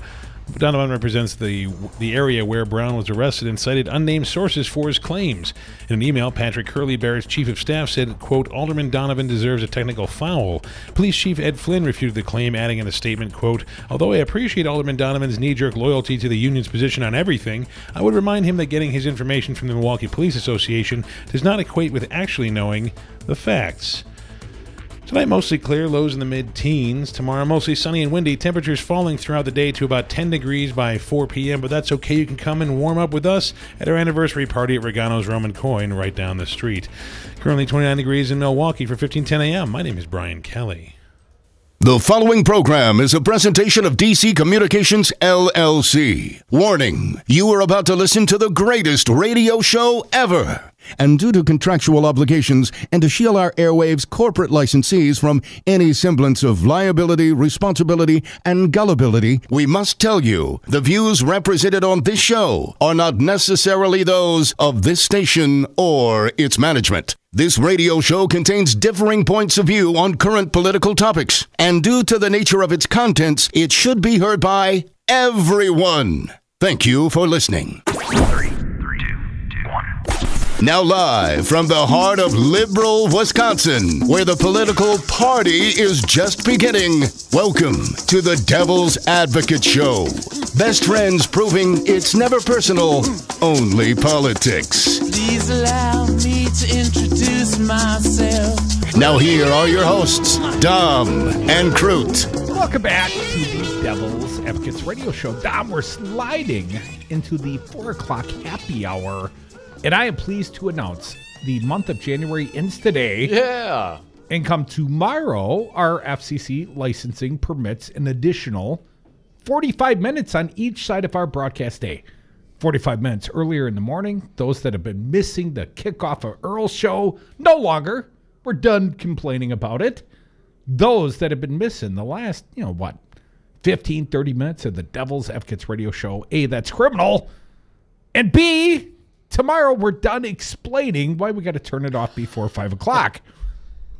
Donovan represents the area where Brown was arrested and cited unnamed sources for his claims. In an email, Patrick Curley, Barrett's chief of staff, said, quote, Alderman Donovan deserves a technical foul. Police Chief Ed Flynn refuted the claim, adding in a statement, quote, although I appreciate Alderman Donovan's knee-jerk loyalty to the union's position on everything, I would remind him that getting his information from the Milwaukee Police Association does not equate with actually knowing the facts. Tonight, mostly clear, lows in the mid-teens. Tomorrow, mostly sunny and windy. Temperatures falling throughout the day to about 10 degrees by 4 p.m., but that's okay. You can come and warm up with us at our anniversary party at Regano's Roman Coin right down the street. Currently 29 degrees in Milwaukee for 1510 AM. My name is Brian Kelly. The following program is a presentation of DC Communications, LLC. Warning, you are about to listen to the greatest radio show ever. And due to contractual obligations and to shield our airwaves corporate licensees from any semblance of liability, responsibility, and gullibility, we must tell you the views represented on this show are not necessarily those of this station or its management. This radio show contains differing points of view on current political topics, and due to the nature of its contents, it should be heard by everyone. Thank you for listening. 3, 2, 1. Now live from the heart of liberal Wisconsin, where the political party is just beginning, welcome to the Devil's Advocate Show. Best friends proving it's never personal, only politics. Please allow me to introduce myself. Now here are your hosts, Dom and Crute. Welcome back to the Devil's Advocates Radio Show. Dom, we're sliding into the 4 o'clock happy hour. And I am pleased to announce the month of January ends today. Yeah. And come tomorrow, our FCC licensing permits an additional 45 minutes on each side of our broadcast day. 45 minutes earlier in the morning. Those that have been missing the kickoff of Earl's show, no longer. We're done complaining about it. Those that have been missing the last, 15, 30 minutes of the Devil's Advocates Radio Show. A, that's criminal. And B, tomorrow we're done explaining why we got to turn it off before 5 o'clock.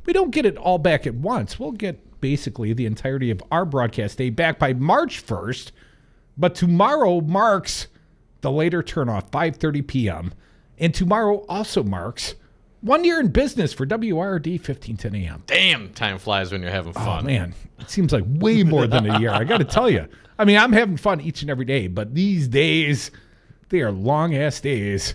We don't get it all back at once. We'll get basically the entirety of our broadcast day back by March 1st. But tomorrow marks the later turnoff, 5:30 p.m. And tomorrow also marks 1 year in business for WRD 1510 AM. Damn, time flies when you're having fun. Oh, man. It seems like way more than a year. I got to tell you. I mean, I'm having fun each and every day, but these days, they are long-ass days.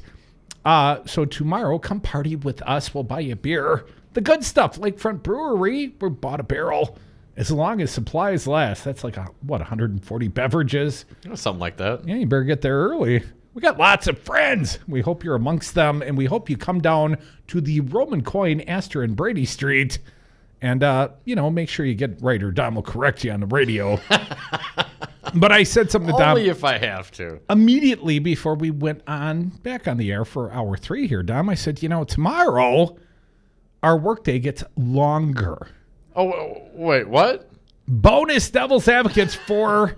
So tomorrow, come party with us. We'll buy you a beer. The good stuff, Lakefront Brewery. We bought a barrel. As long as supplies last. That's like, 140 beverages? Something like that. Yeah, you better get there early. We got lots of friends. We hope you're amongst them, and we hope you come down to the Roman Coin, Astor and Brady Street, and, make sure you get right, or Dom will correct you on the radio. But I said something to Dom. Only if I have to. Immediately before we went back on the air for hour 3 here, Dom, I said, tomorrow our workday gets longer. Oh, wait, what? Bonus Devil's Advocates for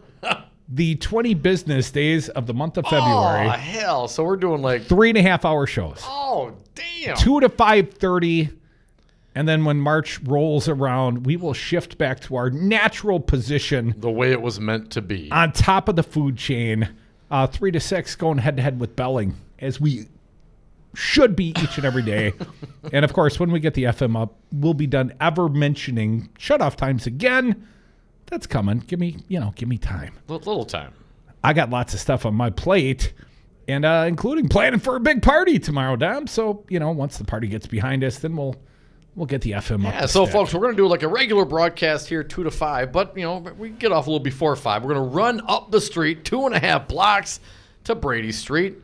the 20 business days of the month of February. Oh, hell. So we're doing 3.5 hour shows. Oh, damn. 2 to 5:30. And then when March rolls around, we will shift back to our natural position. The way it was meant to be. On top of the food chain. 3 to 6 going head to head with Belling as we should be each and every day. And, of course, when we get the FM up, we'll be done ever mentioning shutoff times again. That's coming. Give me time. Little time. I got lots of stuff on my plate, and including planning for a big party tomorrow, Dom. So, once the party gets behind us, then we'll get the FM up. Yeah, so, folks, we're going to do like a regular broadcast here, 2 to 5, but, we get off a little before 5. We're going to run up the street 2.5 blocks to Brady Street.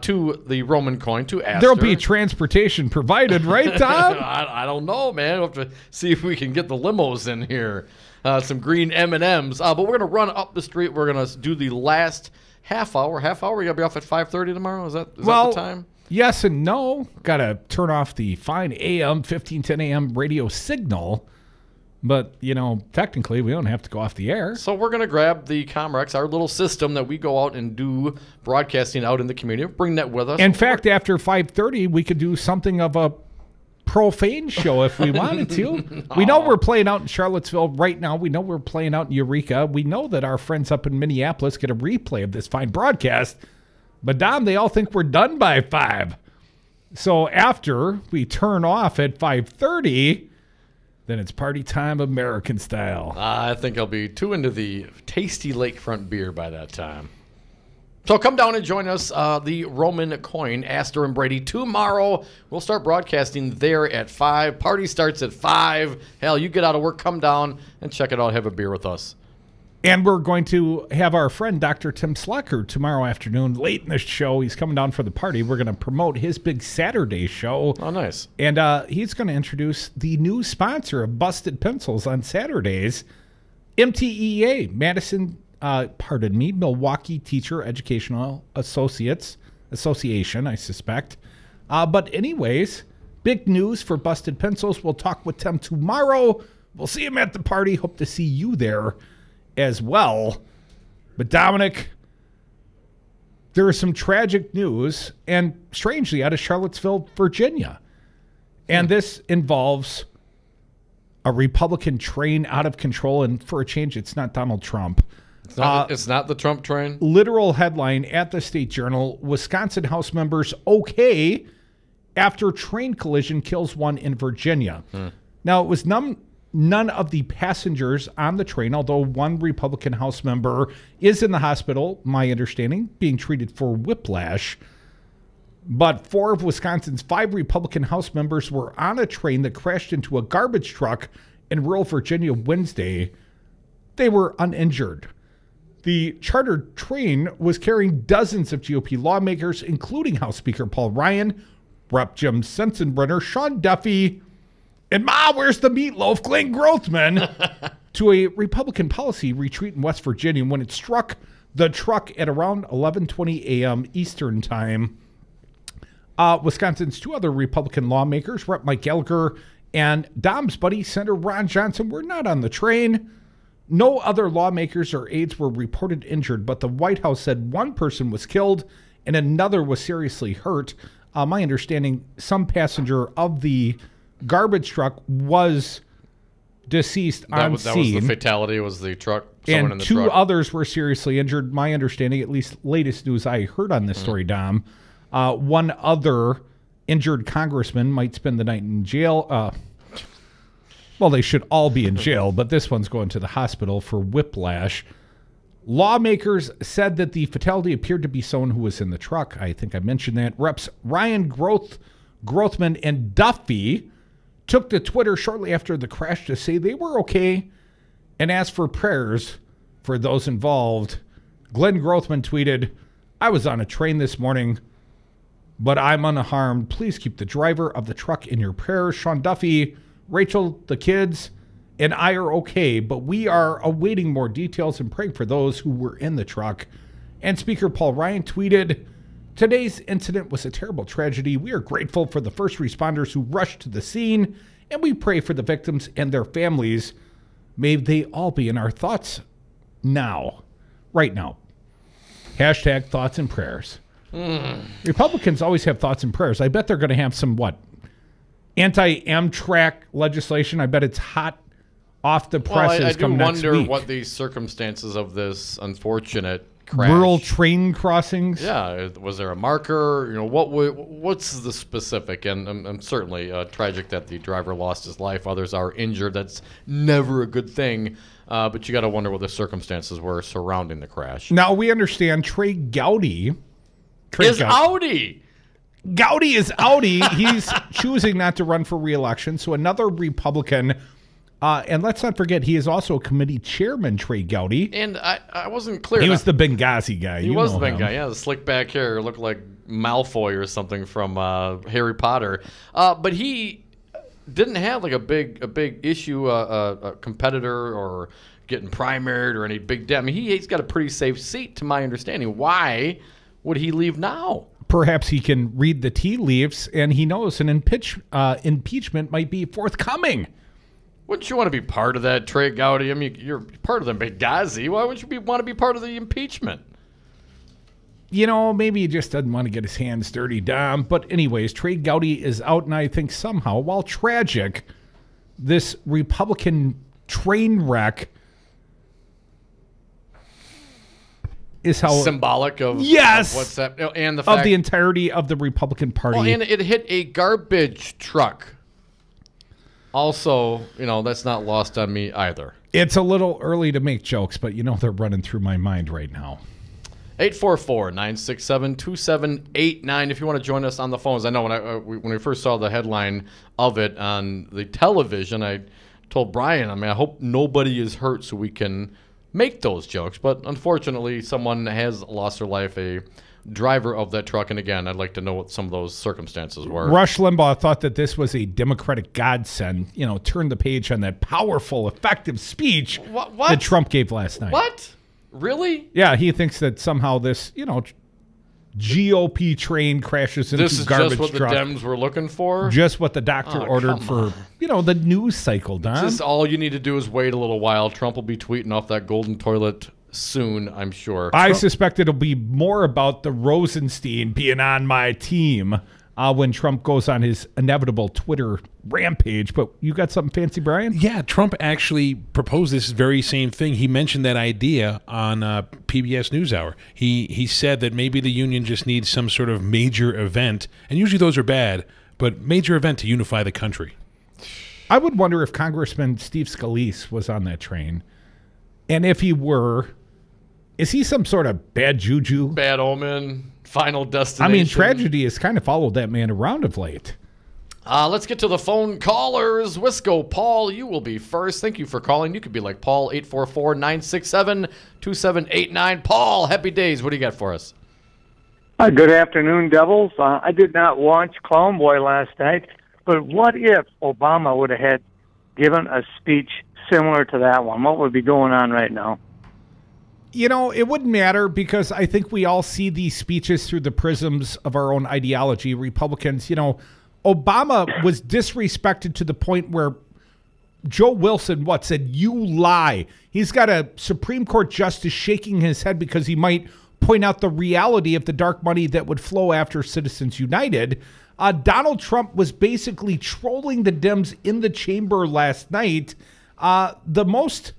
To the Roman coin, to Astor. There'll be transportation provided, right, Tom? I don't know, man. We'll have to see if we can get the limos in here. Some green M&Ms. But we're going to run up the street. We're going to do the last half hour. You got to be off at 5:30 tomorrow? Is that the time? Yes and no. Got to turn off the fine AM, 1510 AM radio signal. But, technically, we don't have to go off the air. So we're going to grab the Comrex, our little system that we go out and do broadcasting out in the community. Bring that with us. In fact, after 5:30, we could do something of a profane show if we wanted to. We know we're playing out in Charlottesville right now. We know we're playing out in Eureka. We know that our friends up in Minneapolis get a replay of this fine broadcast. But, Dom, they all think we're done by 5. So after we turn off at 5:30... then it's party time American style. I think I'll be too into the tasty lakefront beer by that time. So come down and join us, the Roman coin, Astor and Brady. Tomorrow, we'll start broadcasting there at 5. Party starts at 5. Hell, you get out of work, come down and check it out. Have a beer with us. And we're going to have our friend Dr. Tim Slacker tomorrow afternoon, late in the show. He's coming down for the party. We're going to promote his big Saturday show. Oh, nice. And he's going to introduce the new sponsor of Busted Pencils on Saturdays, MTEA, Milwaukee Teacher Educational Association, I suspect. But anyways, big news for Busted Pencils. We'll talk with Tim tomorrow. We'll see him at the party. Hope to see you there as well. But Dominic, there is some tragic news, and strangely out of Charlottesville, Virginia. And this involves a Republican train out of control, and for a change, it's not Donald Trump. It's not the Trump train? Literal headline at the State Journal, Wisconsin House members okay after train collision kills one in Virginia. Now, it was none of the passengers on the train, although one Republican House member is in the hospital, my understanding, being treated for whiplash. But 4 of Wisconsin's 5 Republican House members were on a train that crashed into a garbage truck in rural Virginia Wednesday. They were uninjured. The chartered train was carrying dozens of GOP lawmakers, including House Speaker Paul Ryan, Rep. Jim Sensenbrenner, Sean Duffy, and where's the meatloaf, Glenn Grothman, to a Republican policy retreat in West Virginia when it struck the truck at around 11:20 a.m. Eastern time. Wisconsin's 2 other Republican lawmakers, Rep. Mike Gallagher and Dom's buddy, Senator Ron Johnson, were not on the train. No other lawmakers or aides were reported injured, but the White House said one person was killed and another was seriously hurt. My understanding, some passenger of the garbage truck was deceased on scene. That was the fatality, was the truck. Someone in the truck. And 2 truck. others were seriously injured. My understanding, at least latest news I heard on this story, Dom, one other injured congressman might spend the night in jail. Well, they should all be in jail, but this one's going to the hospital for whiplash. Lawmakers said that the fatality appeared to be someone who was in the truck. I think I mentioned that. Reps Ryan Grothman and Duffy took to Twitter shortly after the crash to say they were okay and asked for prayers for those involved. Glenn Grothman tweeted, "I was on a train this morning, but I'm unharmed. Please keep the driver of the truck in your prayers. Sean Duffy, Rachel, the kids, and I are okay, but we are awaiting more details and praying for those who were in the truck." And Speaker Paul Ryan tweeted, "Today's incident was a terrible tragedy. We are grateful for the first responders who rushed to the scene, and we pray for the victims and their families. May they all be in our thoughts now, right now." Hashtag thoughts and prayers. Republicans always have thoughts and prayers. I bet they're going to have some, anti-Amtrak legislation. I bet it's hot off the presses come next week. I do wonder what the circumstances of this unfortunate crash. Rural train crossings. Yeah, was there a marker? What's the specific? And I'm certainly tragic that the driver lost his life. Others are injured. That's never a good thing. But you got to wonder what the circumstances were surrounding the crash. Now we understand Trey Gowdy is outie. Gowdy is outie. He's choosing not to run for re-election. So another Republican. And let's not forget, he is also a committee chairman, Trey Gowdy. And I wasn't clear. He was the Benghazi guy. He was the Benghazi guy. Yeah, the slick back hair looked like Malfoy or something from Harry Potter. But he didn't have like a big issue, a competitor or getting primaried or any big debt. I mean, he's got a pretty safe seat, to my understanding. Why would he leave now? Perhaps he can read the tea leaves, and he knows an impeachment might be forthcoming. Wouldn't you want to be part of that, Trey Gowdy? I mean, you're part of the Benghazi. Why wouldn't you want to be part of the impeachment? Maybe he just doesn't want to get his hands dirty, Dom. But anyways, Trey Gowdy is out, and I think somehow, while tragic, this Republican train wreck is how symbolic of yes of what's that, and the fact of the entirety of the Republican Party. Well, and it hit a garbage truck. Also, that's not lost on me either. It's a little early to make jokes, but they're running through my mind right now. 844-967-2789 if you want to join us on the phones. I know when we first saw the headline of it on the television, I told Brian, I hope nobody is hurt so we can make those jokes. But unfortunately, someone has lost their life, a driver of that truck. And again, I'd like to know what some of those circumstances were. Rush Limbaugh thought that this was a Democratic godsend, turned the page on that powerful, effective speech that Trump gave last night. What? Really? Yeah, he thinks that somehow this, GOP train crashes into this is garbage just what truck. The Dems were looking for? Just what the doctor ordered for, the news cycle, Don. Just all you need to do is wait a little while. Trump will be tweeting off that golden toilet soon, I'm sure. I suspect it'll be more about the Rosenstein being on my team when Trump goes on his inevitable Twitter rampage. But you got something fancy, Brian? Yeah, Trump actually proposed this very same thing. He mentioned that idea on PBS NewsHour. He said that maybe the union just needs some sort of major event, and usually those are bad, but major event to unify the country. I would wonder if Congressman Steve Scalise was on that train. And if he were, is he some sort of bad juju? Bad omen, final destination. Tragedy has kind of followed that man around of late. Let's get to the phone callers. Wisco, Paul, you will be first. Thank you for calling. You could be like Paul, 844-967-2789. Paul, happy days. What do you got for us? Good afternoon, Devils. I did not watch Clown Boy last night, but what if Obama would have given a speech similar to that one? What would be going on right now? It wouldn't matter because I think we all see these speeches through the prisms of our own ideology. Republicans, Obama was disrespected to the point where Joe Wilson, said, "You lie." He's got a Supreme Court justice shaking his head because he might point out the reality of the dark money that would flow after Citizens United. Donald Trump was basically trolling the Dems in the chamber last night. The most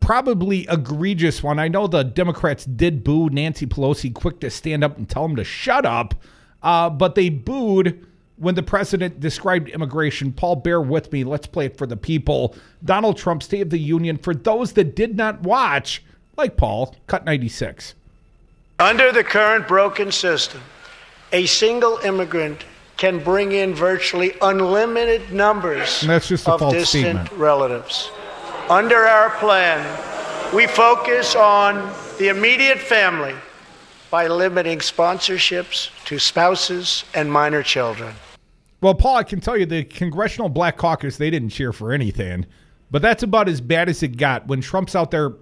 probably egregious one, I know the Democrats did boo Nancy Pelosi, quick to stand up and tell him to shut up, but they booed when the president described immigration. Paul, bear with me. Let's play it for the people. Donald Trump's State of the Union, for those that did not watch, like Paul, cut 96. Under the current broken system, a single immigrant can bring in virtually unlimited numbers and that's just a of false distant statement. relatives. Under our plan, we focus on the immediate family by limiting sponsorships to spouses and minor children. Well, Paul, I can tell you the Congressional Black Caucus, they didn't cheer for anything, but that's about as bad as it got when Trump's out there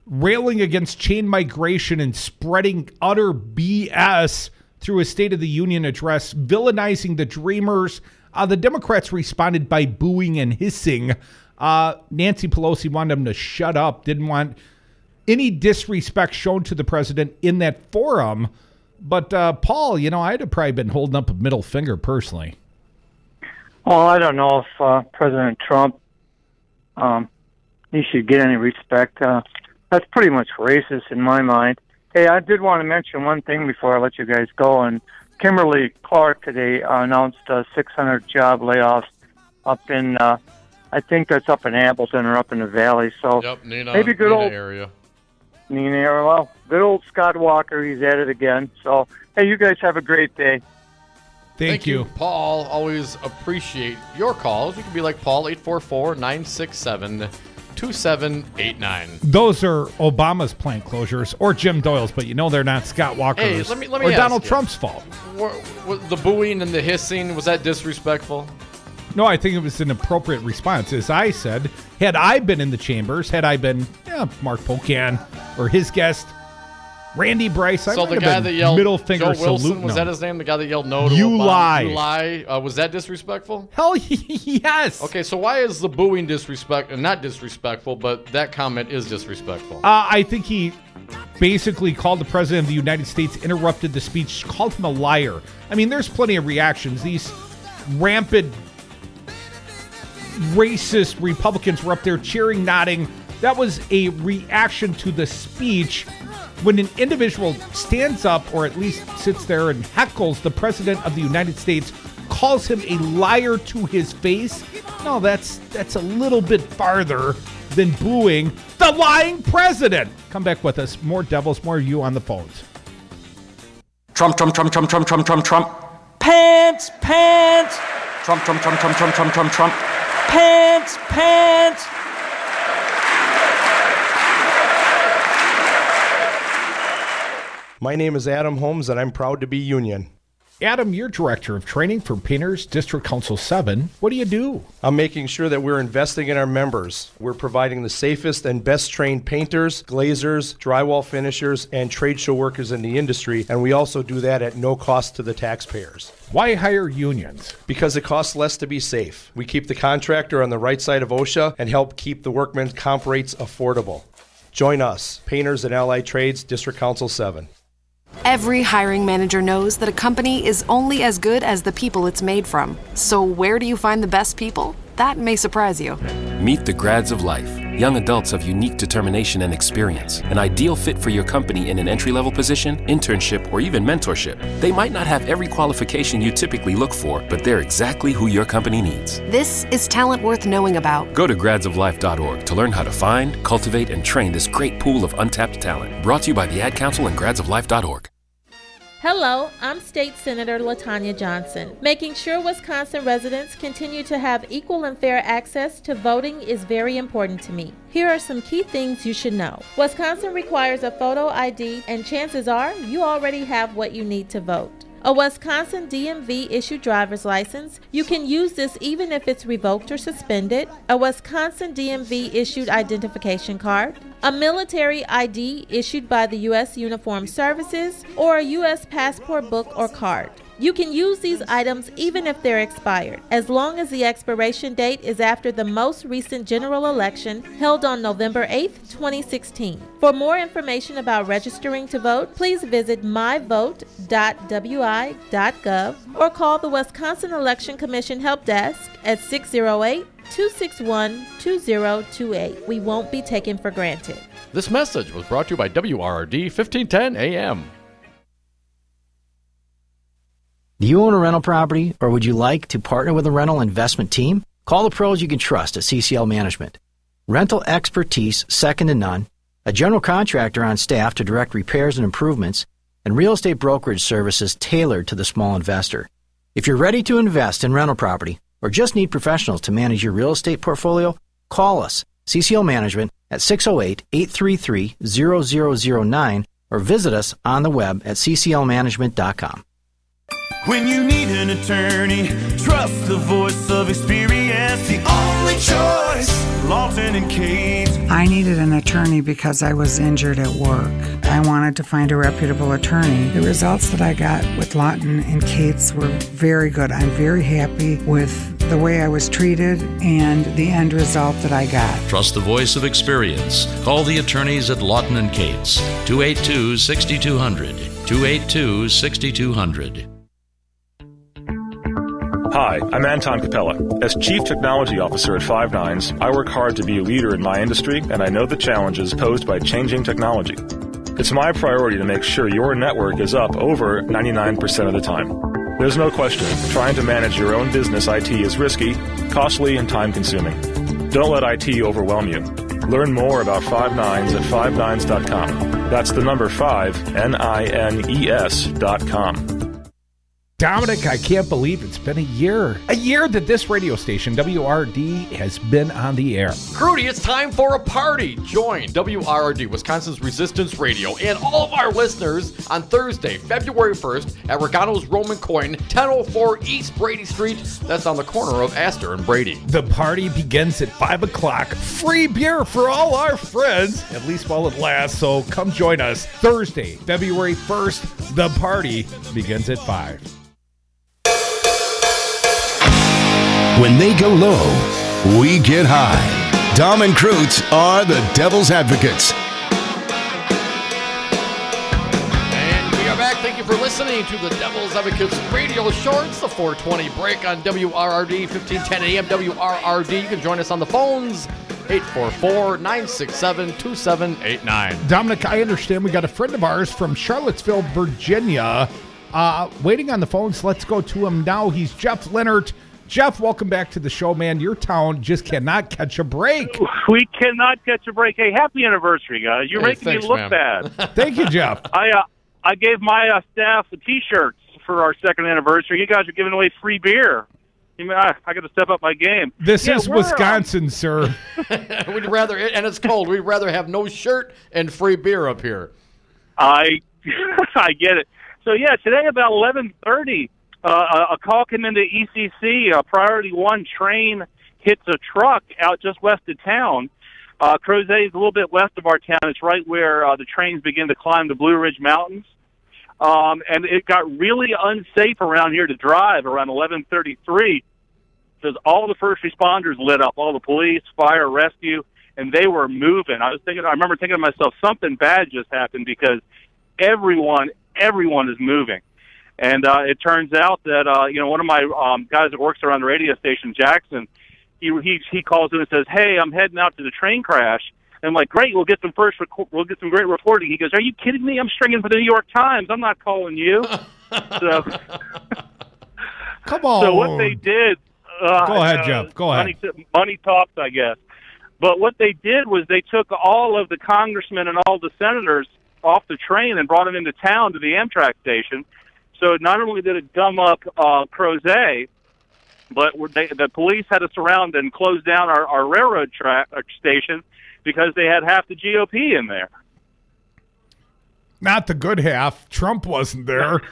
railing against chain migration and spreading utter BS through a State of the Union address, villainizing the Dreamers. The Democrats responded by booing and hissing. Nancy Pelosi wanted him to shut up, didn't want any disrespect shown to the president in that forum. But, Paul, I'd have probably been holding up a middle finger personally. Well, I don't know if President Trump, he should get any respect. That's pretty much racist in my mind. Hey, I did want to mention one thing before I let you guys go. And Kimberly-Clark today announced 600 job layoffs up in, I think that's up in Appleton or up in the Valley. So maybe good old area. Nina area. Well, good old Scott Walker. He's at it again. So, hey, you guys have a great day. Thank you, Paul. Always appreciate your calls. You can be like Paul, 844-967-2789. Those are Obama's plant closures or Jim Doyle's, but they're not Scott Walker's let me or Donald Trump's fault. The booing and the hissing, was that disrespectful? No, I think it was an appropriate response. As I said, had I been in the chambers, had I been Mark Pocan or his guest, Randy Bryce, I so might the have guy been that yelled middle finger Joe Wilson, salute. was that his name? The guy that yelled no to You Obama? lie. You lie. Was that disrespectful? Hell yes. Okay, so why is the booing not disrespectful, but that comment is disrespectful? I think he basically called the president of the United States, interrupted the speech, called him a liar. I mean, there's plenty of reactions. These rampant racist Republicans were up there cheering, nodding. That was a reaction to the speech. When an individual stands up or at least sits there and heckles the president of the United States, calls him a liar to his face, no, that's a little bit farther than booing the lying president. Come back with us. More Devils, more you on the phones. Trump. Pants, pants. Trump. Pants, pants. My name is Adam Holmes, and I'm proud to be union. Adam, you're Director of Training for Painters District Council 7. What do you do? I'm making sure that we're investing in our members. We're providing the safest and best trained painters, glazers, drywall finishers, and trade show workers in the industry, and we also do that at no cost to the taxpayers. Why hire unions? Because it costs less to be safe. We keep the contractor on the right side of OSHA and help keep the workmen's comp rates affordable. Join us, Painters and Allied Trades, District Council 7. Every hiring manager knows that a company is only as good as the people it's made from. So where do you find the best people? That may surprise you. Meet the grads of life. Young adults of unique determination and experience. An ideal fit for your company in an entry-level position, internship, or even mentorship. They might not have every qualification you typically look for, but they're exactly who your company needs. This is talent worth knowing about. Go to gradsoflife.org to learn how to find, cultivate, and train this great pool of untapped talent. Brought to you by the Ad Council and gradsoflife.org. Hello, I'm State Senator LaTanya Johnson. Making sure Wisconsin residents continue to have equal and fair access to voting is very important to me. Here are some key things you should know. Wisconsin requires a photo ID, and chances are you already have what you need to vote. A Wisconsin DMV issued driver's license. You can use this even if it's revoked or suspended. A Wisconsin DMV issued identification card. A military ID issued by the U.S. Uniformed Services, or a U.S. passport book or card. You can use these items even if they're expired, as long as the expiration date is after the most recent general election held on November 8, 2016. For more information about registering to vote, please visit myvote.wi.gov or call the Wisconsin Election Commission Help Desk at 608-261-2028. We won't be taken for granted. This message was brought to you by WRRD 1510 AM. Do you own a rental property, or would you like to partner with a rental investment team? Call the pros you can trust at CCL Management. Rental expertise second to none, a general contractor on staff to direct repairs and improvements, and real estate brokerage services tailored to the small investor. If you're ready to invest in rental property, or just need professionals to manage your real estate portfolio, call us, CCL Management, at 608-833-0009, or visit us on the web at cclmanagement.com. When you need an attorney, trust the voice of experience. The only choice, Lawton and Cates. I needed an attorney because I was injured at work. I wanted to find a reputable attorney. The results that I got with Lawton and Cates were very good. I'm very happy with the way I was treated and the end result that I got. Trust the voice of experience. Call the attorneys at Lawton and Cates. 282-6200. 282-6200. Hi, I'm Anton Capella. As Chief Technology Officer at Five Nines, I work hard to be a leader in my industry, and I know the challenges posed by changing technology. It's my priority to make sure your network is up over 99% of the time. There's no question, trying to manage your own business IT is risky, costly, and time-consuming. Don't let IT overwhelm you. Learn more about Five Nines at fivenines.com. That's the number 5, NINES.com. Dominic, I can't believe it's been a year. A year that this radio station, WRD, has been on the air. Crudy, it's time for a party. Join WRD, Wisconsin's Resistance Radio, and all of our listeners on Thursday, February 1st at Regano's Roman Coin, 1004 East Brady Street. That's on the corner of Astor and Brady. The party begins at 5 o'clock. Free beer for all our friends, at least while it lasts, so come join us. Thursday, February 1st, the party begins at 5. When they go low, we get high. Dom and Krutz are the Devil's Advocates. And we are back. Thank you for listening to the Devil's Advocates radio show. It's the 420 break on WRRD, 1510 AM WRRD. You can join us on the phones, 844-967-2789. Dominic, I understand we got a friend of ours from Charlottesville, Virginia, waiting on the phones. Let's go to him now. He's Jeff Leonard. Jeff, welcome back to the show, man. Your town just cannot catch a break. We cannot catch a break. Hey, happy anniversary, guys. You're making me look bad. Thank you, Jeff. I gave my staff the T-shirts for our second anniversary. You guys are giving away free beer. I got to step up my game. This is Wisconsin, sir. We'd rather, and it's cold, we'd rather have no shirt and free beer up here. I get it. So, yeah, today about 11:30, a call came into ECC. A Priority 1 train hits a truck out just west of town. Crozet is a little bit west of our town. It's right where the trains begin to climb the Blue Ridge Mountains. And it got really unsafe around here to drive around 11:33 because all the first responders lit up, all the police, fire, rescue, and they were moving. I remember thinking to myself, something bad just happened because everyone is moving. And it turns out that one of my guys that works around the radio station, Jackson, he calls in and says, "Hey, I'm heading out to the train crash." And I'm like, "Great, we'll get some great reporting." He goes, "Are you kidding me? I'm stringing for the New York Times. I'm not calling you." So, come on. So what they did? Go ahead, Jeff. Go ahead. Money talks, I guess. But what they did was they took all of the congressmen and all the senators off the train and brought them into town to the Amtrak station. So not only did it gum up Crozet, but the police had to surround and close down our railroad station because they had half the GOP in there. Not the good half. Trump wasn't there.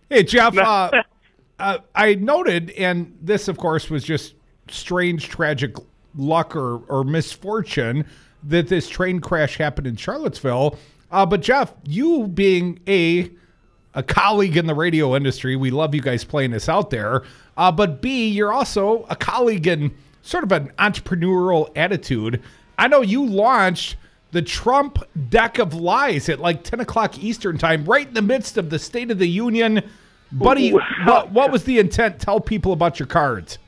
Hey, Jeff, I noted, and this, of course, was just strange, tragic luck or misfortune that this train crash happened in Charlottesville. But, Jeff, you being a colleague in the radio industry, we love you guys playing this out there. But B, you're also a colleague in sort of an entrepreneurial attitude. I know you launched the Trump Deck of Lies at like 10 o'clock Eastern time, right in the midst of the State of the Union. Buddy, what was the intent? Tell people about your cards.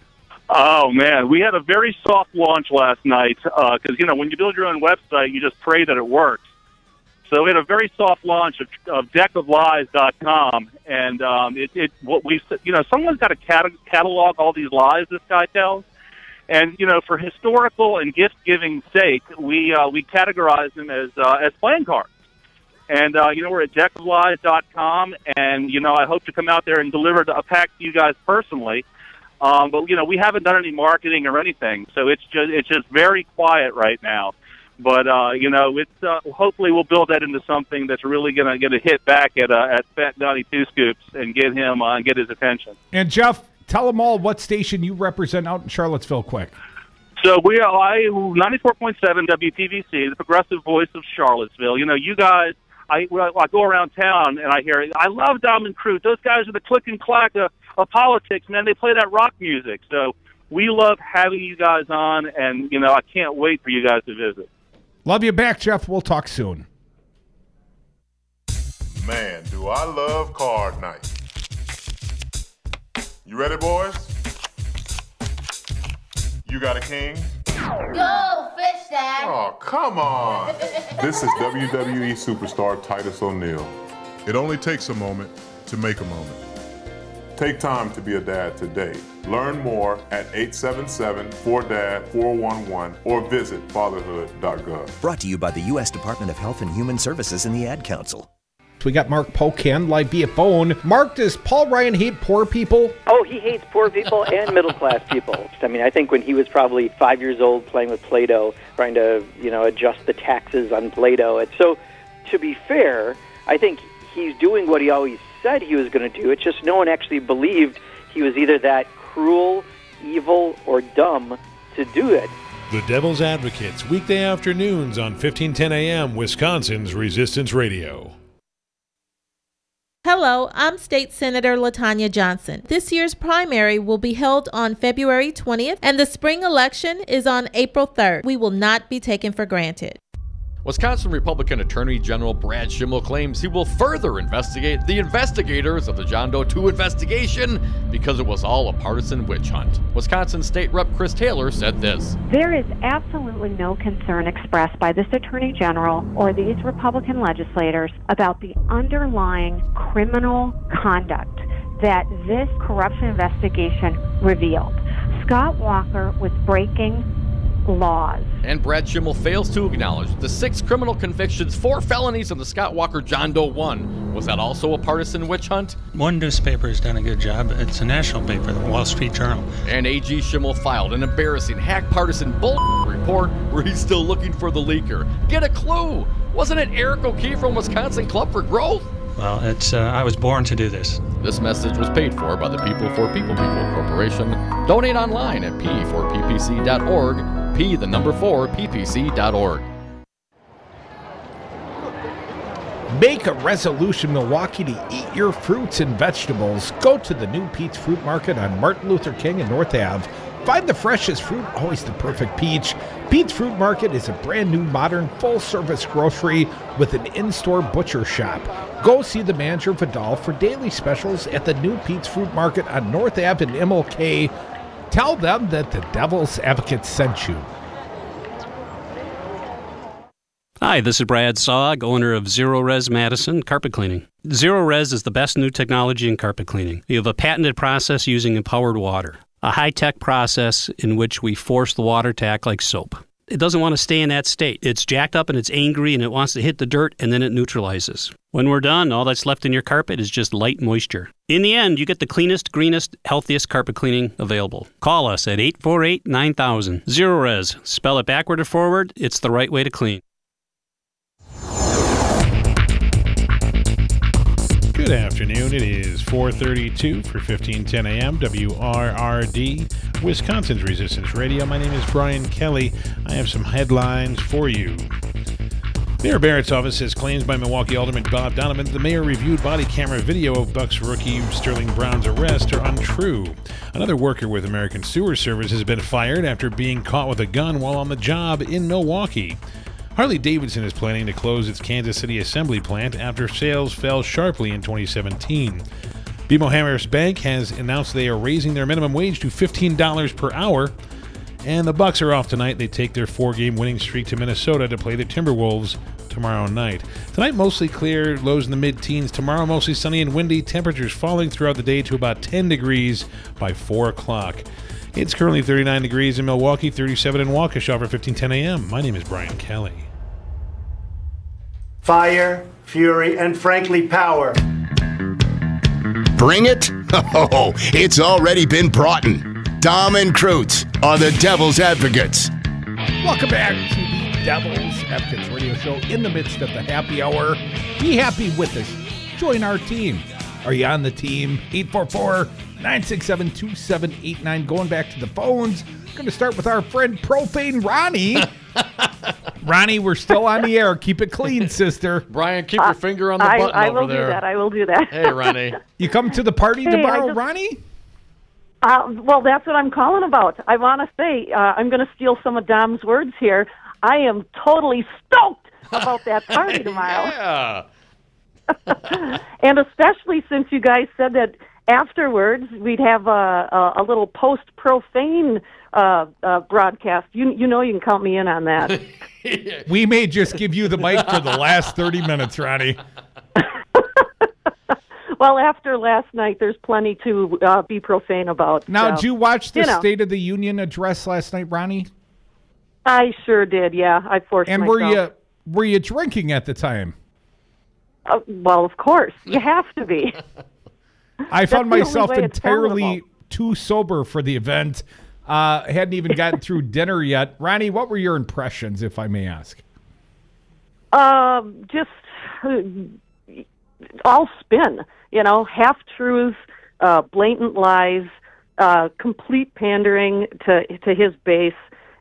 Oh, man, we had a very soft launch last night because, when you build your own website, you just pray that it works. So we had a very soft launch of deckoflies.com, and someone's got to catalog all these lies this guy tells, and for historical and gift-giving sake, we categorize them as playing cards, and we're at deckoflies.com, and I hope to come out there and deliver a pack to you guys personally, but we haven't done any marketing or anything, so it's just very quiet right now. But it's hopefully we'll build that into something that's really going to get a hit back at Fat Donnie Two Scoops and get him get his attention. And Jeff, tell them all what station you represent out in Charlottesville, quick. So we are 94.7 WPVC, the progressive voice of Charlottesville. You guys, I go around town and I hear, I love Dom and Krutz. Those guys are the click and clack of politics, man. They play that rock music. So we love having you guys on, and I can't wait for you guys to visit. Love you back, Jeff. We'll talk soon. Man, do I love card night. You ready, boys? You got a king? Go fish, Dad. Oh, come on. This is WWE superstar Titus O'Neil. It only takes a moment to make a moment. Take time to be a dad today. Learn more at 877-4DAD-411 or visit fatherhood.gov. Brought to you by the U.S. Department of Health and Human Services and the Ad Council. We got Mark Pocan live via phone. Mark, does Paul Ryan hate poor people? Oh, he hates poor people and middle-class people. I mean, I think when he was probably 5 years old playing with Play-Doh, trying to, adjust the taxes on Play-Doh. And so, to be fair, I think he's doing what he always said he was going to do. It's just no one actually believed he was either that cruel, evil, or dumb to do it. The Devil's Advocates, weekday afternoons on 1510 a.m. Wisconsin's Resistance Radio. Hello, I'm State Senator LaTanya Johnson. This year's primary will be held on February 20th, and the spring election is on April 3rd. We will not be taken for granted. Wisconsin Republican Attorney General Brad Schimmel claims he will further investigate the investigators of the John Doe 2 investigation because it was all a partisan witch hunt. Wisconsin State Rep. Chris Taylor said this. There is absolutely no concern expressed by this Attorney General or these Republican legislators about the underlying criminal conduct that this corruption investigation revealed. Scott Walker was breaking laws. And Brad Schimmel fails to acknowledge the 6 criminal convictions, 4 felonies in the Scott Walker John Doe 1. Was that also a partisan witch hunt? One newspaper has done a good job. It's a national paper, the Wall Street Journal. And AG Schimmel filed an embarrassing hack partisan bull report where he's still looking for the leaker. Get a clue! Wasn't it Eric O'Keefe from Wisconsin Club for Growth? Well, I was born to do this. This message was paid for by the People for People Corporation. Donate online at p4ppc.org. P4ppc.org. Make a resolution, Milwaukee, to eat your fruits and vegetables. Go to the new Pete's Fruit Market on Martin Luther King and North Ave. Find the freshest fruit, always the perfect peach. Pete's Fruit Market is a brand new, modern, full-service grocery with an in-store butcher shop. Go see the manager, Vidal, for daily specials at the new Pete's Fruit Market on North Ave in MLK. Tell them that the Devil's Advocate sent you. Hi, this is Brad Saug, owner of Zero Res Madison Carpet Cleaning. Zero Res is the best new technology in carpet cleaning. We have a patented process using empowered water, a high-tech process in which we force the water to act like soap. It doesn't want to stay in that state. It's jacked up and it's angry and it wants to hit the dirt and then it neutralizes. When we're done, all that's left in your carpet is just light moisture. In the end, you get the cleanest, greenest, healthiest carpet cleaning available. Call us at 848-9000. Zero Res. Spell it backward or forward. It's the right way to clean. Good afternoon. It is 4:32 for 1510 a.m. WRRD, Wisconsin's Resistance Radio. My name is Brian Kelly. I have some headlines for you. Mayor Barrett's office says claims by Milwaukee Alderman Bob Donovan the mayor reviewed body camera video of Bucks rookie Sterling Brown's arrest are untrue. Another worker with American Sewer Service has been fired after being caught with a gun while on the job in Milwaukee. Harley-Davidson is planning to close its Kansas City assembly plant after sales fell sharply in 2017. BMO Harris Bank has announced they are raising their minimum wage to $15 per hour. And the Bucks are off tonight. They take their 4-game winning streak to Minnesota to play the Timberwolves tomorrow night. Tonight, mostly clear, lows in the mid-teens. Tomorrow, mostly sunny and windy. Temperatures falling throughout the day to about 10 degrees by 4 o'clock. It's currently 39 degrees in Milwaukee, 37 in Waukesha for 1510 a.m. My name is Brian Kelly. Fire, fury, and frankly, power. Bring it? Oh, it's already been brought in. Dom and Krutz are the Devil's Advocates. Welcome back to the Devil's Advocates radio show in the midst of the happy hour. Be happy with us. Join our team. Are you on the team? 844-967-2789. Going back to the phones. Going to start with our friend Profane Ronnie. Ronnie, we're still on the air. Keep it clean, sister. Brian, keep your finger on the button I over will there. do that. I will do that. Hey, Ronnie. You come to the party tomorrow, Ronnie? Well, that's what I'm calling about. I want to say, I'm going to steal some of Dom's words here. I am totally stoked about that party tomorrow. Yeah. And especially since you guys said that afterwards, we'd have a little post-profane broadcast. You know you can count me in on that. We may just give you the mic for the last 30 minutes, Ronnie. Well, after last night, there's plenty to be profane about. Now, so, did you watch the State of the Union address last night, Ronnie? I sure did, yeah. I forced myself. And were you drinking at the time? Well, of course. You have to be. I found myself entirely too sober for the event. Hadn't even gotten through dinner yet. Ronnie, what were your impressions, if I may ask? Just all spin, half-truths, blatant lies, complete pandering to his base.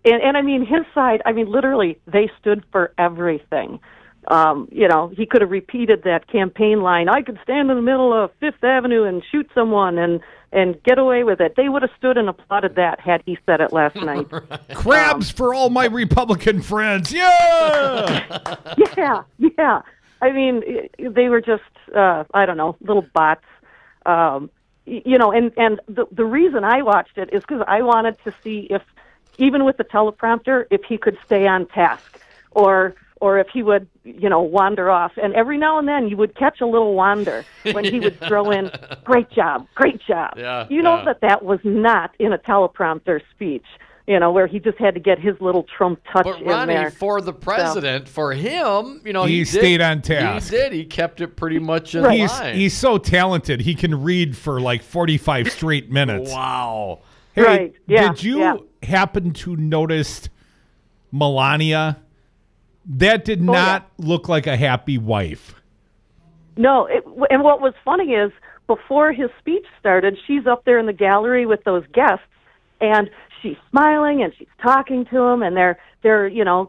And I mean, his side, literally, they stood for everything. He could have repeated that campaign line, I could stand in the middle of Fifth Avenue and shoot someone and get away with it. They would have stood and applauded that had he said it last night. Crabs for all my Republican friends. Yeah! Yeah. I mean, they were just, little bots. And the reason I watched it is because I wanted to see if, even with the teleprompter, if he could stay on task or if he would, wander off. And every now and then you would catch a little wander when he would throw in, great job. Yeah, that was not in a teleprompter speech, where he just had to get his little Trump touch but in Ronnie, there. for the president, for him, he stayed on task. He did. He kept it pretty much in line. He's so talented. He can read for like 45 straight minutes. Wow. Hey, right. Yeah. Did you happen to notice Melania? That did not look like a happy wife. No, and what was funny is before his speech started, she's up there in the gallery with those guests, and she's smiling and she's talking to them, and they're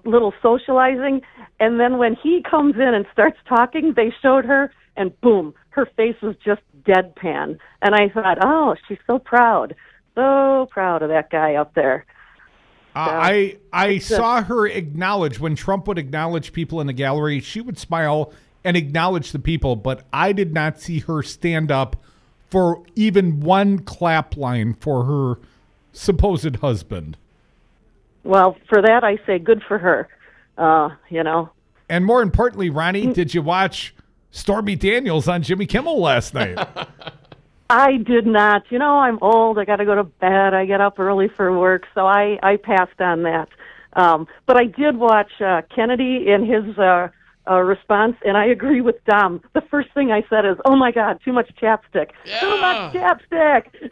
little socializing. And then when he comes in and starts talking, they showed her, and boom, her face was just deadpan. And I thought, oh, she's so proud of that guy up there. I saw her acknowledge, when Trump would acknowledge people in the gallery, she would smile and acknowledge the people, but I did not see her stand up for even one clap line for her supposed husband. Well, for that, I say good for her, And more importantly, Ronnie, did you watch Stormy Daniels on Jimmy Kimmel last night? I did not. I'm old. I got to go to bed. I get up early for work, so I passed on that. But I did watch Kennedy in his response, and I agree with Dom. The first thing I said is, oh, my God, too much chapstick. Yeah. Too much chapstick.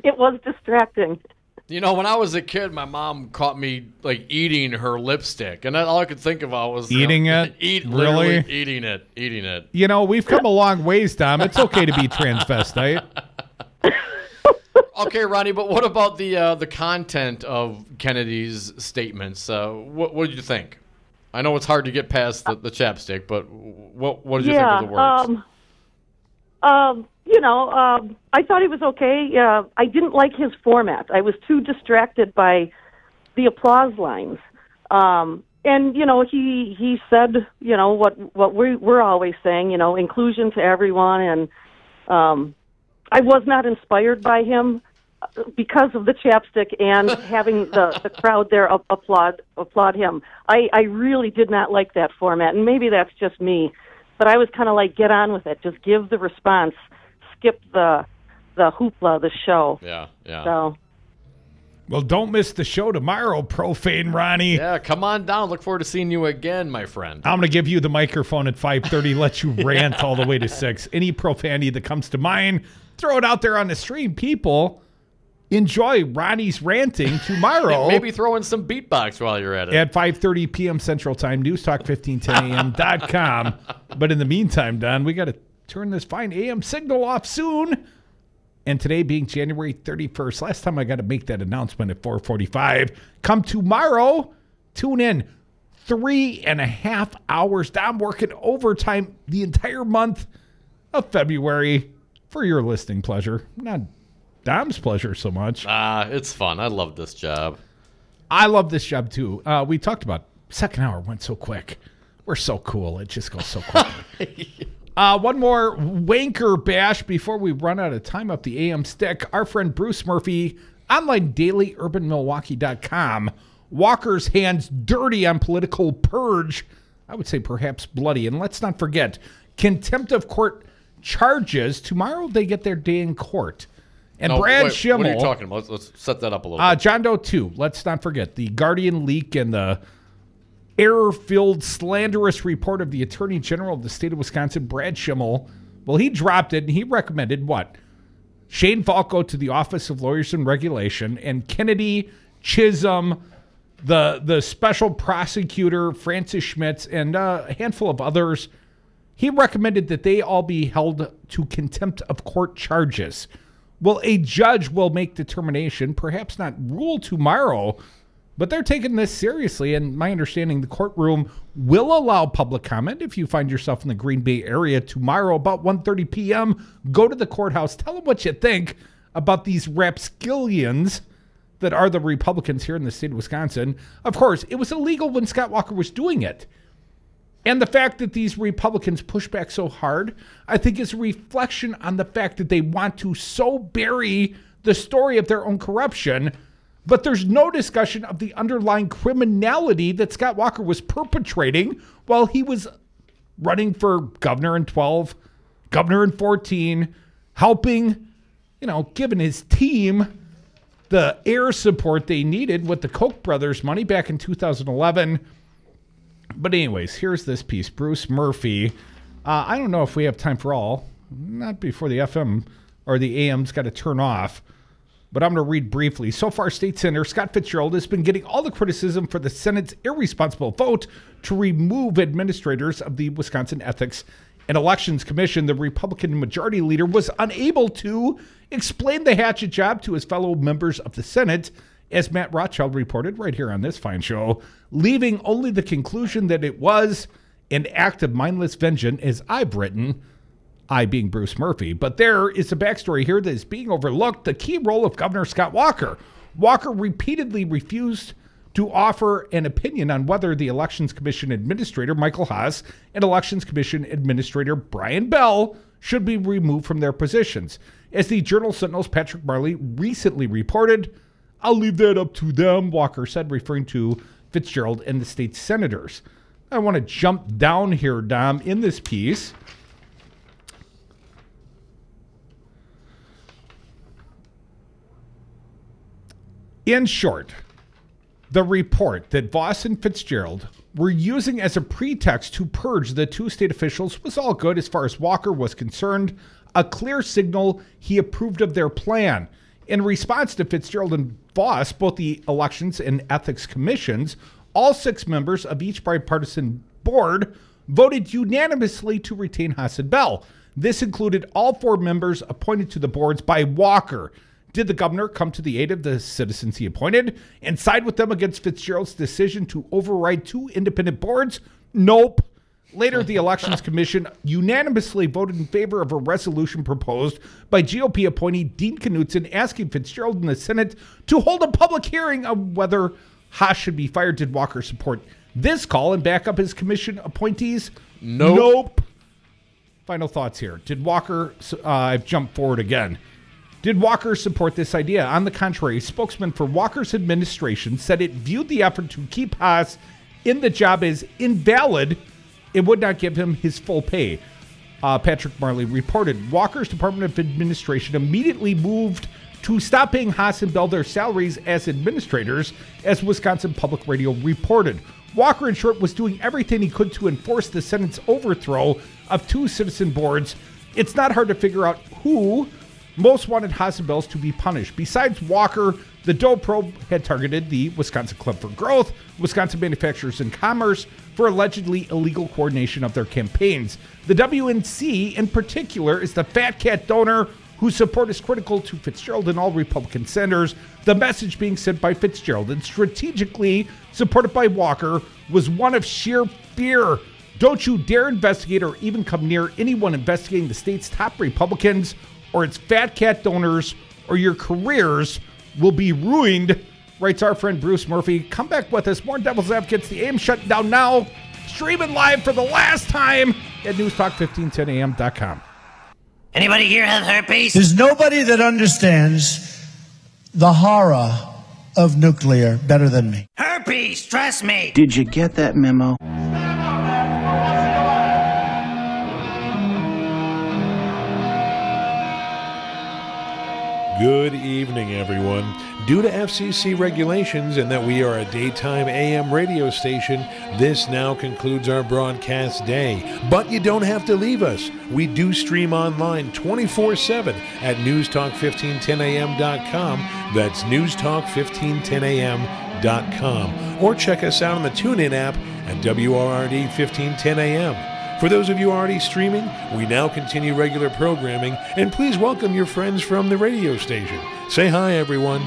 It was distracting. When I was a kid, my mom caught me eating her lipstick, and all I could think about was eating it. Really eating it. We've come a long ways, Dom. It's okay to be transvestite. Okay, Ronnie, but what about the content of Kennedy's statements? What did you think? I know it's hard to get past the chapstick, but what did you think of the words? I thought he was okay. I didn't like his format. I was too distracted by the applause lines. And he said, what we're always saying, inclusion to everyone. And I was not inspired by him because of the chapstick and having the crowd there applaud him. I really did not like that format, and maybe that's just me. But I was kind of like, get on with it. Just give the response. Skip the hoopla, the show. Yeah. So. Well, don't miss the show tomorrow, Profane Ronnie. Yeah, come on down. Look forward to seeing you again, my friend. I'm going to give you the microphone at 5:30, let you rant all the way to 6. Any profanity that comes to mind, throw it out there on the stream. People, enjoy Ronnie's ranting tomorrow. Maybe throw in some beatbox while you're at it. At 5:30 p.m. Central Time, newstalk1510am.com. But in the meantime, Don, we got to turn this fine AM signal off soon. And today being January 31st, last time I got to make that announcement at 4:45. Come tomorrow, tune in 3.5 hours. I'm working overtime the entire month of February for your listening pleasure. Not Dom's pleasure so much. It's fun. I love this job. I love this job too. We talked about second hour went so quick. We're so cool. It just goes so quick. One more wanker bash before we run out of time up the AM stick. Our friend Bruce Murphy, online daily, urbanmilwaukee.com. Walker's hands dirty on political purge. I would say perhaps bloody. And let's not forget, contempt of court charges. Tomorrow they get their day in court. And Brad Schimmel. What are you talking about? Let's set that up a little bit. John Doe 2. Let's not forget the Guardian leak and the error-filled, slanderous report of the Attorney General of the state of Wisconsin, Brad Schimmel. Well, he dropped it, and he recommended what? Shane Falco to the Office of Lawyers and Regulation, and Kennedy, Chisholm, the special prosecutor, Francis Schmitz, and a handful of others. He recommended that they all be held to contempt of court charges. Well, a judge will make determination, perhaps not rule tomorrow, but they're taking this seriously, and my understanding, the courtroom will allow public comment. If you find yourself in the Green Bay area tomorrow about 1:30 p.m., go to the courthouse. Tell them what you think about these rapscallions that are the Republicans here in the state of Wisconsin. Of course, it was illegal when Scott Walker was doing it. And the fact that these Republicans push back so hard, I think is a reflection on the fact that they want to so bury the story of their own corruption, but there's no discussion of the underlying criminality that Scott Walker was perpetrating while he was running for governor in 12, governor in 14, helping, giving his team the air support they needed with the Koch brothers money back in 2011. But anyways, here's this piece. Bruce Murphy. I don't know if we have time for all. Not before the FM or the AM's got to turn off. But I'm going to read briefly. So far, State Senator Scott Fitzgerald has been getting all the criticism for the Senate's irresponsible vote to remove administrators of the Wisconsin Ethics and Elections Commission. The Republican majority leader was unable to explain the hatchet job to his fellow members of the Senate, as Matt Rothschild reported right here on this fine show, leaving only the conclusion that it was an act of mindless vengeance, as I've written, I being Bruce Murphy. But there is a backstory here that is being overlooked, the key role of Governor Scott Walker. Walker repeatedly refused to offer an opinion on whether the Elections Commission Administrator, Michael Haas, and Elections Commission Administrator, Brian Bell, should be removed from their positions. As the Journal-Sentinel's Patrick Marley recently reported, I'll leave that up to them, Walker said, referring to Fitzgerald and the state senators. I want to jump down here, Dom, in this piece. In short, the report that Voss and Fitzgerald were using as a pretext to purge the two state officials was all good as far as Walker was concerned, a clear signal he approved of their plan. In response to Fitzgerald and Voss, both the Elections and Ethics Commissions, all 6 members of each bipartisan board voted unanimously to retain Haas and Bell. This included all 4 members appointed to the boards by Walker. Did the governor come to the aid of the citizens he appointed and side with them against Fitzgerald's decision to override 2 independent boards? Nope. Later, the Elections Commission unanimously voted in favor of a resolution proposed by GOP appointee Dean Knutson asking Fitzgerald and the Senate to hold a public hearing on whether Haas should be fired. Did Walker support this call and back up his commission appointees? Nope. Final thoughts here. Did Walker, I've jumped forward again. Did Walker support this idea? On the contrary, a spokesman for Walker's administration said it viewed the effort to keep Haas in the job as invalid. It would not give him his full pay. Patrick Marley reported Walker's Department of Administration immediately moved to stop paying Haas and Bell their salaries as administrators, as Wisconsin Public Radio reported. Walker, in short, was doing everything he could to enforce the Senate's overthrow of 2 citizen boards. It's not hard to figure out who most wanted Haas and Bells to be punished. Besides Walker, the Doe probe had targeted the Wisconsin Club for Growth, Wisconsin Manufacturers and Commerce, for allegedly illegal coordination of their campaigns. The WNC, in particular, is the fat cat donor whose support is critical to Fitzgerald and all Republican senators. The message being sent by Fitzgerald and strategically supported by Walker was one of sheer fear. Don't you dare investigate or even come near anyone investigating the state's top Republicans or its fat cat donors, or your careers will be ruined, writes our friend Bruce Murphy. Come back with us. More Devil's Advocates. The AM shutting down now. streaming live for the last time at newstalk1510am.com. Anybody here have herpes? There's nobody that understands the horror of nuclear better than me. Herpes, trust me. Did you get that memo? Good evening, everyone. Due to FCC regulations and that we are a daytime AM radio station, this now concludes our broadcast day. But you don't have to leave us. We do stream online 24/7 at newstalk1510am.com. That's newstalk1510am.com. Or check us out on the TuneIn app at WRRD 1510 AM. For those of you already streaming, we now continue regular programming, and please welcome your friends from the radio station. Say hi, everyone.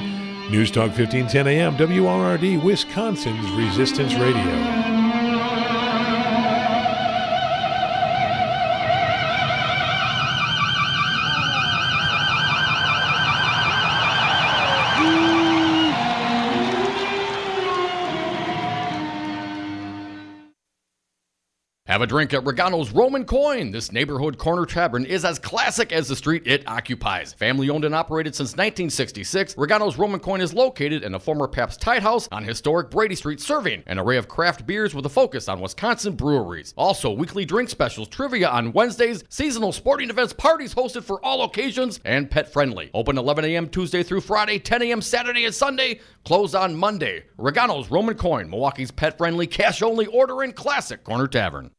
News Talk 1510 AM, WRRD, Wisconsin's Resistance Radio. Have a drink at Regano's Roman Coin. This neighborhood corner tavern is as classic as the street it occupies. Family owned and operated since 1966, Regano's Roman Coin is located in a former Pabst Tide House on historic Brady Street, serving an array of craft beers with a focus on Wisconsin breweries. Also, weekly drink specials, trivia on Wednesdays, seasonal sporting events, parties hosted for all occasions, and pet friendly. Open 11 a.m. Tuesday through Friday, 10 a.m. Saturday and Sunday, closed on Monday. Regano's Roman Coin, Milwaukee's pet friendly, cash only order and classic corner tavern.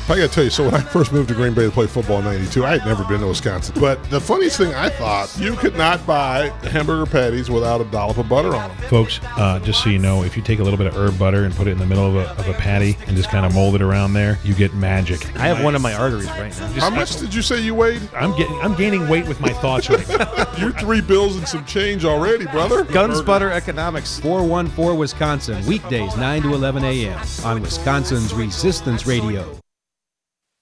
I gotta tell you, so when I first moved to Green Bay to play football in '92, I had never been to Wisconsin. But the funniest thing I thought, you could not buy hamburger patties without a dollop of butter on them. Folks, just so you know, if you take a little bit of herb butter and put it in the middle of a patty and just kind of mold it around there, you get magic. I have one of my arteries right now. How much did you say you weighed? I'm gaining weight with my thoughts right now. You're $3 bills and some change already, brother. Guns Butter Economics, 414 Wisconsin, weekdays 9 to 11 a.m. on Wisconsin's Resistance Radio.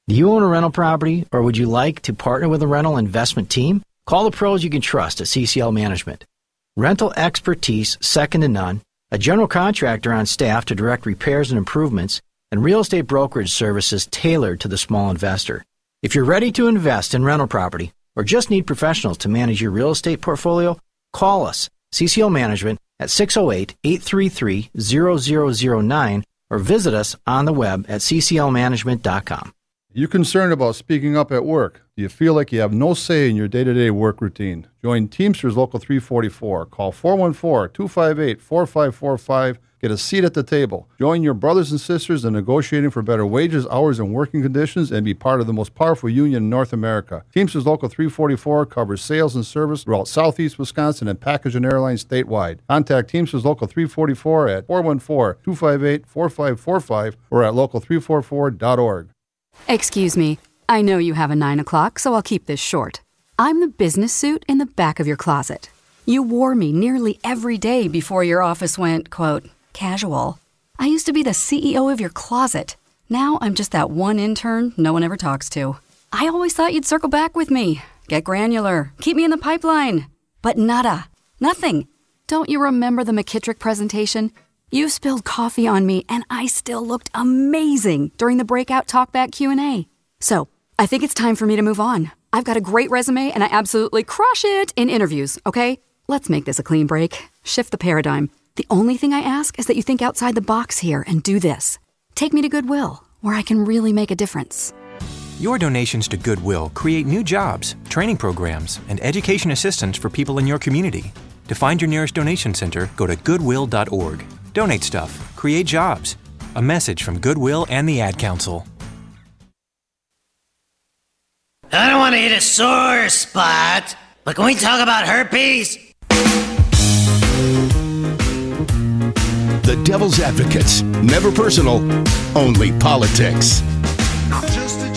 Do you own a rental property, or would you like to partner with a rental investment team? Call the pros you can trust at CCL Management. Rental expertise second to none, a general contractor on staff to direct repairs and improvements, and real estate brokerage services tailored to the small investor. If you're ready to invest in rental property, or just need professionals to manage your real estate portfolio, call us, CCL Management, at 608-833-0009, or visit us on the web at cclmanagement.com. You concerned about speaking up at work? Do you feel like you have no say in your day-to-day work routine? Join Teamsters Local 344. Call 414-258-4545. Get a seat at the table. Join your brothers and sisters in negotiating for better wages, hours, and working conditions, and be part of the most powerful union in North America. Teamsters Local 344 covers sales and service throughout Southeast Wisconsin and package and airlines statewide. Contact Teamsters Local 344 at 414-258-4545 or at local344.org. Excuse me, I know you have a 9 o'clock, so I'll keep this short. I'm the business suit in the back of your closet. You wore me nearly every day before your office went, quote, casual. I used to be the CEO of your closet. Now I'm just that one intern no one ever talks to. I always thought you'd circle back with me, get granular, keep me in the pipeline. But nada, nothing. Don't you remember the McKittrick presentation? You spilled coffee on me, and I still looked amazing during the breakout talkback Q&A. So, I think it's time for me to move on. I've got a great resume, and I absolutely crush it in interviews, okay? Let's make this a clean break. Shift the paradigm. The only thing I ask is that you think outside the box here and do this. Take me to Goodwill, where I can really make a difference. Your donations to Goodwill create new jobs, training programs, and education assistance for people in your community. To find your nearest donation center, go to goodwill.org. Donate stuff. Create jobs. A message from Goodwill and the Ad Council. I don't want to hit a sore spot, but can we talk about herpes? The Devil's Advocates. Never personal, only politics.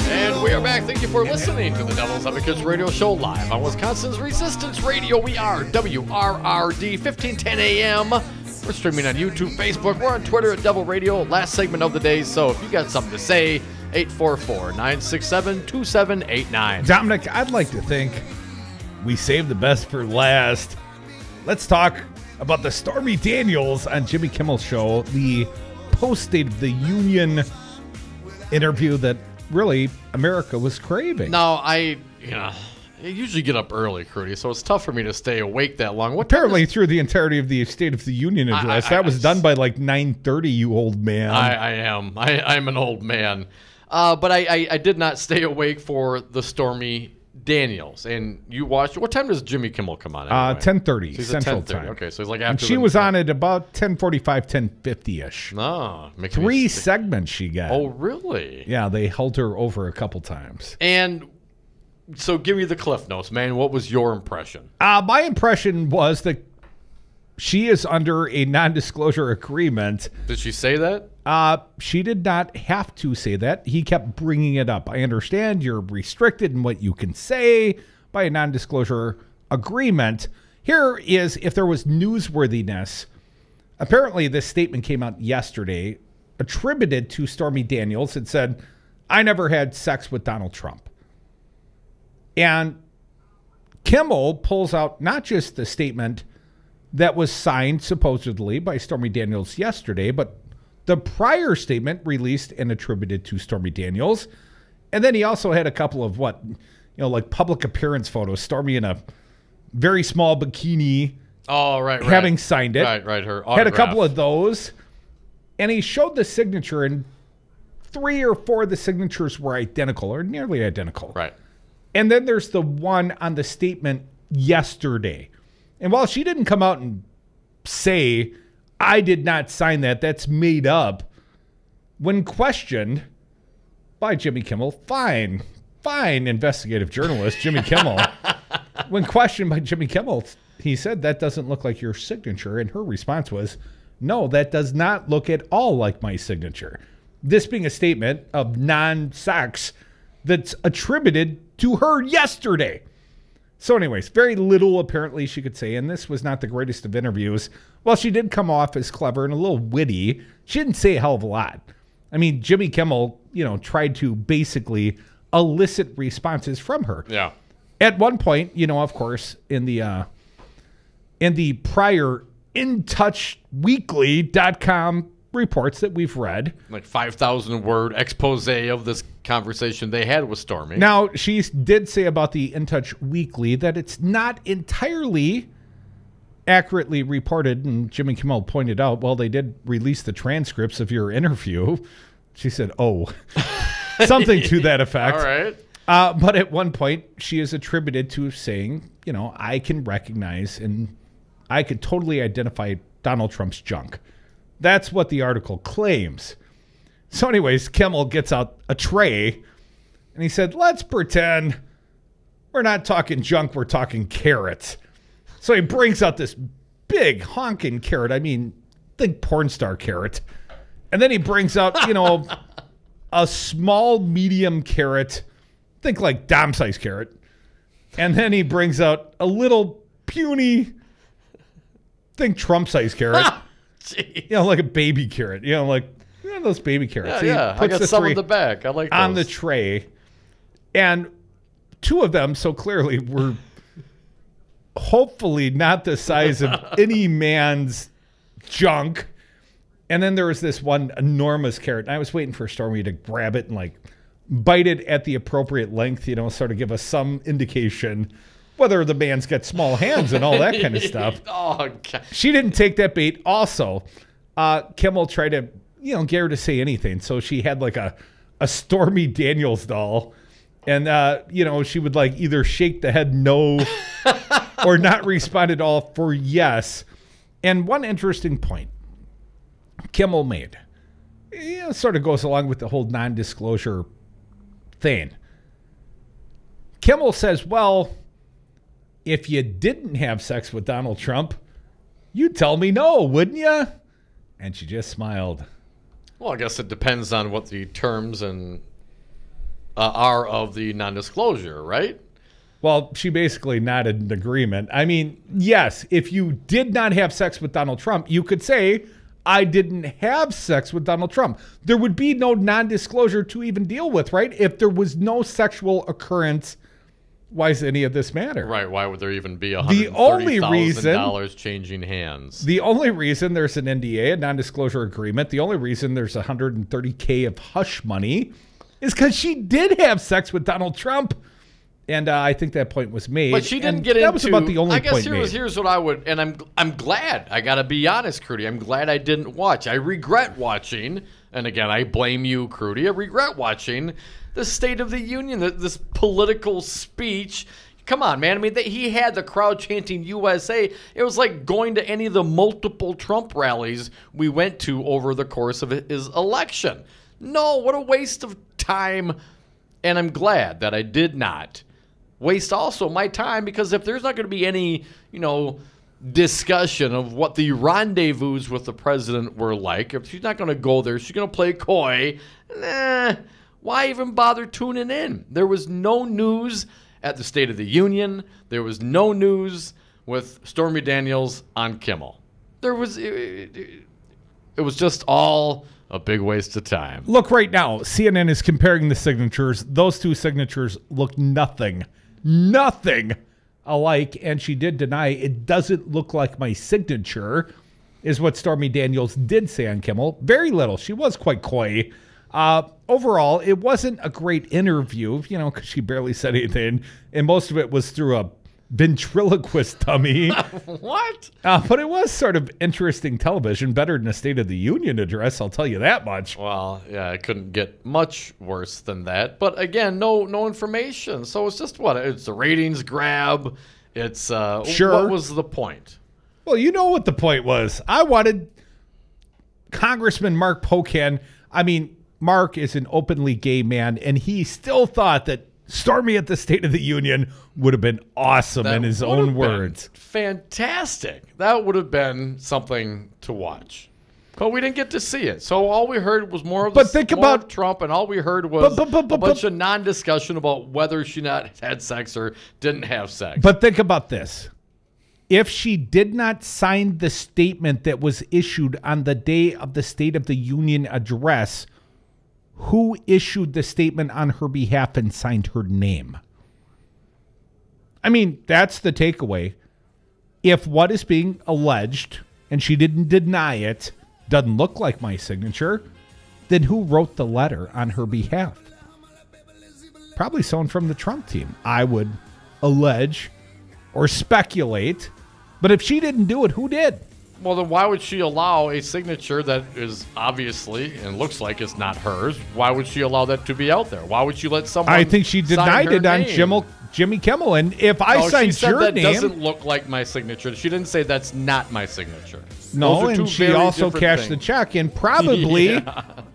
And we are back. Thank you for listening to the Devil's Advocates Radio Show live on Wisconsin's Resistance Radio. We are WRRD 1510 AM. We're streaming on YouTube, Facebook. We're on Twitter at Devil Radio. Last segment of the day. So if you got something to say, 844-967-2789. Dominic, I'd like to think we saved the best for last. Let's talk about the Stormy Daniels on Jimmy Kimmel's show, the post-State of the Union interview that really America was craving. No, I usually get up early, Crudy, so it's tough for me to stay awake that long. Apparently, through the entirety of the State of the Union address, that was done by like 9:30. You old man. I am. I'm an old man. But I did not stay awake for the Stormy Daniels. And you watched. What time does Jimmy Kimmel come on? Anyway? 10:30 So Central 10:30. Time. Okay, so he's like after. And she was on at about 10:45, 10:50ish. No, 3 segments she got. Oh, really? Yeah, they held her over a couple times. And so, give me the Cliff Notes, man. What was your impression? My impression was that she is under a non-disclosure agreement. Did she say that? She did not have to say that. He kept bringing it up. I understand you're restricted in what you can say by a non-disclosure agreement. Here is if there was newsworthiness. Apparently, this statement came out yesterday, attributed to Stormy Daniels. It said, "I never had sex with Donald Trump." And Kimmel pulls out not just the statement that was signed supposedly by Stormy Daniels yesterday, but the prior statement released and attributed to Stormy Daniels. And then he also had a couple of like public appearance photos. Stormy in a very small bikini. Oh, right. Having signed it. Right. Her autograph. Had a couple of those. And he showed the signature, and 3 or 4 of the signatures were identical or nearly identical. Right. And then there's the one on the statement yesterday. And while she didn't come out and say, "I did not sign that, that's made up," when questioned by Jimmy Kimmel, fine, investigative journalist Jimmy Kimmel, when questioned by Jimmy Kimmel, he said, "That doesn't look like your signature." And her response was, "No, that does not look at all like my signature." This being a statement of non-sex that's attributed to her yesterday. So anyways, very little apparently she could say, and this was not the greatest of interviews. While she did come off as clever and a little witty, she didn't say a hell of a lot. I mean, Jimmy Kimmel, tried to basically elicit responses from her. Yeah. At one point, of course, in the prior InTouchWeekly.com reports that we've read. Like 5,000-word expose of this conversation they had with Stormy. Now, she did say about the In Touch Weekly that it's not entirely accurately reported, and Jimmy Kimmel pointed out, well, they did release the transcripts of your interview. She said, "Oh," something to that effect. All right. But at one point, she is attributed to saying, "I can recognize and I could totally identify Donald Trump's junk." That's what the article claims. So anyways, Kimmel gets out a tray, and he said, "Let's pretend we're not talking junk, we're talking carrots." So he brings out this big honking carrot. I mean, think porn star carrot. And then he brings out, a small, medium carrot. Think like Dom-sized carrot. And then he brings out a little puny, think Trump-sized carrot. Like a baby carrot. Those baby carrots. Yeah. I got some in the back. I like those. On the tray. And 2 of them, so clearly, were hopefully not the size of any man's junk. And then there was this one enormous carrot. And I was waiting for Stormy to grab it and bite it at the appropriate length, sort of give us some indication whether the man's got small hands and all that kind of stuff. Oh, God. She didn't take that bait. Also, Kimmel tried to, get her to say anything. So she had a Stormy Daniels doll. And, she would either shake the head no or not respond at all for yes. And one interesting point Kimmel made, sort of goes along with the whole non-disclosure thing. Kimmel says, well, if you didn't have sex with Donald Trump, you'd tell me no, wouldn't you? And she just smiled. Well, I guess it depends on what the terms and are of the non-disclosure, right? Well, she basically nodded in agreement. I mean, yes, if you did not have sex with Donald Trump, you could say, I didn't have sex with Donald Trump. There would be no non-disclosure to even deal with, right? If there was no sexual occurrence why does any of this matter? Right. Why would there even be The only reason $130,000 changing hands? The only reason there's an NDA, a non-disclosure agreement, the only reason there's $130K of hush money is because she did have sex with Donald Trump. And I think that point was made. But she didn't and get into. That was about the only I guess point made. here's what I would, and I'm glad. I gotta be honest, Crudy. I'm glad I didn't watch. I regret watching, and again, I blame you, Crudy. I regret watching the State of the Union, this political speech. Come on, man. I mean, he had the crowd chanting USA. It was like going to any of the multiple Trump rallies we went to over the course of his election. No, what a waste of time. And I'm glad that I did not waste also my time, because if there's not going to be any, discussion of what the rendezvous with the president were like, if she's not going to go there, she's going to play coy, why even bother tuning in? There was no news at the State of the Union. There was no news with Stormy Daniels on Kimmel. It was just all a big waste of time. Look right now, CNN is comparing the signatures. Those two signatures look nothing alike, and she did deny it doesn't look like my signature, is what Stormy Daniels did say on Kimmel. Very little. She was quite coy. Overall, it wasn't a great interview, because she barely said anything, and most of it was through a ventriloquist dummy. What? But it was sort of interesting television, better than a State of the Union address, I'll tell you that much. Well, yeah, it couldn't get much worse than that. But again, no information. So it's just it's a ratings grab. It's sure. What was the point? Well, you know what the point was. I wanted Congressman Mark Pocan. I mean, Mark is an openly gay man, and he still thought that Stormy at the State of the Union would have been awesome in his own words. Fantastic. That would have been something to watch. But we didn't get to see it. So all we heard was more of Trump, and all we heard was a bunch of non-discussion about whether she not had sex or didn't have sex. But think about this. If she did not sign the statement that was issued on the day of the State of the Union address, who issued the statement on her behalf and signed her name? I mean, that's the takeaway. If what is being alleged, and she didn't deny it, doesn't look like my signature, then who wrote the letter on her behalf? Probably someone from the Trump team, I would allege or speculate. But if she didn't do it, who did? Well, then why would she allow a signature that is obviously and looks like it's not hers? Why would she allow that to be out there? Why would she let someone I think she denied it on Jimmy Kimmel. And if I signed your that name... doesn't look like my signature. She didn't say that's not my signature. No, and she also cashed the check and probably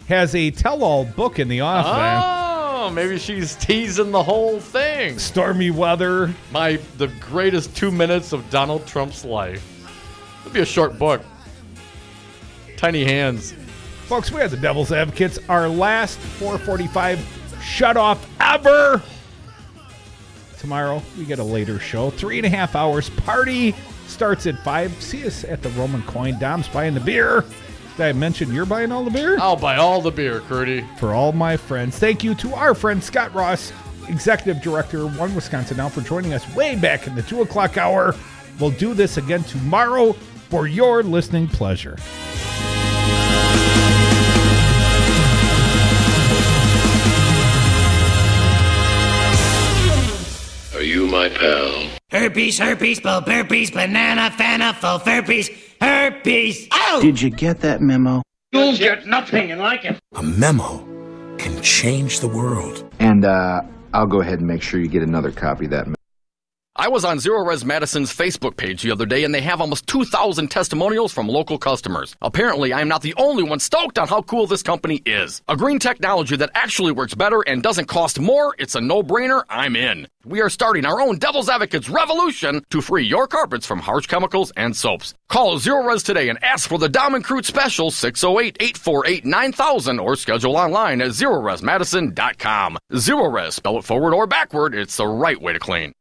has a tell-all book in the office. Oh, maybe she's teasing the whole thing. Stormy weather. The greatest 2 minutes of Donald Trump's life. It'd be a short book. Tiny hands. Folks, we had the Devil's Advocates, our last 4:45 shut-off ever. Tomorrow, we get a later show. 3.5 hours. Party starts at 5. See us at the Roman Coin. Dom's buying the beer. Did I mention you're buying all the beer? I'll buy all the beer, Crudy. For all my friends. Thank you to our friend Scott Ross, Executive Director, One Wisconsin Now, for joining us way back in the 2 o'clock hour. We'll do this again tomorrow for your listening pleasure. Are you my pal? Herpes, herpes, banana, fana, full herpes, herpes. Oh! Did you get that memo? You'll get nothing like it. A memo can change the world. And I'll go ahead and make sure you get another copy of that memo. I was on Zero Res Madison's Facebook page the other day, and they have almost 2,000 testimonials from local customers. Apparently, I am not the only one stoked on how cool this company is. A green technology that actually works better and doesn't cost more. It's a no-brainer. I'm in. We are starting our own Devil's Advocates revolution to free your carpets from harsh chemicals and soaps. Call Zero Res today and ask for the Diamond Crude Special 608-848-9000 or schedule online at ZeroResMadison.com. Zero Res, spell it forward or backward, it's the right way to clean.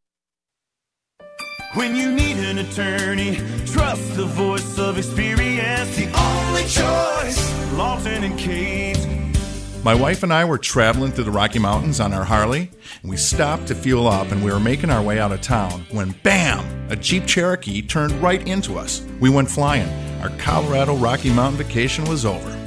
When you need an attorney, trust the voice of experience. The only choice. Lawton and Cade. My wife and I were traveling through the Rocky Mountains on our Harley, and we stopped to fuel up, and we were making our way out of town when, bam, a Jeep Cherokee turned right into us. We went flying. Our Colorado Rocky Mountain vacation was over.